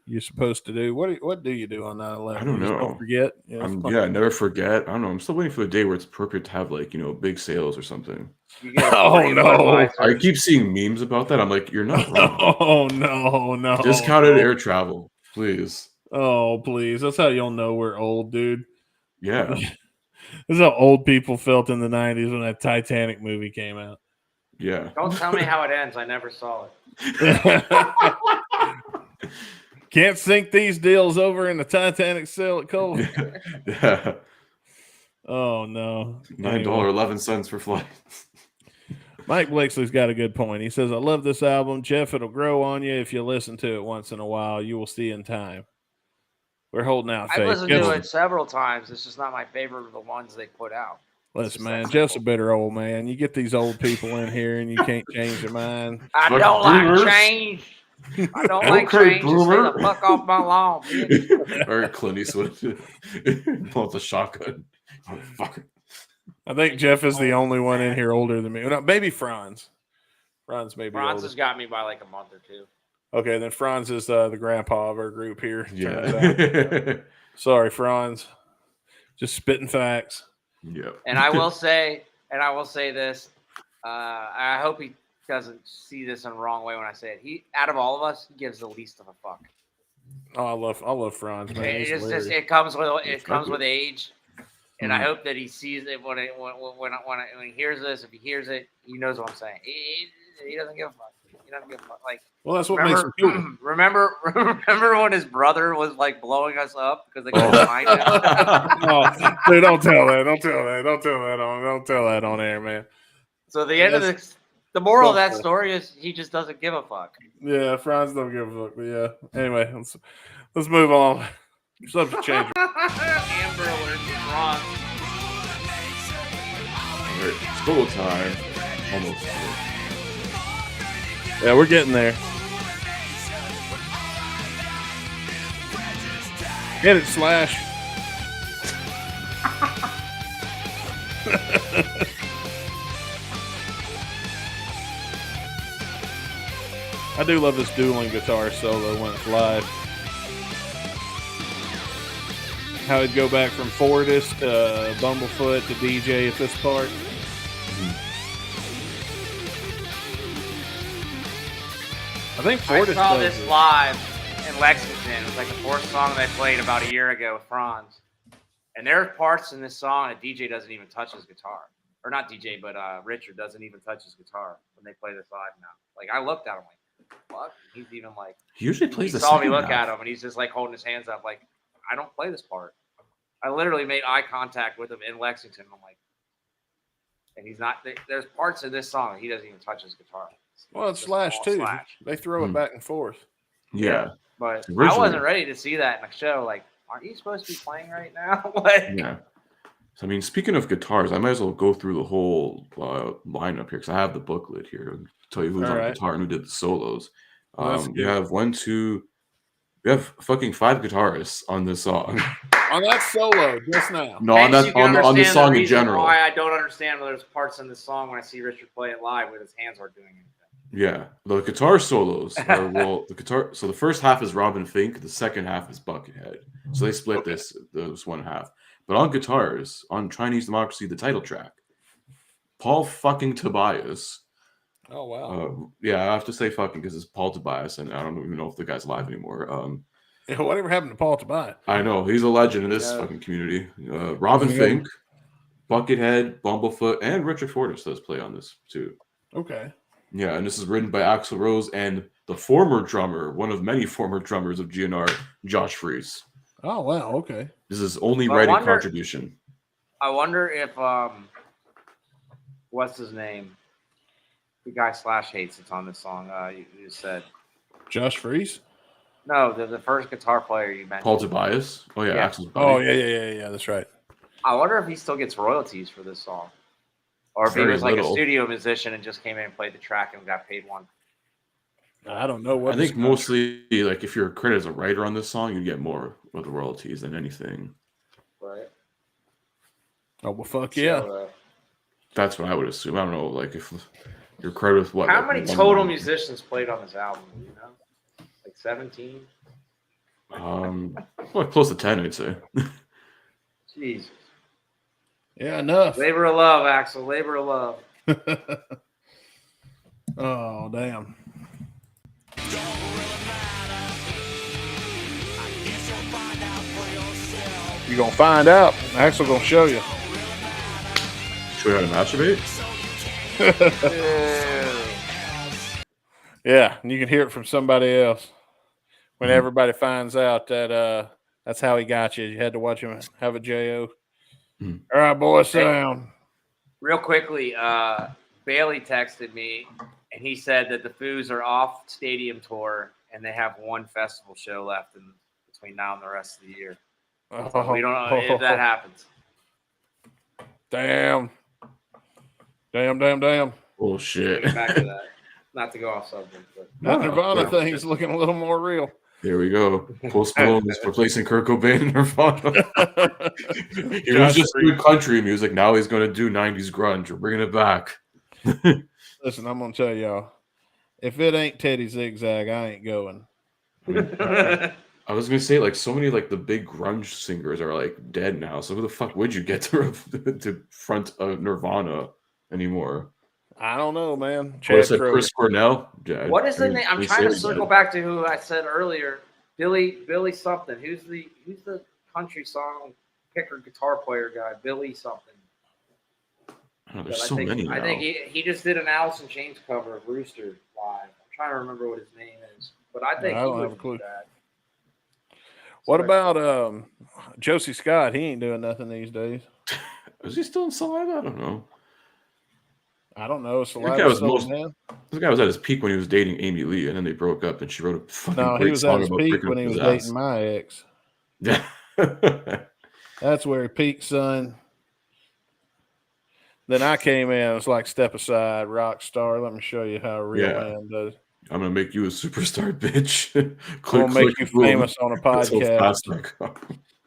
you're supposed to do. What do you do on 9/11? I don't You just know. Don't forget. Yeah, it's fun. Yeah, never forget. I don't know. I'm still waiting for the day where it's appropriate to have big sales or something. You get a Oh, free no. Budweiser. I keep seeing memes about that. I'm like, you're not wrong. Oh no! Discounted no. air travel, please. Oh please! That's how you'll know we're old, dude. Yeah. This is how old people felt in the 90s when that Titanic movie came out. Yeah. Don't tell me how it ends. I never saw it. Can't sink these deals over in the Titanic sale at Cole. Yeah. Oh no! $9.11 for flights. Mike Blakeslee's got a good point. He says, "I love this album, Jeff. It'll grow on you if you listen to it once in a while. You will see in time." We're holding out I've faith. listened Good to one. it several times. It's just not my favorite of the ones they put out. Listen, man, Jeff's a bitter old man. You get these old people in here and you can't change their mind. I Fuck don't like boomers. change. I don't like Okay, change. Just stay the boomer. fuck off my lawn, bitch. Or Clint Eastwood pulls a shotgun. Oh, fuck. I think Jeff is the only one in here older than me. No, maybe Franz. Franz may be Franz older. has got me by like a month or two. Okay, then Franz is the grandpa of our group here. turns out. Yeah. Sorry, Franz. Just spitting facts. Yep. And I will say this. I hope he doesn't see this in the wrong way when I say it. He, out of all of us, he gives the least of a fuck. Oh, I love Franz, man. He's hilarious. It comes with age, and I hope that he sees it when he hears this. If he hears it, he knows what I'm saying. He doesn't give a fuck. He doesn't give a fuck. Like, Well, that's what makes him cool. remember when his brother was like blowing us up because they couldn't find him. Oh, dude, don't tell that. Don't tell that on air, man. So the end of the moral of that story is he just doesn't give a fuck. Yeah, Franz don't give a fuck. But yeah. Anyway, let's move on. Subject change. Amber Alert's wrong. All right, school time. Almost. Yeah, we're getting there. Get it, Slash. I do love this dueling guitar solo when it's live. How it'd go back from Fortis to Bumblefoot to DJ at this part. I think Fortis I saw does this it. live in Lexington. It was like the fourth song they played about a year ago with Franz. And there are parts in this song that DJ doesn't even touch his guitar. Or not DJ, but Richard doesn't even touch his guitar when they play this live now. Like, I looked at him like, what? He's even like, He usually he plays the saw me second look half. at him and he's just like holding his hands up like, I don't play this part. I literally made eye contact with him in Lexington. I'm like, and he's not, there's parts of this song that he doesn't even touch his guitar. Well, it's just Slash all too. Slash. They throw it back and forth. Yeah. But I Originally- wasn't ready to see that in a show. Like, aren't you supposed to be playing right now? Like, Yeah. So, I mean, speaking of guitars, I might as well go through the whole lineup here because I have the booklet here and tell you who's All on right. guitar and who did the solos. Well, that's You have we have fucking 5 guitarists on this song. On that solo just now. No, on hence that you can on this understand song the in reason general. Why I don't understand why there's parts in this song when I see Richard play it live where his hands aren't doing anything. Yeah, the guitar solos are So the first half is Robin Fink, the second half is Buckethead. So they split this one half. But on guitars, on Chinese Democracy, the title track, Paul fucking Tobias. Oh wow. Yeah, I have to say fucking because it's Paul Tobias, and I don't even know if the guy's alive anymore. Yeah, whatever happened to Paul Tobias? I know he's a legend in this fucking community. Robin Yeah. Fink, Buckethead, Bumblefoot, and Richard Fortis does play on this too. Okay. Yeah, and this is written by Axl Rose and the former drummer, one of many former drummers of GNR, Josh Freese. Oh wow. Okay. This is his only I writing wonder- contribution. I wonder if what's his name? The guy Slash hates it's on this song. You said Josh Freese. no. The first guitar player you mentioned. Paul Tobias. Oh yeah, Yeah. Axl's buddy. Oh yeah. That's right. I wonder if he still gets royalties for this song, or if he Very was like a little. studio musician and just came in and played the track and got paid one. I don't know what. I think mostly like if you're credited as a writer on this song, you get more of the royalties than anything. Right. Oh well, fuck yeah. So, That's what I would assume. I don't know, like if you're credited with what? how like, many one total line? musicians played on this album? Do you know, like 17. Well, close to 10, I'd say. Jeez. Yeah, enough. Labor of love, Axel. Labor of love. Oh damn. You gonna find out. Axel gonna show you. Show you how to masturbate? Yeah, and you can hear it from somebody else. When everybody finds out that that's how he got you. You had to watch him have a JO. Mhm. All right, boys, sit down. Real quickly, Bailey texted me and he said that the Foos are off stadium tour and they have one festival show left in between now and the rest of the year. So we don't know if that happens. Damn. Oh shit. Get back to that. Not to go off subject, but That Nirvana yeah. thing is looking a little more real. Here we go. Post Malone is replacing Kurt Cobain in Nirvana. He was just doing country music. Now he's going to do 90s grunge. We're bringing it back. Listen, I'm going to tell y'all, if it ain't Teddy Zigzag, I ain't going. I was going to say, like, so many, like, the big grunge singers are, like, dead now. So who the fuck would you get to front Nirvana anymore? I don't know, man. What Chad is it, Kroeger. Chris Cornell? Yeah, what is the name? I'm trying to say circle back to who I said earlier. Billy something. Who's the country song picker guitar player guy? Billy something. Oh, there's But so many now. I think he just did an Alice in Chains cover of Rooster live. I'm trying to remember what his name is, but I think I he don't would have a clue. do that. What about Josie Scott? He ain't doing nothing these days. Is he still in Saliva? I don't know. I don't know. This guy was at his peak when he was dating Amy Lee, and then they broke up, and she wrote a fucking No, he great was at song his about peak picking when up he was his dating ass. my ex. Yeah. That's where he peaked, son. Then I came in. It was like step aside, rock star. Let me show you how a real Yeah. man does. I'm gonna make you a superstar, bitch. I'm gonna make you boom. famous on a That's how podcast. fast I go.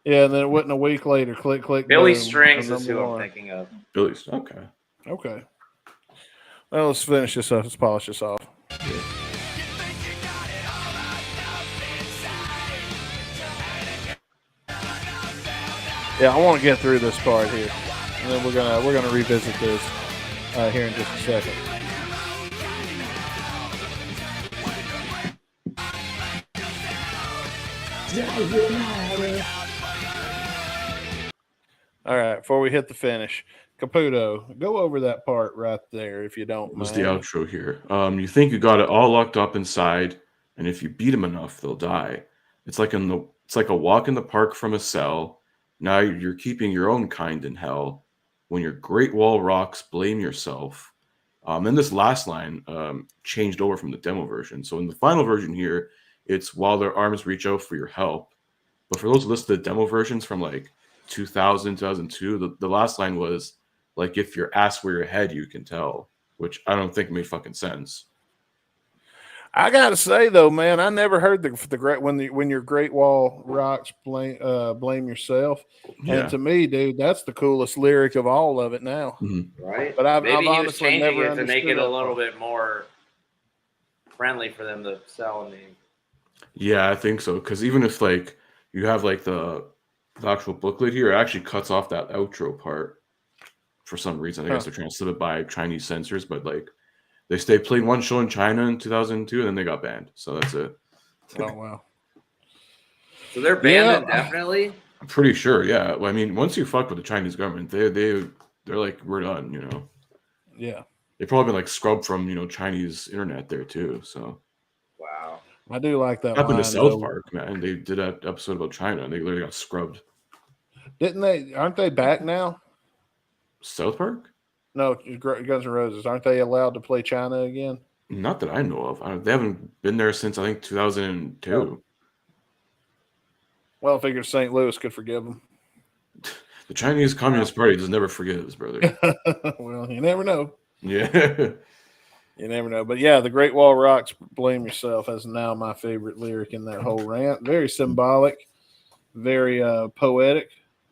Yeah, and then it wasn't a week later. Click, click. Billy boom, Strings I'm is who number I'm one. thinking of. Billy's okay. Okay. Well, let's finish this up. Let's polish this off. Yeah, I want to get through this part here, and then we're gonna revisit this here in just a second. All right, before we hit the finish, Caputo, go over that part right there if you don't What's mind. the outro here? You think you got it all locked up inside, and if you beat them enough, they'll die. It's like a walk in the park from a cell. Now you're keeping your own kind in hell. When your great wall rocks, blame yourself. And this last line changed over from the demo version. So in the final version here, it's while their arms reach out for your help. But for those who listen to the demo versions from like 2000, 2002, the last line was like, if your ass were your head, you can tell, which I don't think made fucking sense. I gotta say though, man, I never heard the great when your great wall rocks, blame yourself. Yeah. And to me, dude, that's the coolest lyric of all of it now. Right? But I've Maybe he was honestly changing never it to make understood it a that little part. bit more friendly for them to sell a name. Yeah, I think so. Because even if like you have like the actual booklet here, it actually cuts off that outro part for some reason. I guess they're trying to slip it by Chinese censors, but like they played one show in China in 2002 and then they got banned. So that's it. Oh wow. So they're banned indefinitely? I'm pretty sure. Yeah. Well, I mean, once you fuck with the Chinese government, they're like, we're done. You know. Yeah. They've probably been like scrubbed from Chinese internet there too. So. Wow. I do like that. Happened to line, South though. Park, man. They did an episode about China and they literally got scrubbed. Didn't they? Aren't they back now? South Park? No, Guns N' Roses. Aren't they allowed to play China again? Not that I know of. They haven't been there since I think 2002. Oh. Well, I figured St. Louis could forgive them. The Chinese Communist Party does never forgive us, brother. Well, you never know. Yeah. You never know. But yeah, the Great Wall Rocks, blame yourself, is now my favorite lyric in that whole rant. Very symbolic, very poetic.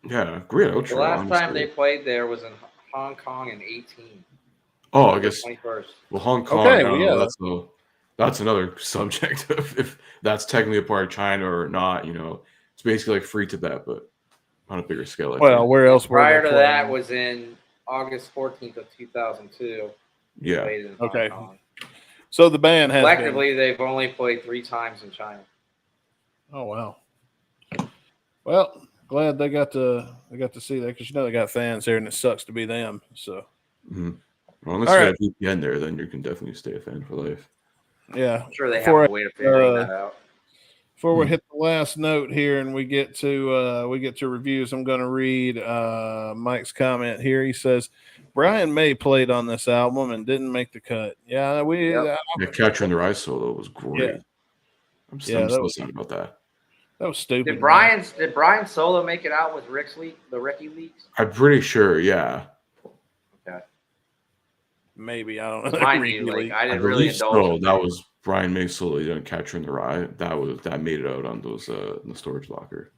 Yeah, great outro. The last honestly. time they played there was in Hong Kong in 18. Oh, I guess. 21st. Well, Hong Kong. Okay, now, yeah. That's another subject of if that's technically a part of China or not. It's basically like free Tibet, but on a bigger scale. I Well, think. where else were Prior they to playing? that was in August 14th of 2002. Yeah. Played in Hong Okay. Kong. So the band has been. Collectively, they've only played 3 times in China. Oh wow. Well, glad they got to see that because they got fans there, and it sucks to be them. So Mhm. Well, unless All you right. have VPN there, then you can definitely stay a fan for life. yeah. I'm sure they have Before a way of figuring that out. Before we hit the last note here and we get to reviews, I'm going to read Mike's comment here. He says Brian May played on this album and didn't make the cut. Yeah, Yep. Yeah, Catcher in the Rye solo was great. Yeah. I'm Yeah, still that was- sad about that. that was stupid. Did Brian Solo make it out with the Ricky Leaks? I'm pretty sure, yeah. maybe I don't know. Mind you, like I I didn't really believe indulge. so. in That was Brian May solo. He didn't Catcher in the Rye. That made it out on those in the storage locker.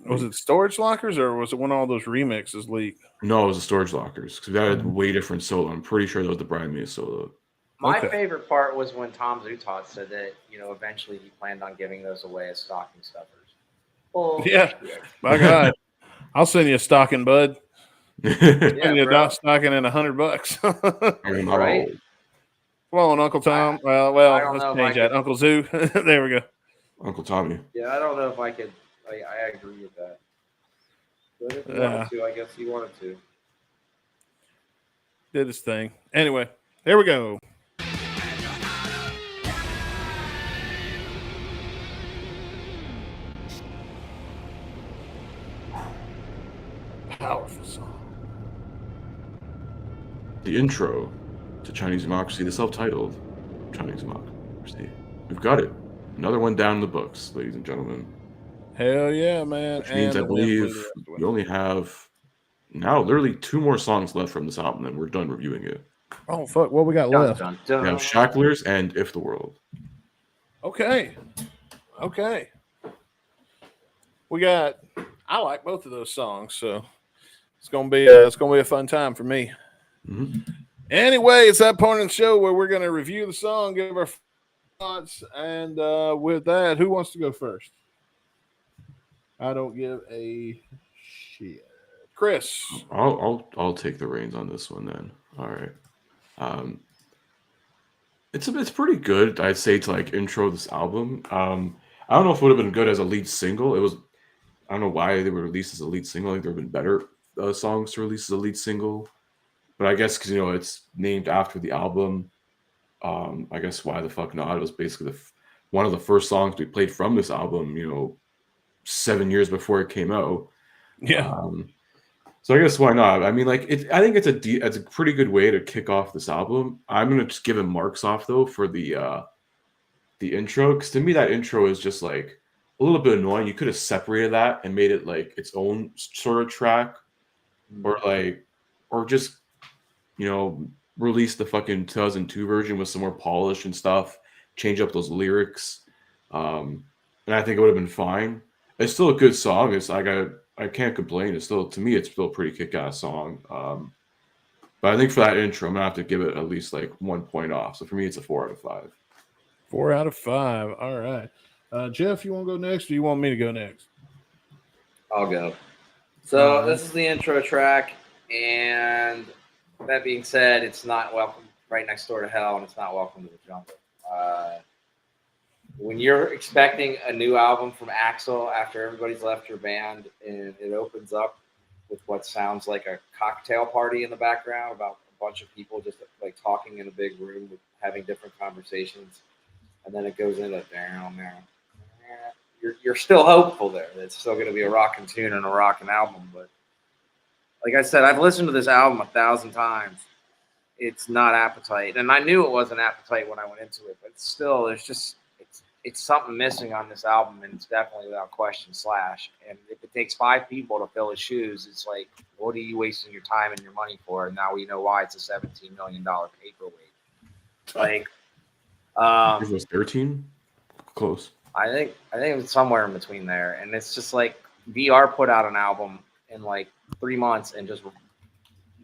Was it Storage Lockers or was it when all those remixes leaked? No, it was the storage lockers because that had way different solo. I'm pretty sure that was the Brian May solo. My Okay. favorite part was when Tom Zutaut said that eventually he planned on giving those away as stocking stuffers. Well, Yeah. My God, I'll send you a stocking, bud. Send you a bro. stocking and $100. I mean, how Right? old? Come on, Uncle Tom. I Well, don't let's know if change I that. could- Uncle Zoo. There we go. Uncle Tommy. Yeah, I don't know if I could. I agree with that. But if he Yeah. wanted to, I guess he wanted to. Did his thing. Anyway, there we go. Powerful song. The intro to Chinese Democracy, the self-titled Chinese Democracy. We've got it. Another one down in the books, ladies and gentlemen. Hell yeah, man. Which means And I the wind blew believe the rest away. we only have now literally 2 more songs left from this album, and we're done reviewing it. Oh, fuck. What we got Dun, left? dun, We dun. have Shacklers and If the World. Okay. We got. I like both of those songs, so it's gonna be a fun time for me. Mhm. Anyway, it's that point in the show where we're gonna review the song, give our thoughts, and with that, who wants to go first? I don't give a shit. Chris. I'll take the reins on this one then. All right. It's pretty good, I'd say, to like intro this album. I don't know if it would have been good as a lead single. I don't know why they were released as a lead single. I think there would have been better songs to release as a lead single. But I guess because it's named after the album, I guess why the fuck not? It was basically one of the first songs we played from this album. 7 years before it came out. Yeah. So I guess why not? I mean, like I think it's a pretty good way to kick off this album. I'm gonna just give it marks off though for the intro, because to me that intro is just like a little bit annoying. You could have separated that and made it like its own sort of track, or just release the fucking 2002 version with some more polish and stuff. Change up those lyrics, and I think it would have been fine. It's still a good song. I can't complain. It's still a pretty kick-ass song. But I think for that intro, I'm gonna have to give it at least like 1 point off. So for me, it's a 4 out of 5. 4 out of 5. All right. Jeff, you want to go next or you want me to go next? I'll go. So this is the intro track, and that being said, it's not Welcome Right Next Door to Hell, and it's not Welcome to the Jungle. When you're expecting a new album from Axl after everybody's left your band, and it opens up with what sounds like a cocktail party in the background about a bunch of people just like talking in a big room, having different conversations, and then it goes into down there. You're still hopeful there. It's still going to be a rockin' tune and a rockin' album, but like I said, I've listened to this album 1,000 times. It's not Appetite, and I knew it wasn't Appetite when I went into it, but still, there's just it's something missing on this album, and it's definitely without question Slash. And if it takes 5 people to fill his shoes, it's like, what are you wasting your time and your money for? And now we know why. It's a $17 million paperweight. Like, It was 13. Close. I think it's somewhere in between there. And it's just like VR put out an album in like 3 months and just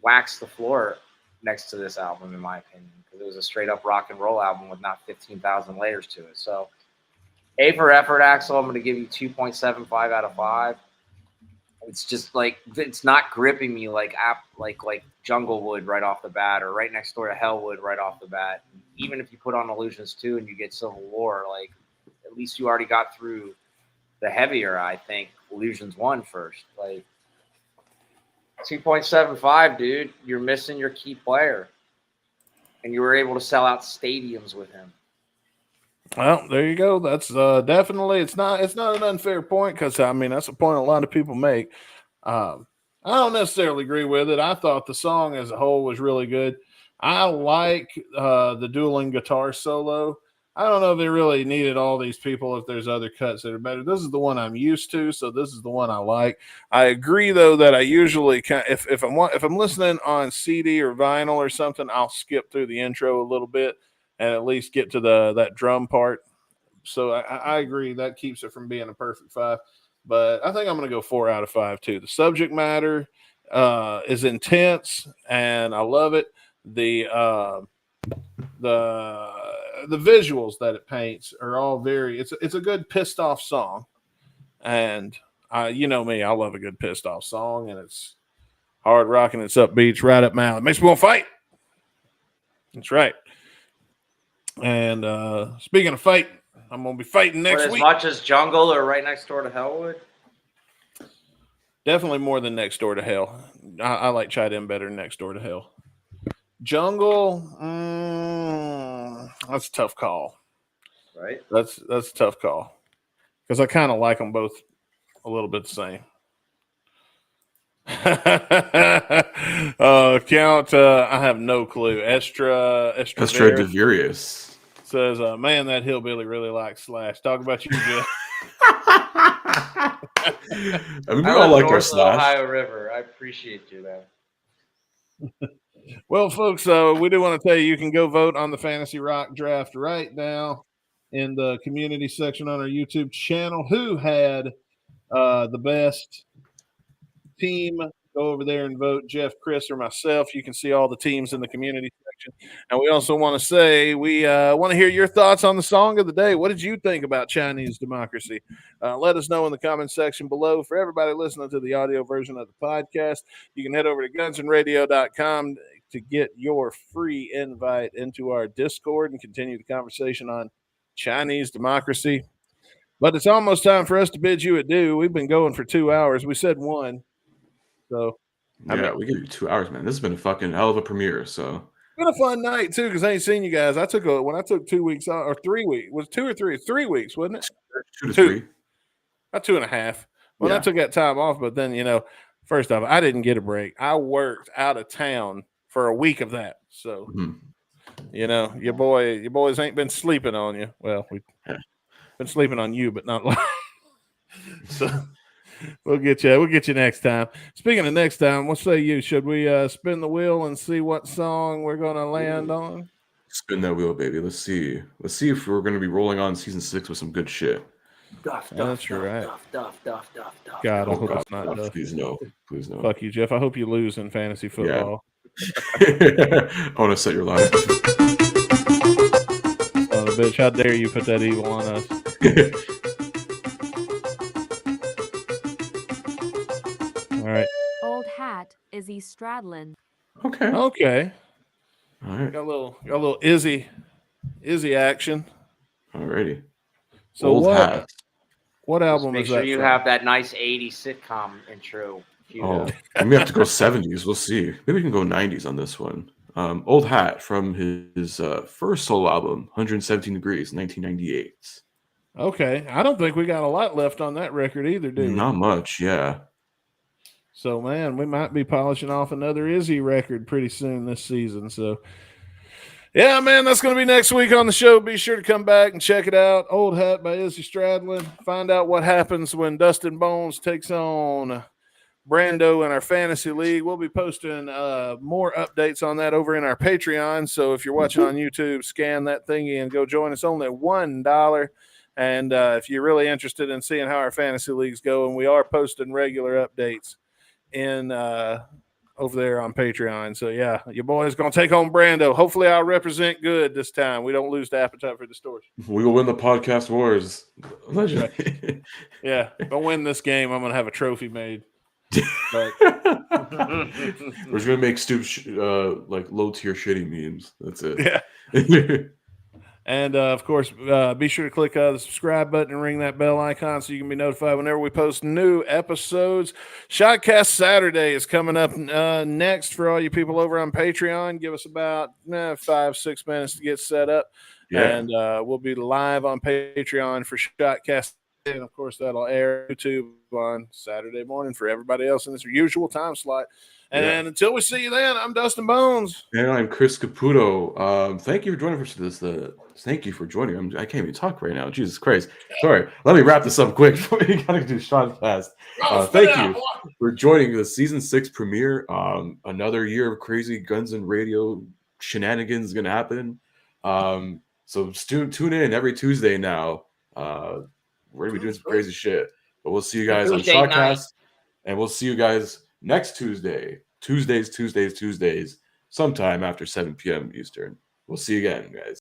waxed the floor next to this album, in my opinion, because it was a straight up rock and roll album with not 15,000 layers to it. So A for effort, Axl, I'm going to give you 2.75 out of 5. It's just like, it's not gripping me like Jungle would right off the bat, or Right Next Door to Hell would right off the bat. Even if you put on Illusions 2 and you get Civil War, like, at least you already got through the heavier, I think, Illusions 1 first. Like, 2.75, dude. You're missing your key player. And you were able to sell out stadiums with him. Well, there you go. That's definitely it's not an unfair point, because I mean that's a point a lot of people make. I don't necessarily agree with it. I thought the song as a whole was really good. I like the dueling guitar solo. I don't know if they really needed all these people if there's other cuts that are better. This is the one I'm used to, so this is the one I like. I agree though that I usually if I'm listening on CD or vinyl or something, I'll skip through the intro a little bit and at least get to that drum part. So I agree that keeps it from being a perfect 5. But I think I'm going to go 4 out of 5 too. The subject matter is intense and I love it. The visuals that it paints are all very. It's a good pissed off song, and you know me, I love a good pissed off song, and it's hard rocking, it's upbeats, right up my alley. Makes me want to fight. That's right. And speaking of fighting, I'm gonna be fighting next as week. Much as Jungle or Right Next Door to Hellwood. Definitely more than Next Door to Hell. I like Chai Dem better than Next Door to Hell. Jungle, that's a tough call. Right. That's a tough call because I kind of like them both a little bit the same. Count, I have no clue. Estra Deverius says, man, that hillbilly really likes Slash. Talk about you, Jeff. I mean, we all like our Slash. Ohio River. I appreciate you, man. Well, folks, we do want to tell you can go vote on the Fantasy Rock Draft right now in the community section on our YouTube channel. Who had the best team? Go over there and vote Jeff, Chris, or myself. You can see all the teams in the community section. And we also want to say we want to hear your thoughts on the song of the day. What did you think about Chinese Democracy? Let us know in the comment section below. For everybody listening to the audio version of the podcast, you can head over to gunsandradio.com to get your free invite into our Discord and continue the conversation on Chinese Democracy. But it's almost time for us to bid you adieu. We've been going for 2 hours. We said 1. So, yeah, we give you 2 hours, man. This has been a fucking hell of a premiere. So, it's been a fun night too because I ain't seen you guys. When I took 2 weeks off, or 3 weeks, was 2 or 3? 3 weeks, wasn't it? 2 to 3. About 2.5. Well, I took that time off, but then first off, I didn't get a break. I worked out of town for a week of that. So, your boys ain't been sleeping on you. Well, we've been sleeping on you, but not like so. We'll get you next time. Speaking of next time, what say you? Should we spin the wheel and see what song we're going to land on? Spin that wheel, baby. Let's see if we're going to be rolling on season 6 with some good shit. That's right. Duff. God, I hope it's not Duff. Please no. Fuck you, Jeff. I hope you lose in fantasy football. I want to set your line. Oh, bitch, how dare you put that evil on us? All right. Old hat, Izzy Stradlin. Okay. All right. Got a little Izzy action. Alrighty. So Old hat. What album Make is sure that? you from? have that nice 80s sitcom intro. We may have to go 70s. We'll see. Maybe we can go 90s on this one. Old Hat from his first solo album, 117 Degrees, 1998. Okay. I don't think we got a lot left on that record either, do we? Not much, yeah. So, man, we might be polishing off another Izzy record pretty soon this season. So, yeah, man, that's going to be next week on the show. Be sure to come back and check it out. Old Hat by Izzy Stradlin. Find out what happens when Dustin Bones takes on Brando in our fantasy league. We'll be posting more updates on that over in our Patreon. So if you're watching on YouTube, scan that thingy and go join us. Only $1. And if you're really interested in seeing how our fantasy leagues go, and we are posting regular updates in over there on Patreon. So yeah, your boy's gonna take on Brando. Hopefully I'll represent good this time. We don't lose the appetite for distortion. We will win the podcast wars. Right. Yeah, if I win this game, I'm gonna have a trophy made. But we're just gonna make like low tier shitty memes. That's it. Yeah. And of course, be sure to click the subscribe button and ring that bell icon so you can be notified whenever we post new episodes. Shotcast Saturday is coming up next for all you people over on Patreon. Give us about 5-6 minutes to get set up. Yeah. And we'll be live on Patreon for Shotcast. And of course, that'll air YouTube on Saturday morning for everybody else in this usual time slot. And until we see you then, I'm Dustin Bones. And I'm Chris Caputo. Thank you for joining us for this. Thank you for joining. I can't even talk right now. Jesus Christ. Sorry. Let me wrap this up quick before we gotta do Sean fast. Thank you for joining the season 6 premiere. Another year of crazy guns and radio shenanigans is gonna happen. So tune in every Tuesday now. We're gonna be doing some crazy shit. But we'll see you guys on Tuesday night. Shotcast, and we'll see you guys next Tuesday. Tuesdays, sometime after 7 p.m. Eastern. We'll see you again, guys.